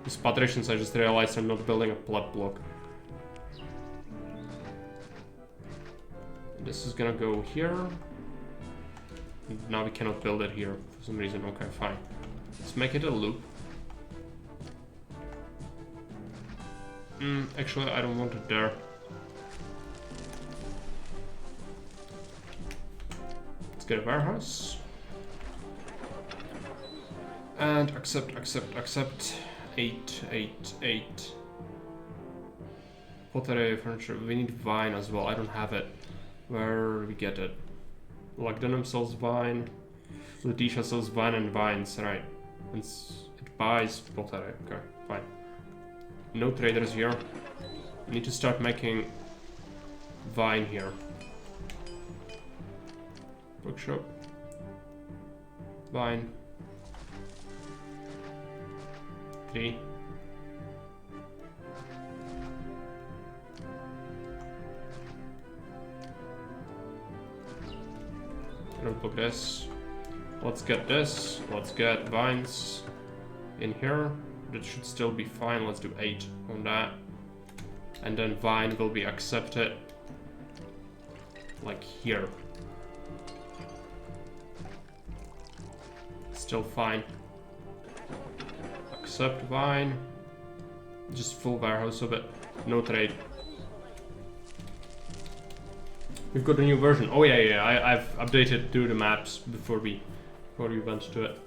These patricians, I just realized I'm not building a plot block. This is gonna go here. Now we cannot build it here for some reason. Okay, fine. Let's make it a loop. Actually, I don't want it there. Let's get a warehouse. And accept. 8, 8, 8. Pottery, furniture. We need vine as well. I don't have it. Where do we get it? Lagdanum sells vine. Letitia sells vine and vines, right? And it buys pottery. Okay, fine. No traders here. I need to start making vine here. Workshop. Vine. 3. Notebook this. Let's get this. Let's get vines in here. That should still be fine. Let's do 8 on that. And then vine will be accepted. Like here. Still fine. Accept vine. Just full warehouse of it. No trade. We've got a new version. Oh yeah, I've updated to the maps before we went to it.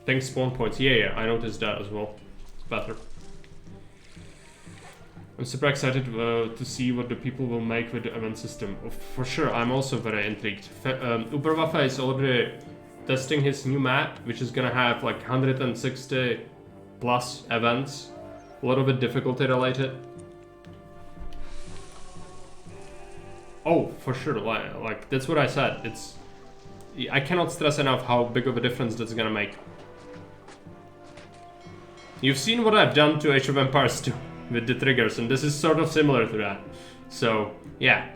Thanks spawn points. Yeah, I noticed that as well. It's better. I'm super excited to see what the people will make with the event system. For sure, I'm also very intrigued. Uberwaffe is already testing his new map, which is gonna have like 160 plus events. A lot of it difficulty related. Oh, for sure, like that's what I said. I cannot stress enough how big of a difference that's gonna make. You've seen what I've done to Age of Empires 2 with the triggers, and this is sort of similar to that. So, yeah.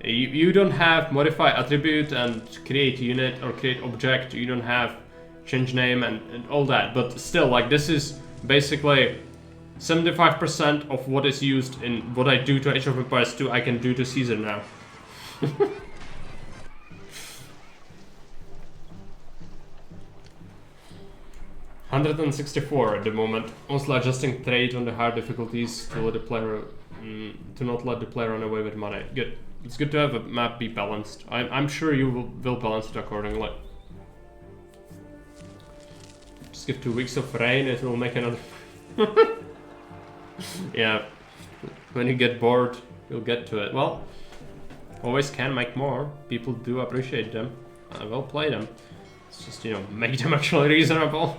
You don't have modify attribute and create unit or create object. You don't have change name and all that. But still, like, this is basically 75% of what is used in what I do to Age of Empires 2, I can do to Caesar now. 164 at the moment. Also adjusting trade on the hard difficulties to let the player to not let the player run away with money. Good. It's good to have a map be balanced. I'm sure you will balance it accordingly. Just give 2 weeks of rain, it will make another. Yeah. When you get bored, you'll get to it. Well, always can make more. People do appreciate them. I will play them. It's just, you know, make them actually reasonable.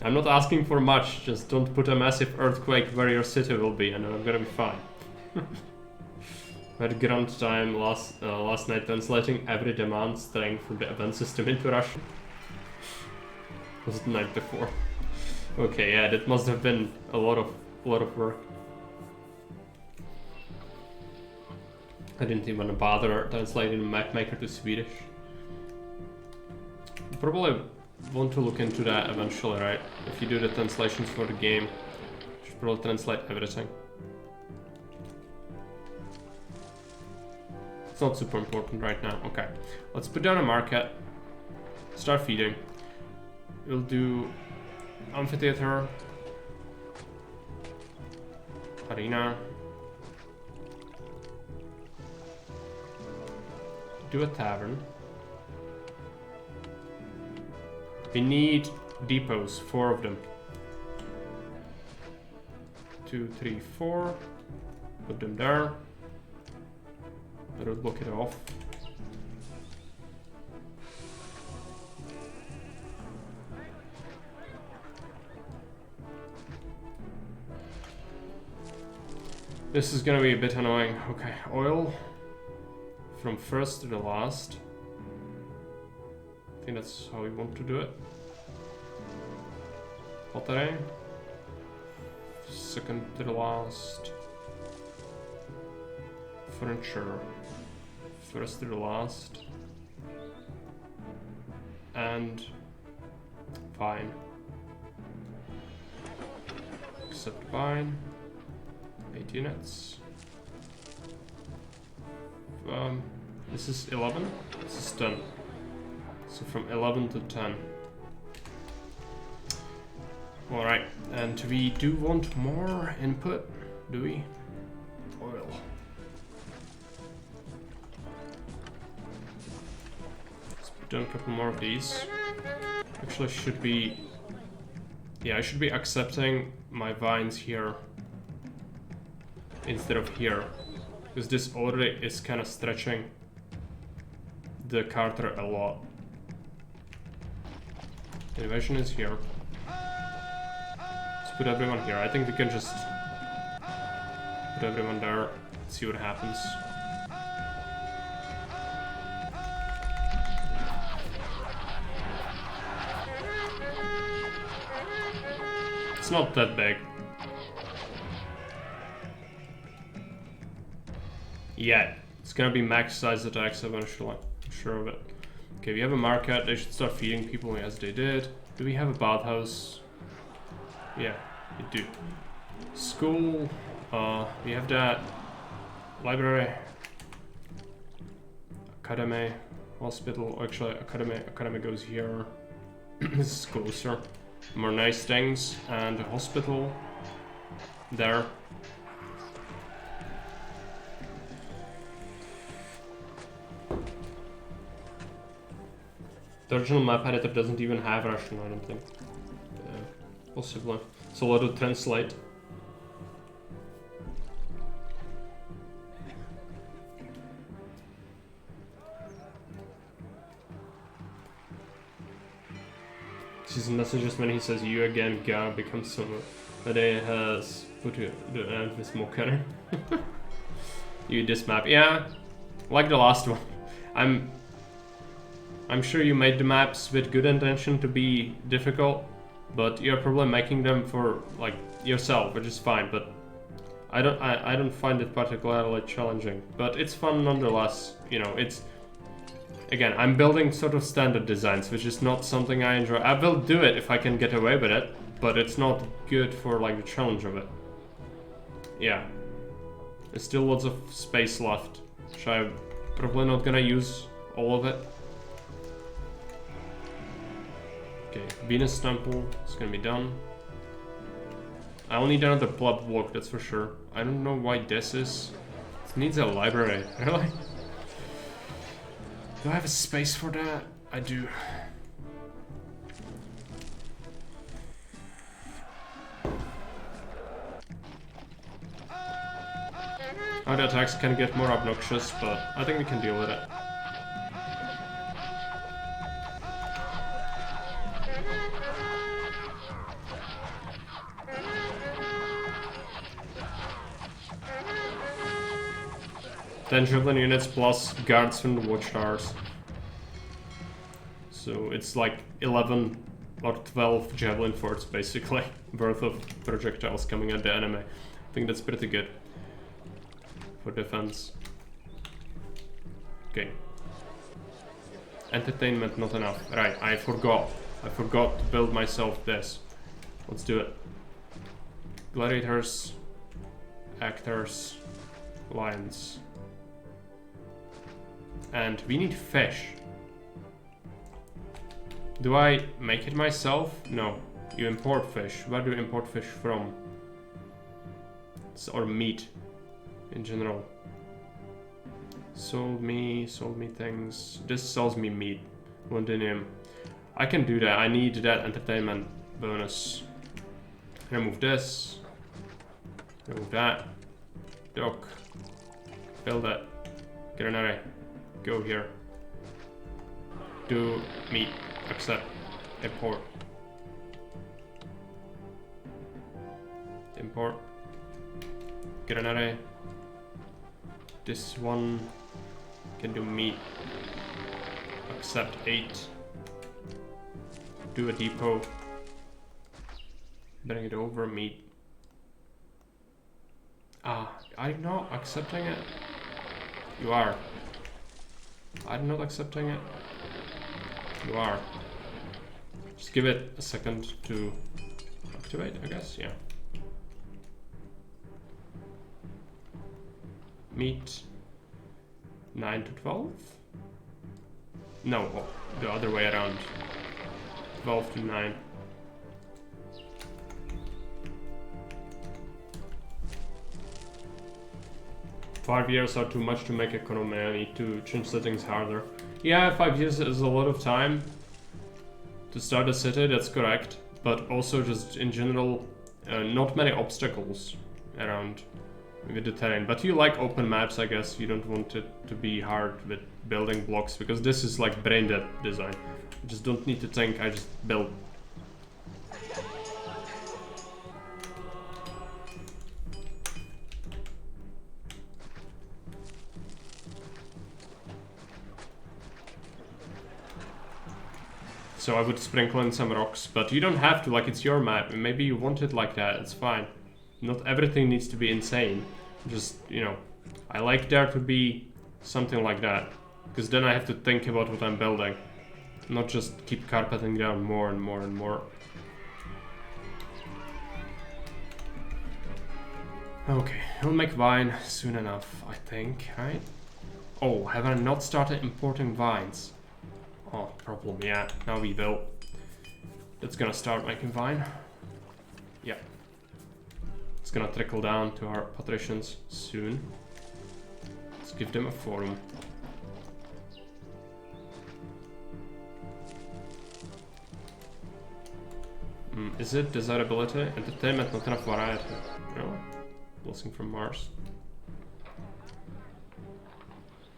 I'm not asking for much, just don't put a massive earthquake where your city will be and I'm gonna be fine. I had grand time last night translating every demand string from the event system into Russian. Was it the night before? Okay, yeah, that must have been a lot of work. I didn't even bother translating Mapmaker to Swedish. Probably want to look into that eventually, right? If you do the translations for the game, you should probably translate everything. It's not super important right now. Okay, let's put down a market. Start feeding. We'll do amphitheater, arena. Do a tavern. We need depots, 4 of them. 2, 3, 4. Put them there. I don't block it off. This is gonna be a bit annoying. Okay, oil from first to the last. I think that's how we want to do it. Pottery. Second to the last. Furniture. First to the last. And fine. Except fine. 8 units. This is 11. This is 10. So from 11 to 10. Alright, and we do want more input, do we? Oil. Let's put down a couple more of these. Actually, should be... Yeah, I should be accepting my vines here instead of here, because this already is kind of stretching the Carter a lot. Invasion is here. Let's put everyone here. I think we can just put everyone there, see what happens. It's not that big. Yeah, it's gonna be max size attacks eventually. I'm sure of it. Okay, we have a market. They should start feeding people as they did. Do we have a bathhouse? Yeah, we do. School. We have that. Library. Academy. Hospital. Actually, academy goes here. This is closer. More nice things. And a hospital. There. The original map editor doesn't even have Russian, I don't think. Possibly. So let it translate. His messages when he says you again, Ga becomes someone. But he has put the end with more cannon. You this map. Yeah, like the last one. I'm sure you made the maps with good intention to be difficult, but you're probably making them for like yourself, which is fine. But I don't find it particularly challenging. But it's fun nonetheless. You know, it's again, I'm building sort of standard designs, which is not something I enjoy. I will do it if I can get away with it, but it's not good for like the challenge of it. Yeah, there's still lots of space left, which I'm probably not gonna use all of it. Okay, Venus Temple is gonna be done. I'll need another blood block, that's for sure. I don't know why this is. It needs a library, really? Do I have a space for that? I do. Oh, the attacks can get more obnoxious, but I think we can deal with it. Ten javelin units plus guards from the watchtowers. So it's like 11 or 12 javelin forts basically worth of projectiles coming at the enemy. I think that's pretty good for defense. Okay. Entertainment not enough. Right, I forgot to build myself this. Let's do it. Gladiators, actors, lions. And we need fish. Do I make it myself? No. You import fish. Where do you import fish from? Or meat in general. Sold me things. This sells me meat. Londinium. I can do that. I need that entertainment bonus. Remove this. Remove that. Dock. Build that. Cannae, go here. Do meat, accept, import. Import. Cannae. This one can do meat. Accept 8. Do a depot. Bring it over, meat. Ah, I'm not accepting it. You are. I'm not accepting it. You are. Just give it a second to activate, I guess, yeah. Meat 9 to 12? No, oh, the other way around. 12 to 9. Five years are too much to make economy. I need to change settings harder. Yeah, 5 years is a lot of time to start a city, that's correct. But also just in general, not many obstacles around with the terrain. But you like open maps, I guess. You don't want it to be hard with building blocks, because this is like brain dead design. I just don't need to think, I just build. So I would sprinkle in some rocks, but you don't have to, like, it's your map, and maybe you want it like that, it's fine. Not everything needs to be insane. Just, you know, I like there to be something like that, because then I have to think about what I'm building, not just keep carpeting down more and more and more. Okay, I'll make vine soon enough, I think, right? Oh, have I not started importing vines? Oh, problem, yeah, now we will. That's gonna start making vine. Yeah. It's gonna trickle down to our patricians soon. Let's give them a forum. Is it desirability? Entertainment, not enough variety. No. Blessing from Mars.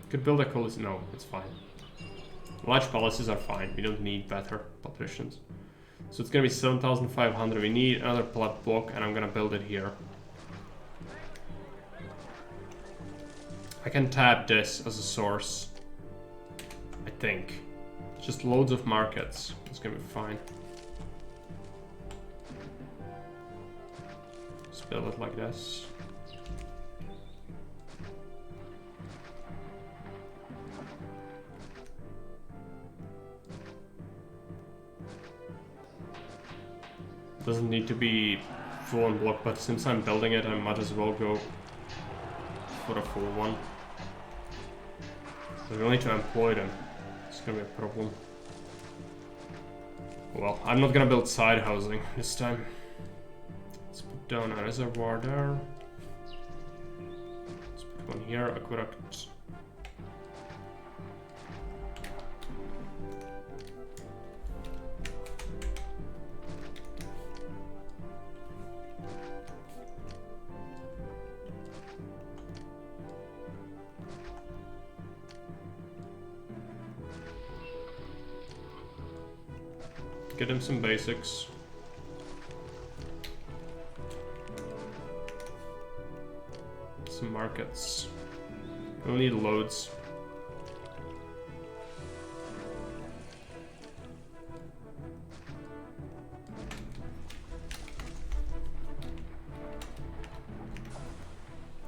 Could build a coliseum. No, it's fine. Large palaces are fine. We don't need better patricians. So it's gonna be 7,500. We need another plot block, and I'm gonna build it here. I can tap this as a source, I think. Just loads of markets. It's gonna be fine. Just build it like this. Doesn't need to be full on block, but since I'm building it, I might as well go for a full one. So we'll need to employ them. It's gonna be a problem. Well, I'm not gonna build side housing this time. Let's put down a reservoir there. Let's put one here, aqueduct. Get him some basics. Some markets. We'll need loads.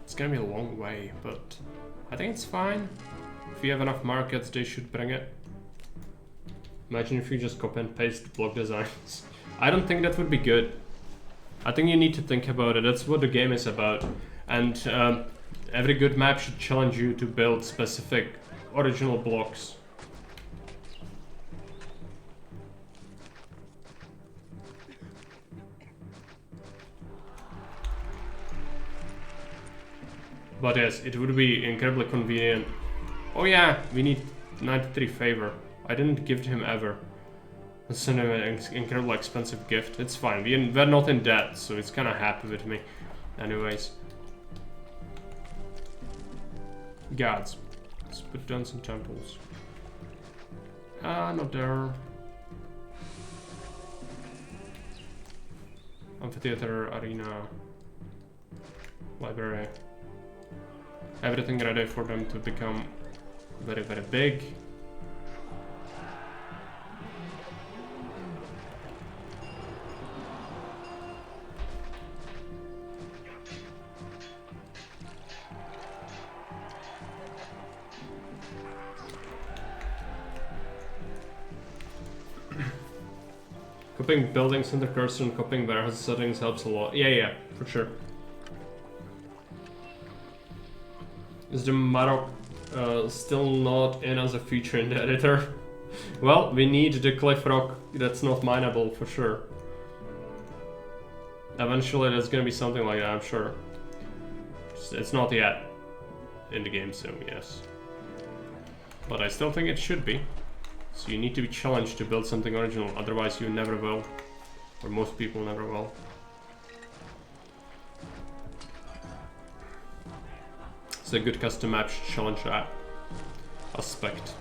It's gonna be a long way, but I think it's fine. If you have enough markets, they should bring it. Imagine if you just copy and paste block designs. I don't think that would be good. I think you need to think about it. That's what the game is about. And every good map should challenge you to build specific original blocks. But yes, it would be incredibly convenient. Oh yeah, we need 93 favor. I didn't give to him ever. Let's send him an incredibly expensive gift. It's fine. We're not in debt, so it's kind of happy with me. Anyways. Gods. Let's put down some temples. Not there. Amphitheater, arena, library. Everything ready for them to become very, very big. Copying buildings under cursor and copying warehouse settings helps a lot. Yeah, for sure. Is the Maroc still not in as a feature in the editor? Well, we need the cliff rock that's not mineable for sure. Eventually there's gonna be something like that, I'm sure. It's not yet in the game, so yes. But I still think it should be. So you need to be challenged to build something original, otherwise you never will. Or most people never will. It's a good custom map should challenge that aspect.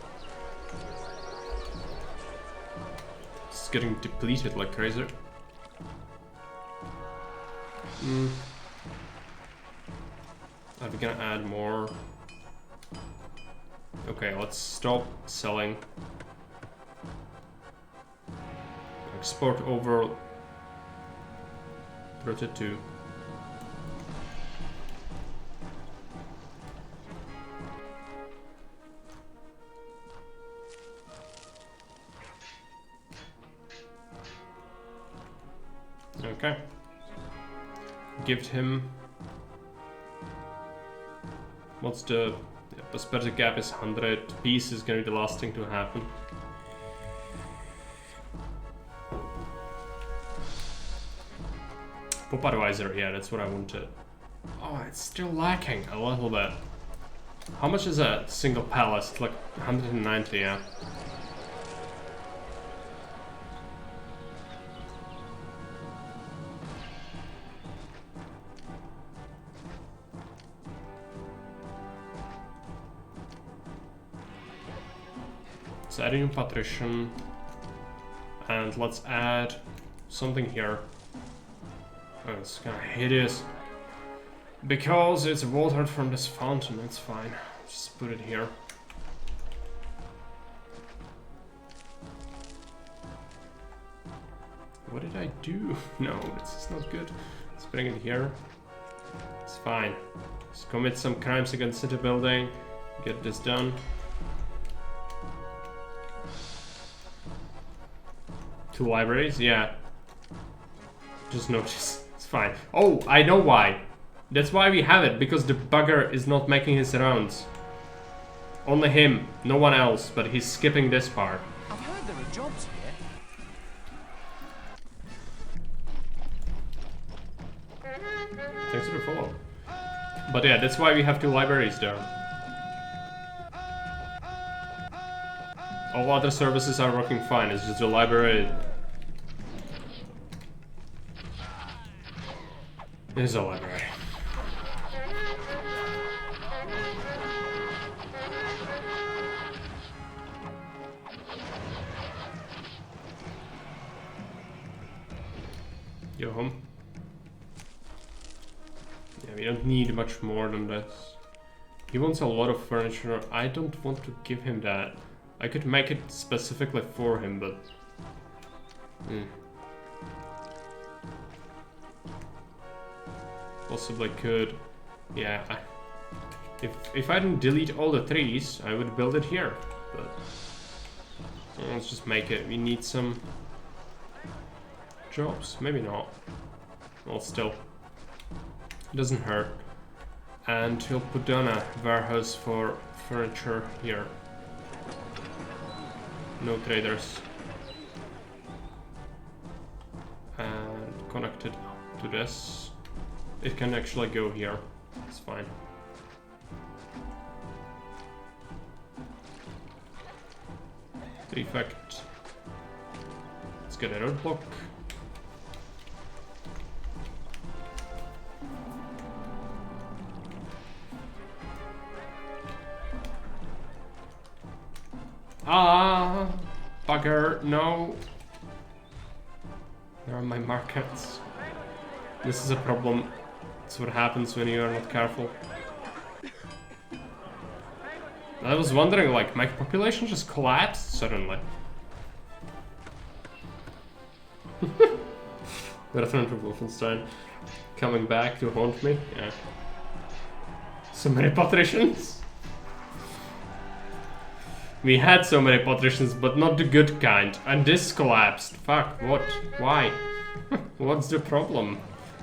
It's getting depleted like crazy. Are we gonna add more? Okay, let's stop selling. Export over 32. Okay. Give him. What's the prosperity gap is 100. Peace is gonna be the last thing to happen. Pop advisor, yeah, that's what I wanted. Oh, it's still lacking a little bit. How much is a single palace? It's like 190, yeah. Let's add a new patrician. And let's add something here. Oh, it's kind of hideous. Because it's watered from this fountain, it's fine. Just put it here. What did I do? No, this is not good. Let's bring it here. It's fine. Just commit some crimes against city building. Get this done. Two libraries? Yeah. Just notice. Fine. Oh, I know why. That's why we have it, because the bugger is not making his rounds. Only him, no one else, but he's skipping this part. I've heard there are jobs here. Thanks for the follow. But yeah, that's why we have two libraries there. All other services are working fine, it's just the library. Is a library. Go home. Yeah, we don't need much more than this. He wants a lot of furniture. I don't want to give him that. I could make it specifically for him, but... Possibly could. Yeah, if I didn't delete all the trees, I would build it here. But let's just make it. We need some jobs. Maybe not. Well, still, it doesn't hurt. And he'll put down a warehouse for furniture here. No traders. And connected to this. It can actually go here. It's fine. Defect. Let's get a roadblock. Ah, bugger, no. Where are my markets? This is a problem. That's what happens when you are not careful. I was wondering, like, my population just collapsed suddenly. Return to Wolfenstein. Coming back to haunt me? Yeah. So many patricians. We had so many patricians, but not the good kind. And this collapsed. Fuck, what? Why? What's the problem?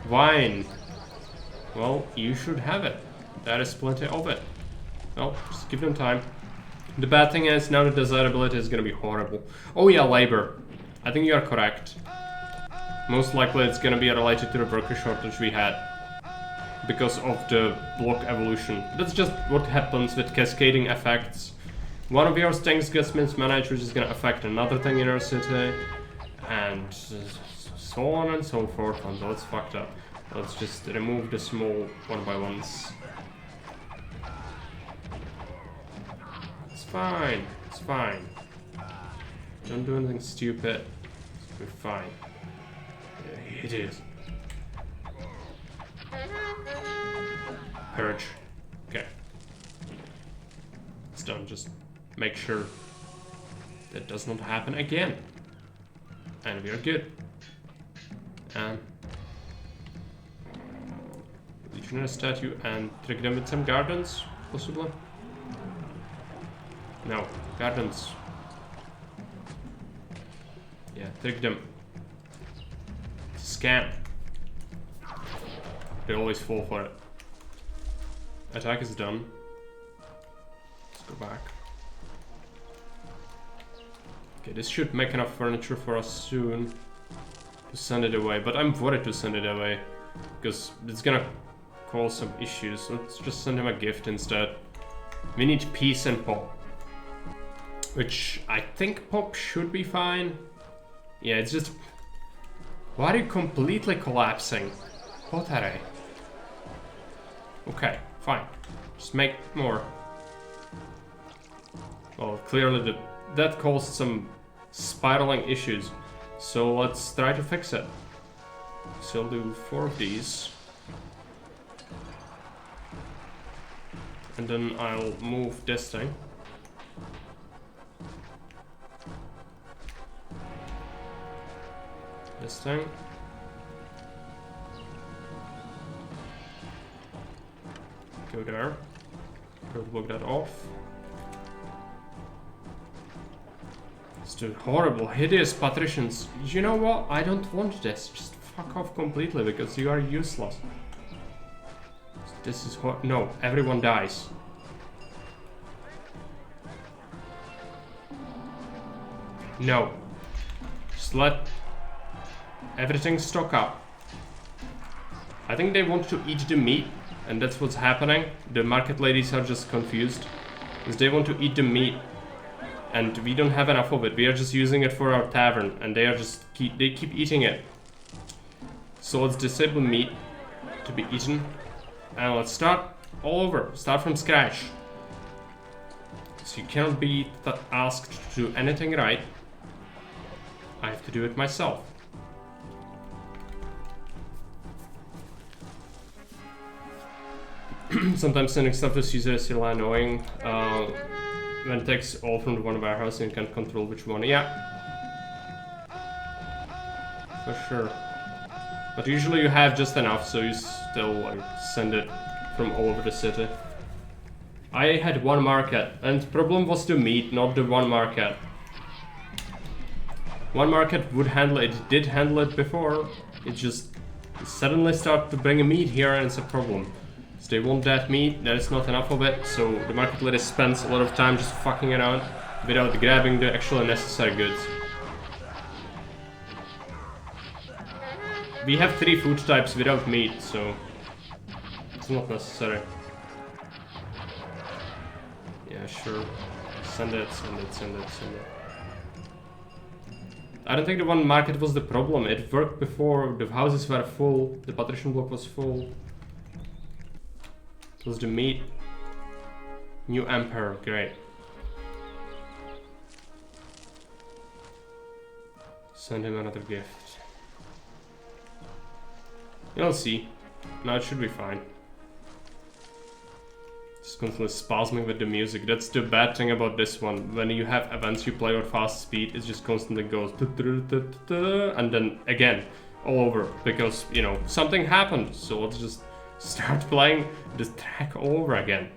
Wine. Well, you should have it. There is plenty of it. Well, just give them time. The bad thing is, now the desirability is gonna be horrible. Oh yeah, labor. I think you are correct. Most likely it's gonna be related to the worker shortage we had. Because of the block evolution. That's just what happens with cascading effects. One of your things gets mismanaged, which is gonna affect another thing in our city. And so on and so forth, until it's fucked up. Let's just remove the small one by ones. It's fine, it's fine. Don't do anything stupid. We're fine. Yeah, it is. Purge. Okay. It's done. Just make sure that does not happen again. And we are good. Legionnaire statue and trick them with some gardens, possibly? No, gardens. Yeah, trick them. Scam. They always fall for it. Attack is done. Let's go back. Okay, this should make enough furniture for us soon to send it away, but I'm worried to send it away because it's gonna cause some issues. Let's just send him a gift instead. We need peace and pop, which I think pop should be fine. Yeah, it's just, why are you completely collapsing? What are they? Okay, fine. Just make more. Well, clearly that caused some spiraling issues. So let's try to fix it. So I'll do 4 of these. And then I'll move this thing. This thing. Go there. Block that off. It's the horrible, hideous patricians. You know what? I don't want this. Just fuck off completely because you are useless. This is what. No, everyone dies. No. Just let everything stock up. I think they want to eat the meat. And that's what's happening. The market ladies are just confused. Because they want to eat the meat. And we don't have enough of it. We are just using it for our tavern. And they are just they keep eating it. So let's disable meat to be eaten. And let's start all over. Start from scratch. So you cannot be asked to do anything right. I have to do it myself. Sometimes sending stuff to Caesar is still annoying. When it takes all from the one warehouse and you can't control which one. Yeah. For sure. But usually you have just enough, so you still like send it from all over the city. I had one market, and the problem was the meat, not the one market. One market would handle it, it did handle it before. It just suddenly started to bring a meat here and it's a problem. So they want that meat, there is not enough of it, so the market lady spends a lot of time just fucking around without grabbing the actual necessary goods. We have 3 food types without meat, so it's not necessary. Yeah, sure. Send it, send it, send it, send it. I don't think the one market was the problem. It worked before, the houses were full, the patrician block was full. It was the meat. New emperor, great. Send him another gift. You'll see. No, it should be fine. Just constantly spasming with the music. That's the bad thing about this one. When you have events you play with fast speed, it just constantly goes and then again all over because, you know, something happened. So let's just start playing this track all over again.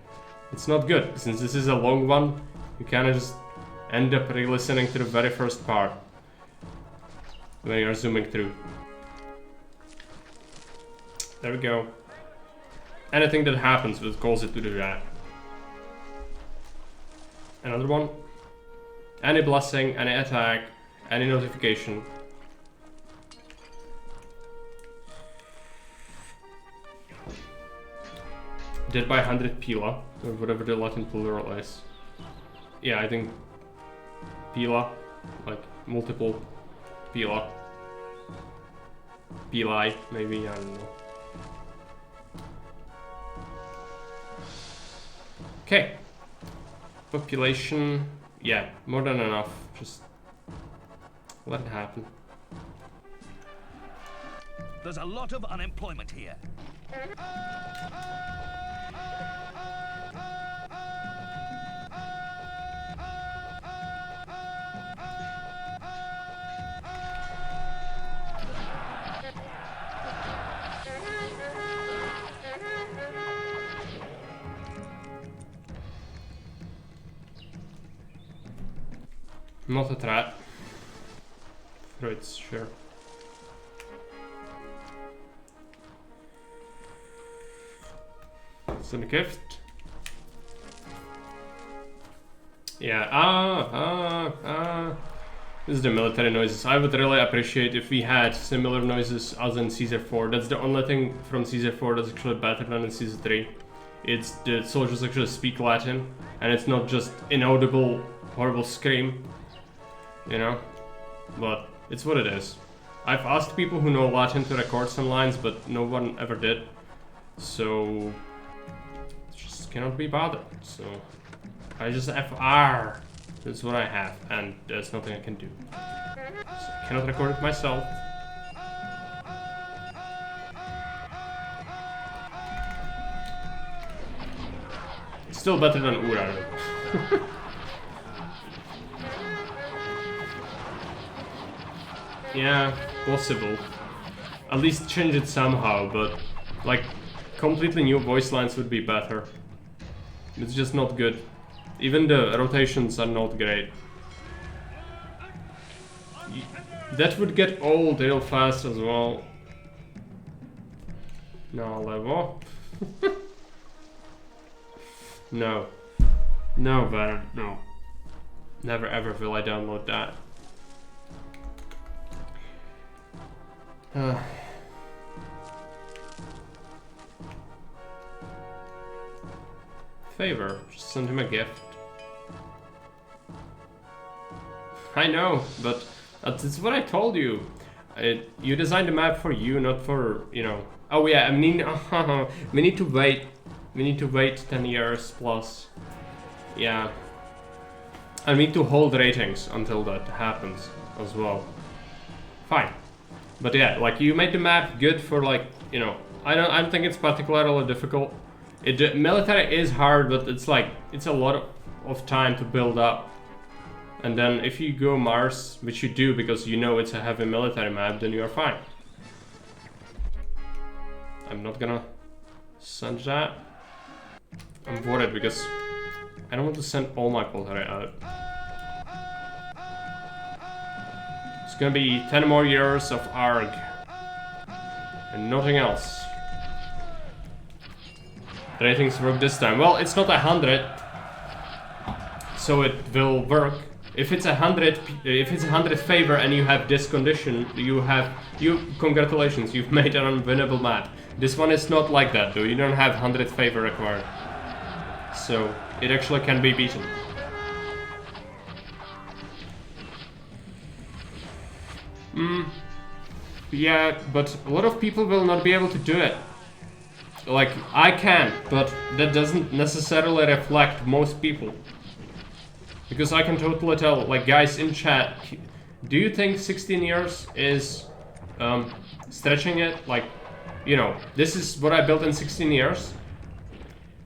It's not good. Since this is a long one, you kind of just end up re-listening to the very first part when you're zooming through. There we go. Anything that happens will cause it to do that. Another one. Any blessing, any attack, any notification. Dead by 100 Pila, or whatever the Latin plural is. Yeah, I think Pila, like multiple Pila. Pili, maybe, I don't know. Okay. Population, yeah, more than enough. Just let it happen. There's a lot of unemployment here. Not a threat. Fruits, sure. Send a gift. Yeah, this is the military noises. I would really appreciate if we had similar noises as in Caesar 4. That's the only thing from Caesar 4 that's actually better than in Caesar 3. It's the soldiers actually speak Latin, and it's not just inaudible, horrible scream. You know, but it's what it is. I've asked people who know Latin to record some lines, but no one ever did. So, just cannot be bothered. So, I just FR. That's what I have, and there's nothing I can do. So I cannot record it myself. It's still better than Ura. Yeah, possible. At least change it somehow, but like completely new voice lines would be better. It's just not good. Even the rotations are not great. That would get old real fast as well. No, level. No. No, Baron, no. Never ever will I download that. Favor, just send him a gift. I know, but that's what I told you. You designed the map for you, not for, you know. Oh yeah, I mean, we need to wait. We need to wait 10 years plus. Yeah. I need to hold ratings until that happens as well. Fine. But yeah, like you made the map good for like, you know, I don't think it's particularly difficult. Military is hard, but it's like, it's a lot of time to build up. And then if you go Mars, which you do because you know it's a heavy military map, then you are fine. I'm not gonna send that. I'm worried because I don't want to send all my military out. It's gonna be 10 more years of ARG and nothing else. The ratings work this time. Well, it's not 100, so it will work. If it's 100, if it's 100 favor and you have this condition, congratulations, you've made an unwinnable map. This one is not like that though. You don't have 100 favor required, so it actually can be beaten. Yeah, but a lot of people will not be able to do it. Like, I can, but that doesn't necessarily reflect most people. Because I can totally tell, like, guys in chat, Do you think 16 years is stretching it? Like, you know, this is what I built in 16 years.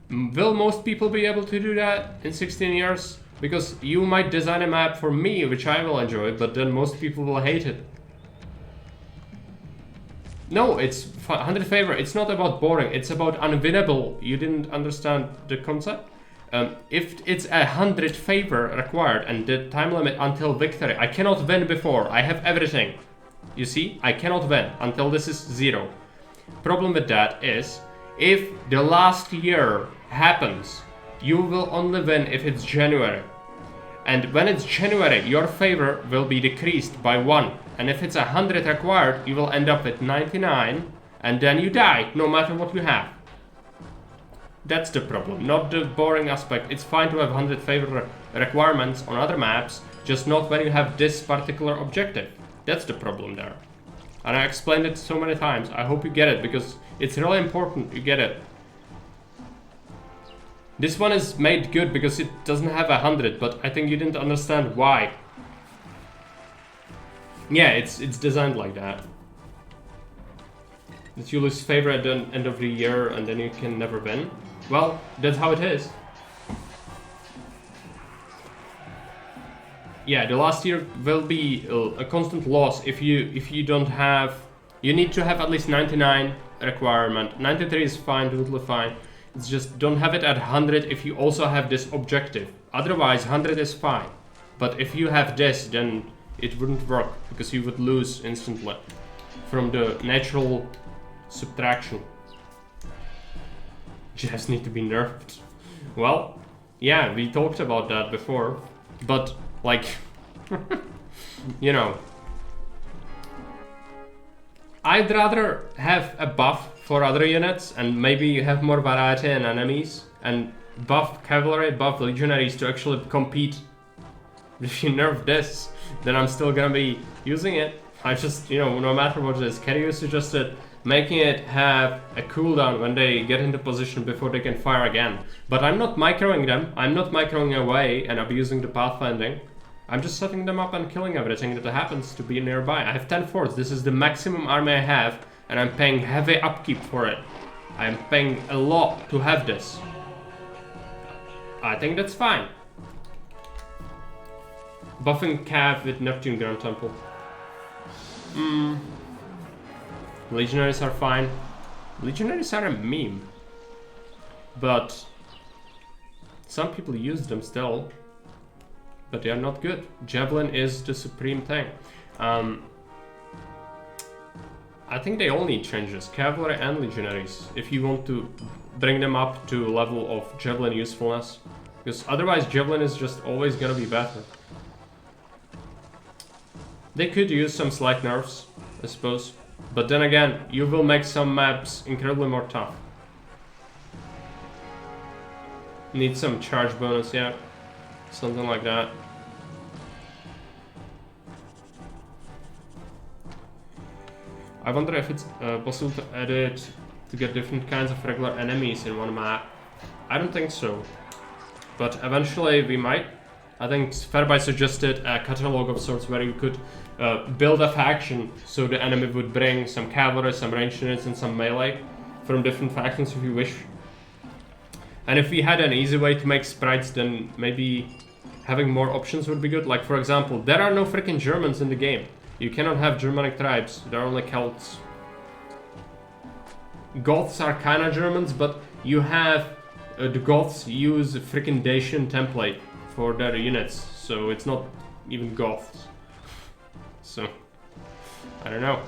Will most people be able to do that in 16 years? Because you might design a map for me, which I will enjoy, but then most people will hate it. No, it's 100 favor. It's not about boring. It's about unwinnable. You didn't understand the concept? If it's 100 favor required and the time limit until victory, I cannot win before. I have everything. You see? I cannot win until this is 0. Problem with that is, if the last year happens, you will only win if it's January. And when it's January, your favor will be decreased by 1. And if it's 100 required, you will end up with 99, and then you die, no matter what you have. That's the problem, not the boring aspect. It's fine to have 100 favor requirements on other maps, just not when you have this particular objective. That's the problem there. And I explained it so many times. I hope you get it, because it's really important you get it. This one is made good because it doesn't have 100, but I think you didn't understand why. Yeah, it's designed like that. That you lose favor at the end of the year and then you can never win. Well, that's how it is. Yeah, the last year will be a constant loss if you don't have... You need to have at least 99 requirement. 93 is fine, totally fine. It's just don't have it at 100 if you also have this objective. Otherwise, 100 is fine. But if you have this, then it wouldn't work because you would lose instantly from the natural subtraction. Jabs need to be nerfed. Well, yeah, we talked about that before, but like, you know, I'd rather have a buff for other units and maybe you have more variety in enemies and buff cavalry, buff legionaries to actually compete. If you nerf this, then I'm still gonna be using it. I just, you know, no matter what it is. Kenny suggested making it have a cooldown when they get into position before they can fire again. But I'm not microing them. I'm not microing away and abusing the pathfinding. I'm just setting them up and killing everything that happens to be nearby. I have 10 forts. This is the maximum army I have, and I'm paying heavy upkeep for it. I'm paying a lot to have this. I think that's fine. Buffing Cav with Neptune Grand Temple. Legionaries are fine. Legionaries are a meme. But some people use them still. But they are not good. Javelin is the supreme thing. I think they all need changes. Cavalry and legionaries. If you want to bring them up to a level of javelin usefulness. Because otherwise javelin is just always gonna be better. They could use some slight nerfs, I suppose. But then again, you will make some maps incredibly more tough. Need some charge bonus, yeah. Something like that. I wonder if it's possible to edit to get different kinds of regular enemies in one map. I don't think so. But eventually we might. I think Fairby suggested a catalog of sorts where you could build a faction so the enemy would bring some cavalry, some ranged units and some melee from different factions if you wish. And if we had an easy way to make sprites, then maybe having more options would be good. Like for example, there are no freaking Germans in the game. You cannot have Germanic tribes, there are only Celts. Goths are kinda Germans, but you have the Goths use a freaking Dacian template for their units, so it's not even Goths. So, I don't know.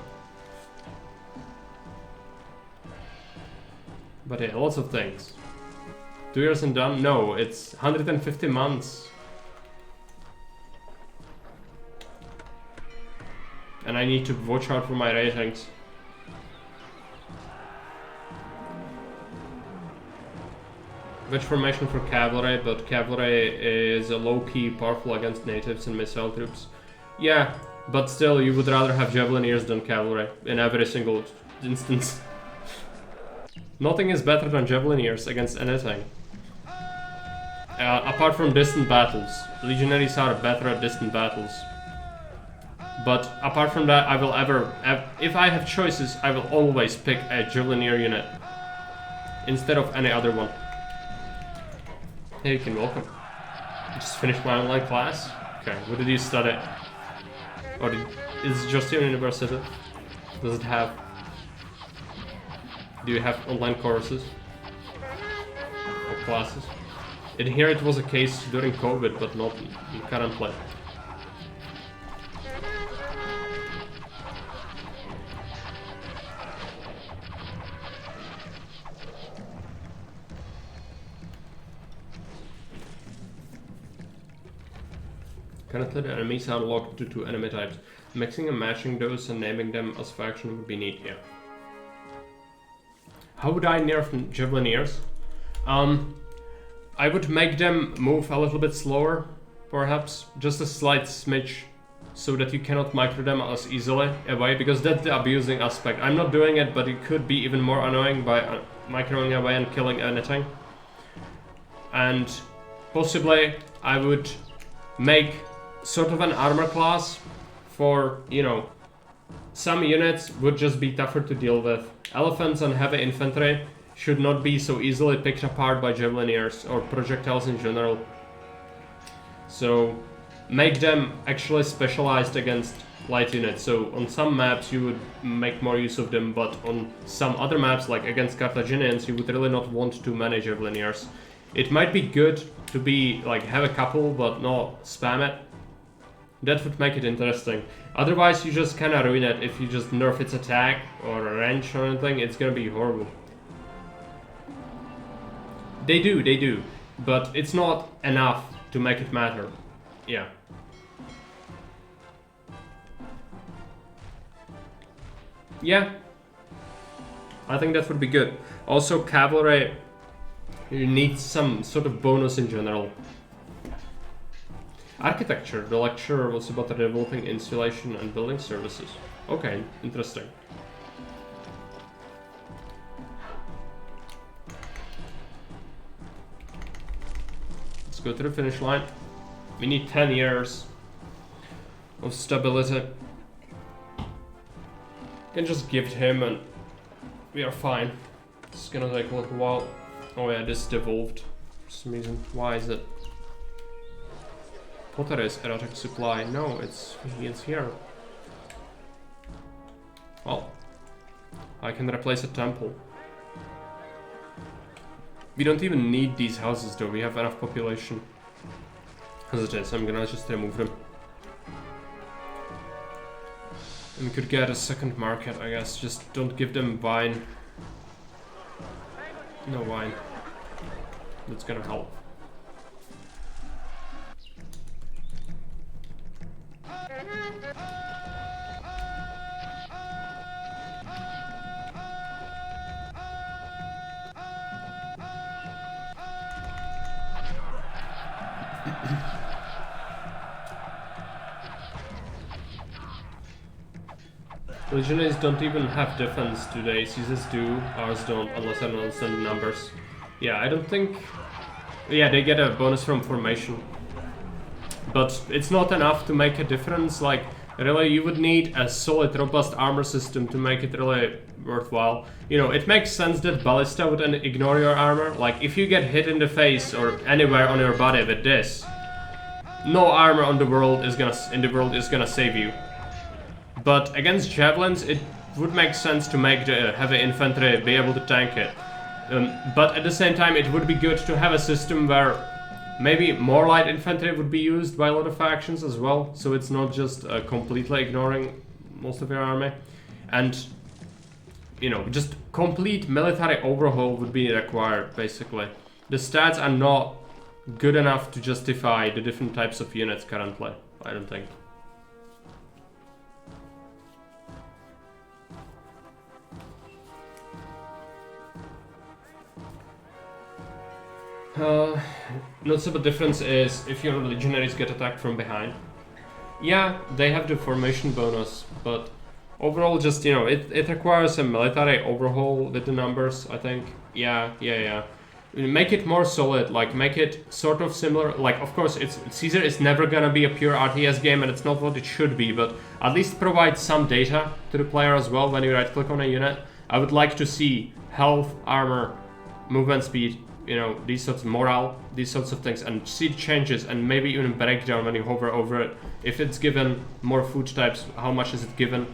But yeah, lots of things. 2 years and done? No, it's 150 months. And I need to watch out for my ratings. Which formation for cavalry, but cavalry is a low-key powerful against natives and missile troops. Yeah, but still you would rather have javelineers than cavalry in every single instance. Nothing is better than javelineers against anything. Apart from distant battles. Legionaries are better at distant battles. But apart from that, I will if I have choices, I will always pick a Javelinier unit instead of any other one. Hey, you can welcome. Just finished my online class. Okay, what did you study? Or is it just your university? Does it have? Do you have online courses or classes? In here it was a case during COVID, but not currently. Currently the enemies are locked to 2 enemy types. Mixing and matching those and naming them as faction would be neat, yeah. How would I nerf Javeliniers? I would make them move a little bit slower, perhaps. Just a slight smidge, so that you cannot micro them as easily away, because that's the abusing aspect. I'm not doing it, but it could be even more annoying by microing away and killing anything. And possibly I would make sort of an armor class for, you know, some units would just be tougher to deal with. Elephants and heavy infantry should not be so easily picked apart by Javeliniers or projectiles in general. So make them actually specialized against light units. So on some maps you would make more use of them, but on some other maps, like against Carthaginians, you would really not want too many Javeliniers. It might be good to be like have a couple, but not spam it. That would make it interesting. Otherwise, you just kinda ruin it. If you just nerf its attack or range or anything, it's gonna be horrible. They do. But it's not enough to make it matter. Yeah. Yeah. I think that would be good. Also, cavalry needs some sort of bonus in general. Architecture. The lecture was about developing insulation and building services. Okay, interesting. Let's go to the finish line. We need 10 years of stability. Can just give it him and we are fine. It's gonna take a little while. Oh yeah, this devolved for some reason. Why is it? Potteries, erotic supply. No, it's here. Well, I can replace a temple. We don't even need these houses though, we have enough population. As it is, I'm gonna just remove them. And we could get a second market, I guess. Just don't give them wine. No wine. That's gonna help. Legionaries don't even have defense today. Caesars do, ours don't, unless I don't understand the numbers. Yeah, I don't think... Yeah, they get a bonus from formation. But it's not enough to make a difference. Like, really, you would need a solid, robust armor system to make it really worthwhile. You know, it makes sense that ballista would ignore your armor. Like, if you get hit in the face or anywhere on your body with this, no armor in the world is gonna save you. But against javelins, it would make sense to make the heavy infantry be able to tank it. But at the same time, it would be good to have a system where maybe more light infantry would be used by a lot of factions as well, so it's not just completely ignoring most of your army. And, you know, just complete military overhaul would be required, basically. The stats are not good enough to justify the different types of units currently, I don't think. Noticeable difference is if your legionaries get attacked from behind. Yeah, they have the formation bonus, but overall just, you know, it requires a military overhaul with the numbers, I think. Yeah. make it more solid, like make it sort of similar. Like, of course, Caesar is never gonna be a pure RTS game, and it's not what it should be, but at least provide some data to the player as well when you right click on a unit. I would like to see health, armor, movement speed, you know, these sorts of morale, these sorts of things, and see changes, and maybe even breakdown when you hover over it. If it's given more food types, how much is it given?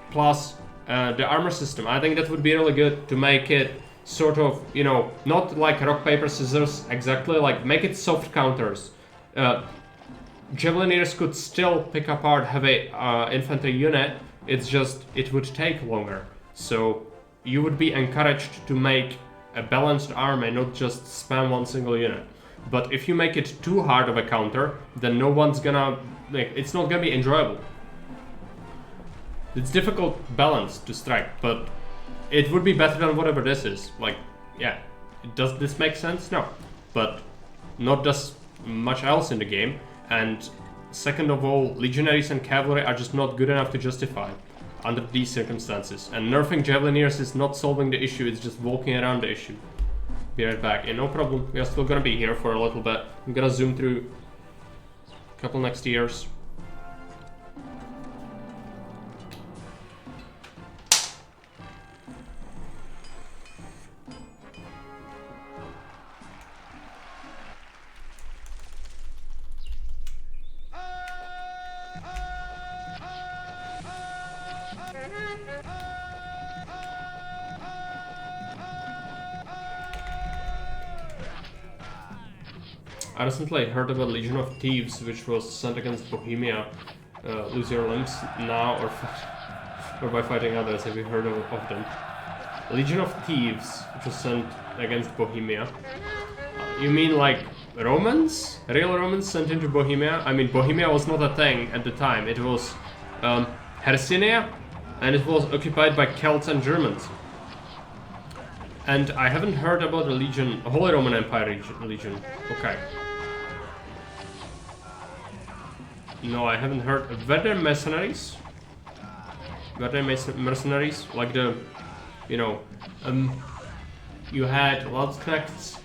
Plus the armor system. I think that would be really good to make it sort of, you know, not like rock, paper, scissors exactly, like make it soft counters. Javelineers could still pick apart heavy infantry unit, it's just, it would take longer. So you would be encouraged to make a balanced army, not just spam one single unit. But if you make it too hard of a counter, then no one's gonna, like, it's not gonna be enjoyable. It's difficult balance to strike, but it would be better than whatever this is. Like, yeah, does this make sense? No, but not does much else in the game. And second of all, legionaries and cavalry are just not good enough to justify under these circumstances. And nerfing javelineers is not solving the issue, it's just walking around the issue. Be right back. Yeah, no problem, we are still gonna be here for a little bit. I'm gonna zoom through a couple next years. I recently heard about Legion of Thieves, which was sent against Bohemia. Lose your limbs now or by fighting others. Have you heard of them? Legion of Thieves, which was sent against Bohemia. You mean like Romans? Real Romans sent into Bohemia? I mean, Bohemia was not a thing at the time. It was Hercynia, and it was occupied by Celts and Germans. And I haven't heard about the Legion, Holy Roman Empire Legion. Okay. No, I haven't heard. Were there mercenaries? Were there mercenaries? Like the, you know, you had Landsknechts,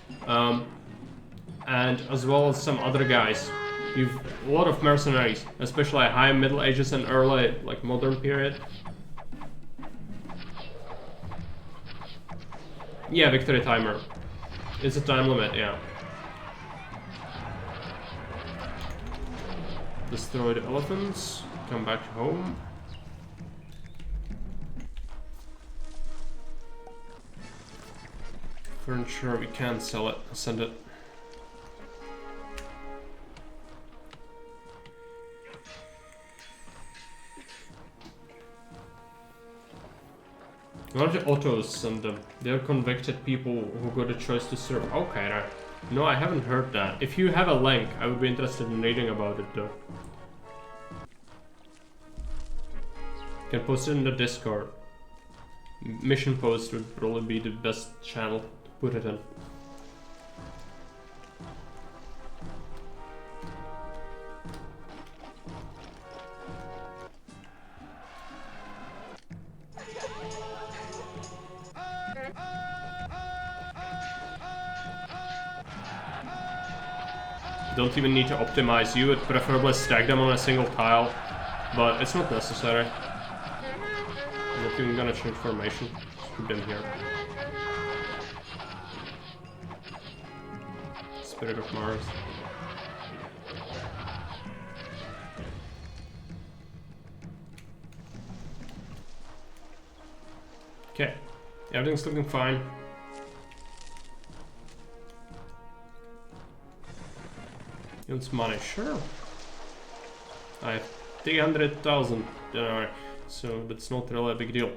and as well as some other guys. You've a lot of mercenaries, especially high Middle Ages and early, like modern period. Yeah, victory timer. It's a time limit, yeah. Destroy the elephants. Come back home. Furniture, we can't sell it. Send it. Why don't the autos send them? They're convicted people who got a choice to serve. Okay, right. No, I haven't heard that. If you have a link, I would be interested in reading about it though. You can post it in the Discord. Mission post would probably be the best channel to put it in. Don't even need to optimize. You would preferably stack them on a single tile, but it's not necessary. I'm not even gonna change formation. Just put them here. Spirit of Mars. Okay, everything's looking fine. It's money, sure. I have 300,000 denarii, so that's not really a big deal.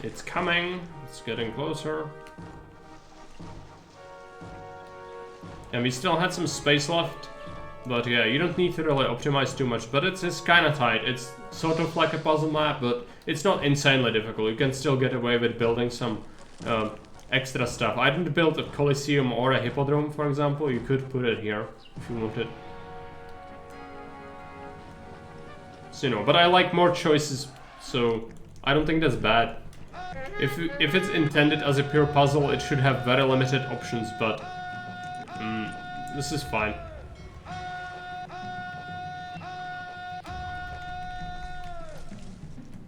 It's coming, it's getting closer. And we still had some space left. But yeah, you don't need to really optimize too much, but it's kind of tight. It's sort of like a puzzle map, but it's not insanely difficult. You can still get away with building some extra stuff. I didn't build a Colosseum or a Hippodrome, for example. You could put it here if you wanted. So, you know, but I like more choices, so I don't think that's bad. If it's intended as a pure puzzle, it should have very limited options, but this is fine.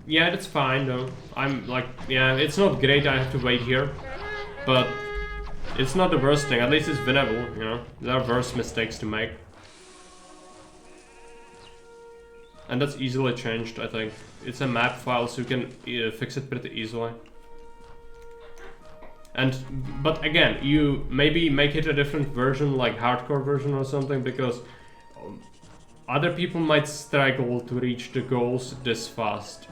Yeah, that's fine though. I'm like, yeah, it's not great I have to wait here, but it's not the worst thing. At least it's winnable, you know. There are worse mistakes to make. And that's easily changed, I think. It's a map file, so you can fix it pretty easily. But again, you maybe make it a different version, like hardcore version or something, because other people might struggle to reach the goals this fast.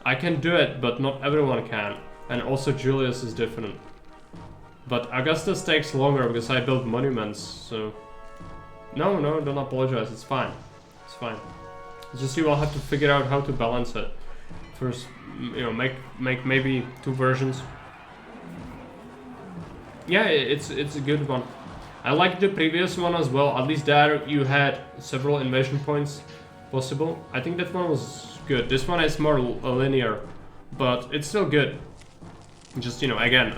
I can do it, but not everyone can. And also Julius is different. But Augustus takes longer because I build monuments, so... No, don't apologize, it's fine. It's fine. It's just you will have to figure out how to balance it. First, you know, make maybe 2 versions. Yeah, it's a good one. I like the previous one as well. At least there you had several invasion points possible. I think that one was good. This one is more linear, but it's still good. Just, you know, again,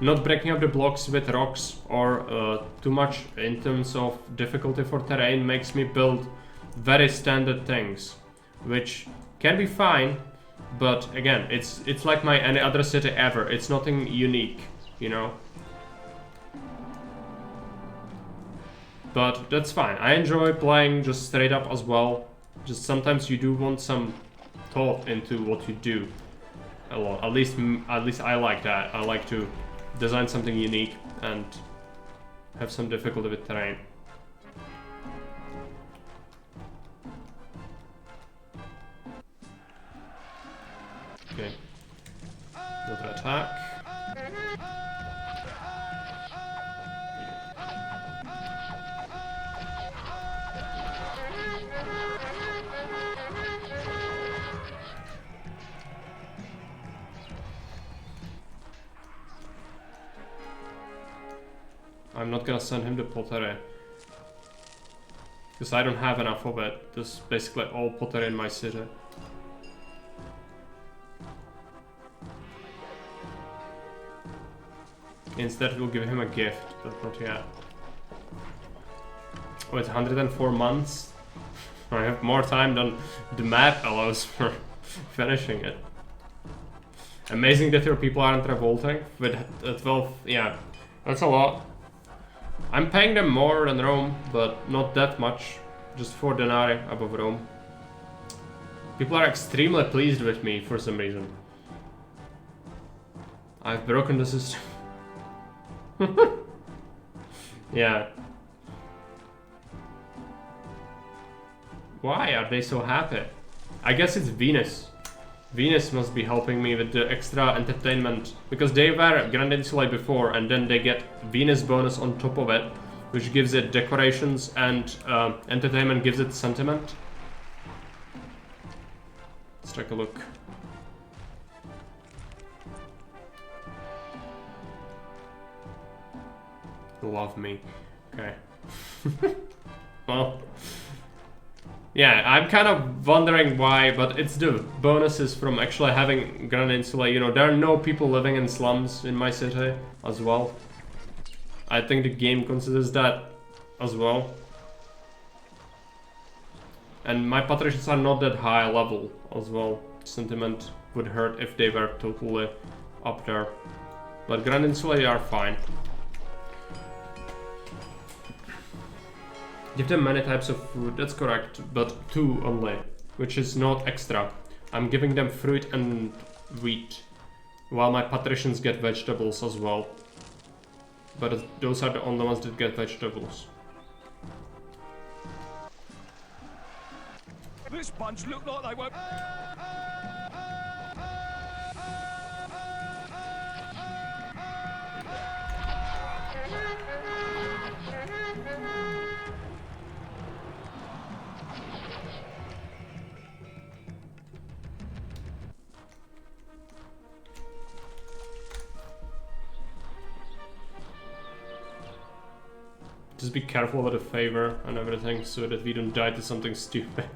not breaking up the blocks with rocks or too much in terms of difficulty for terrain makes me build very standard things, which can be fine, but again, it's like my any other city ever. It's nothing unique, you know. But that's fine. I enjoy playing just straight up as well. Just sometimes you do want some thought into what you do a lot. At least I like that. I like to design something unique and have some difficulty with terrain. Okay. Another attack. I'm not gonna send him the pottery, because I don't have enough of it. There's basically all pottery in my city. Instead we'll give him a gift, but not yet. Oh, it's 104 months? I have more time than the map allows for finishing it. Amazing that your people aren't revolting with 12, yeah, that's a lot. I'm paying them more than Rome, but not that much. Just 4 denarii above Rome. People are extremely pleased with me for some reason. I've broken the system. Yeah. Why are they so happy? I guess it's Venus. Venus must be helping me with the extra entertainment, because they were Grand Insulae before, and then they get Venus bonus on top of it, which gives it decorations, and entertainment gives it sentiment. Let's take a look. Love me. Okay. Well. Yeah, I'm kind of wondering why, but it's the bonuses from actually having Grand Insulae. You know, there are no people living in slums in my city as well. I think the game considers that as well. And my patricians are not that high level as well. Sentiment would hurt if they were totally up there. But Grand Insulae are fine. Give them many types of fruit, that's correct, but 2 only, which is not extra. I'm giving them fruit and wheat, while my patricians get vegetables as well. But those are the only ones that get vegetables. This bunch look like they won't... Just be careful with the favor and everything so that we don't die to something stupid.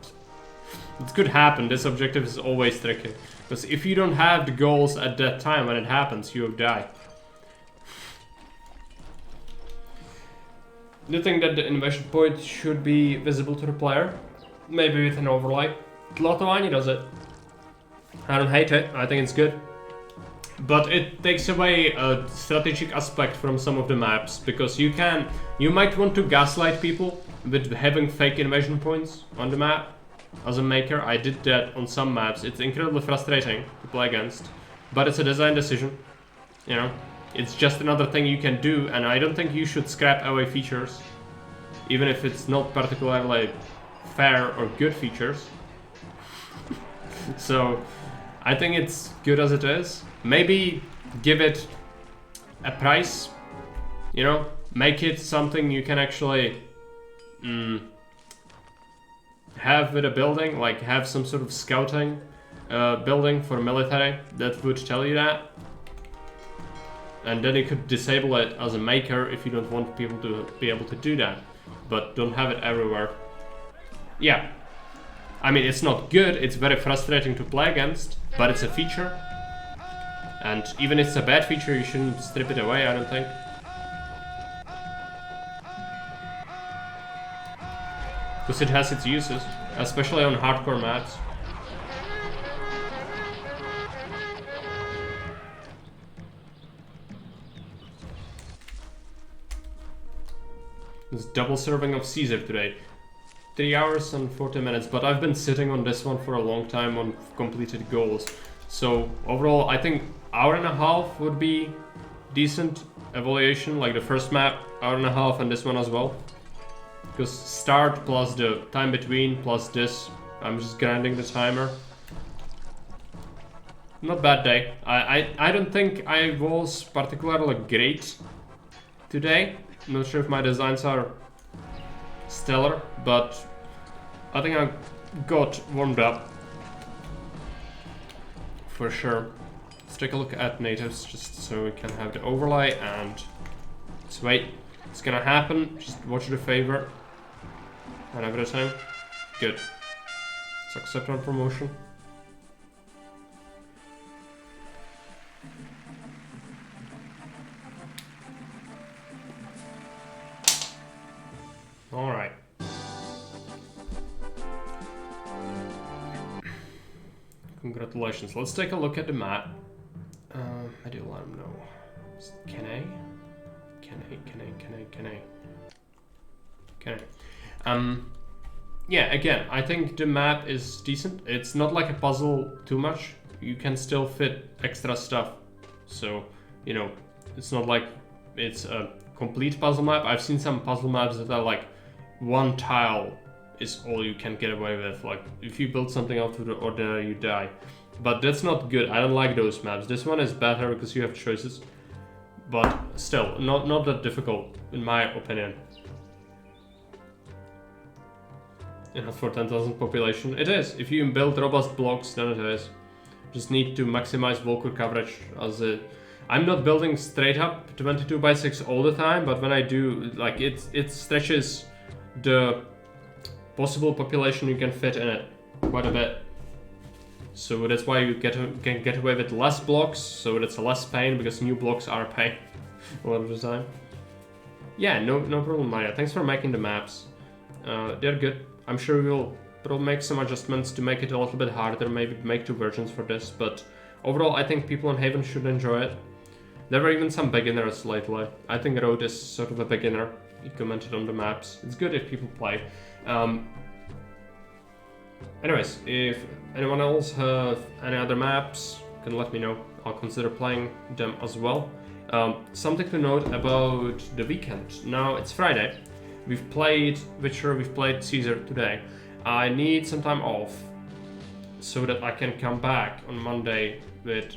It could happen. This objective is always tricky. Because if you don't have the goals at that time when it happens, you will die. Do you think that the innovation point should be visible to the player? Maybe with an overlay. Tlotovani does it. I don't hate it, I think it's good. But it takes away a strategic aspect from some of the maps, because you might want to gaslight people with having fake invasion points on the map. As a maker, I did that on some maps. It's incredibly frustrating to play against, but it's a design decision, you know. It's just another thing you can do, and I don't think you should scrap away features, even if it's not particularly fair or good features. So, I think it's good as it is. Maybe give it a price, you know, make it something you can actually have with a building, like have some sort of scouting building for military that would tell you that. And then you could disable it as a maker if you don't want people to be able to do that. But don't have it everywhere. Yeah. I mean, it's not good, it's very frustrating to play against, but it's a feature. And even if it's a bad feature, you shouldn't strip it away, I don't think. Because it has its uses, especially on hardcore maps. This double serving of Caesar today. 3 hours and 40 minutes, but I've been sitting on this one for a long time on completed goals. So overall, I think hour and a half would be decent evaluation, like the first map, hour and a half, and this one as well. Because start plus the time between plus this, I'm just grinding the timer. Not bad day. I don't think I was particularly great today. I'm not sure if my designs are stellar, but I think I got warmed up for sure. Let's take a look at natives just so we can have the overlay, and let's wait. It's gonna happen. Just watch the favor and everything. Good. Let's accept on promotion. All right. Congratulations. Let's take a look at the map. I do let him know. Cannae? Cannae. Yeah, again, I think the map is decent. It's not like a puzzle too much. You can still fit extra stuff. So, you know, it's not like it's a complete puzzle map. I've seen some puzzle maps that are like one tile is all you can get away with. Like, if you build something out of the ordinary, you die. But that's not good. I don't like those maps. This one is better because you have choices. But still, not that difficult, in my opinion. And for 10,000 population, it is. If you build robust blocks, then it is. Just need to maximize Volker coverage as a... I'm not building straight up 22x6 all the time, but when I do, like, it stretches the possible population you can fit in it quite a bit. So that's why you can get away with less blocks, so it's less pain, because new blocks are a pain a lot of the time. Yeah, no problem, Maya. Thanks for making the maps. They're good. I'm sure we'll probably make some adjustments to make it a little bit harder, maybe make 2 versions for this, but overall I think people in Haven should enjoy it. There were even some beginners lately. I think Road is sort of a beginner. He commented on the maps. It's good if people play. Anyways, if anyone else have any other maps, you can let me know. I'll consider playing them as well. Something to note about the weekend. Now it's Friday. We've played Witcher, we've played Caesar today. I need some time off so that I can come back on Monday with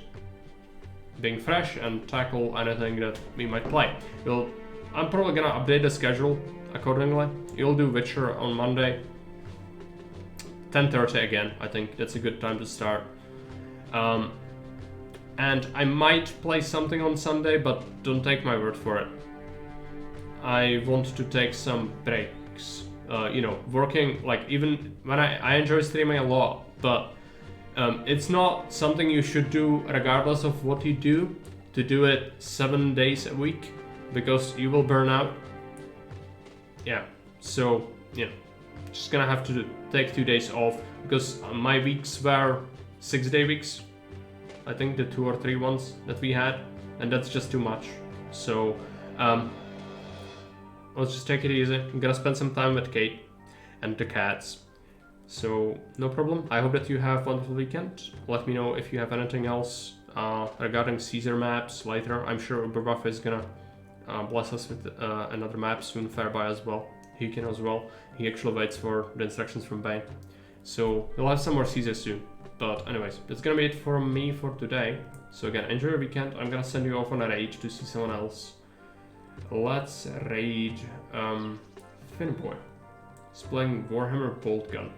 being fresh and tackle anything that we might play. I'm probably gonna update the schedule accordingly. You'll do Witcher on Monday. 10:30 again, I think that's a good time to start. And I might play something on Sunday, but don't take my word for it. I want to take some breaks you know, working, like, even when I enjoy streaming a lot, but it's not something you should do regardless of what you do, to do it 7 days a week, because you will burn out. Yeah, so, you know, just gonna have to take 2 days off, because my weeks were 6-day weeks. I think the 2 or 3 ones that we had, and that's just too much. So, let's just take it easy. I'm gonna spend some time with Kate and the cats. So, no problem. I hope that you have a wonderful weekend. Let me know if you have anything else regarding Caesar maps later. I'm sure Uberbuff is gonna bless us with another map soon, Fairby as well. He can as well. He actually waits for the instructions from Bane. So, we'll have some more Caesar soon. But anyways, that's gonna be it for me for today. So again, enjoy your weekend. I'm gonna send you off on a raid to see someone else. Let's raid Finboy. He's playing Warhammer Bolt Gun.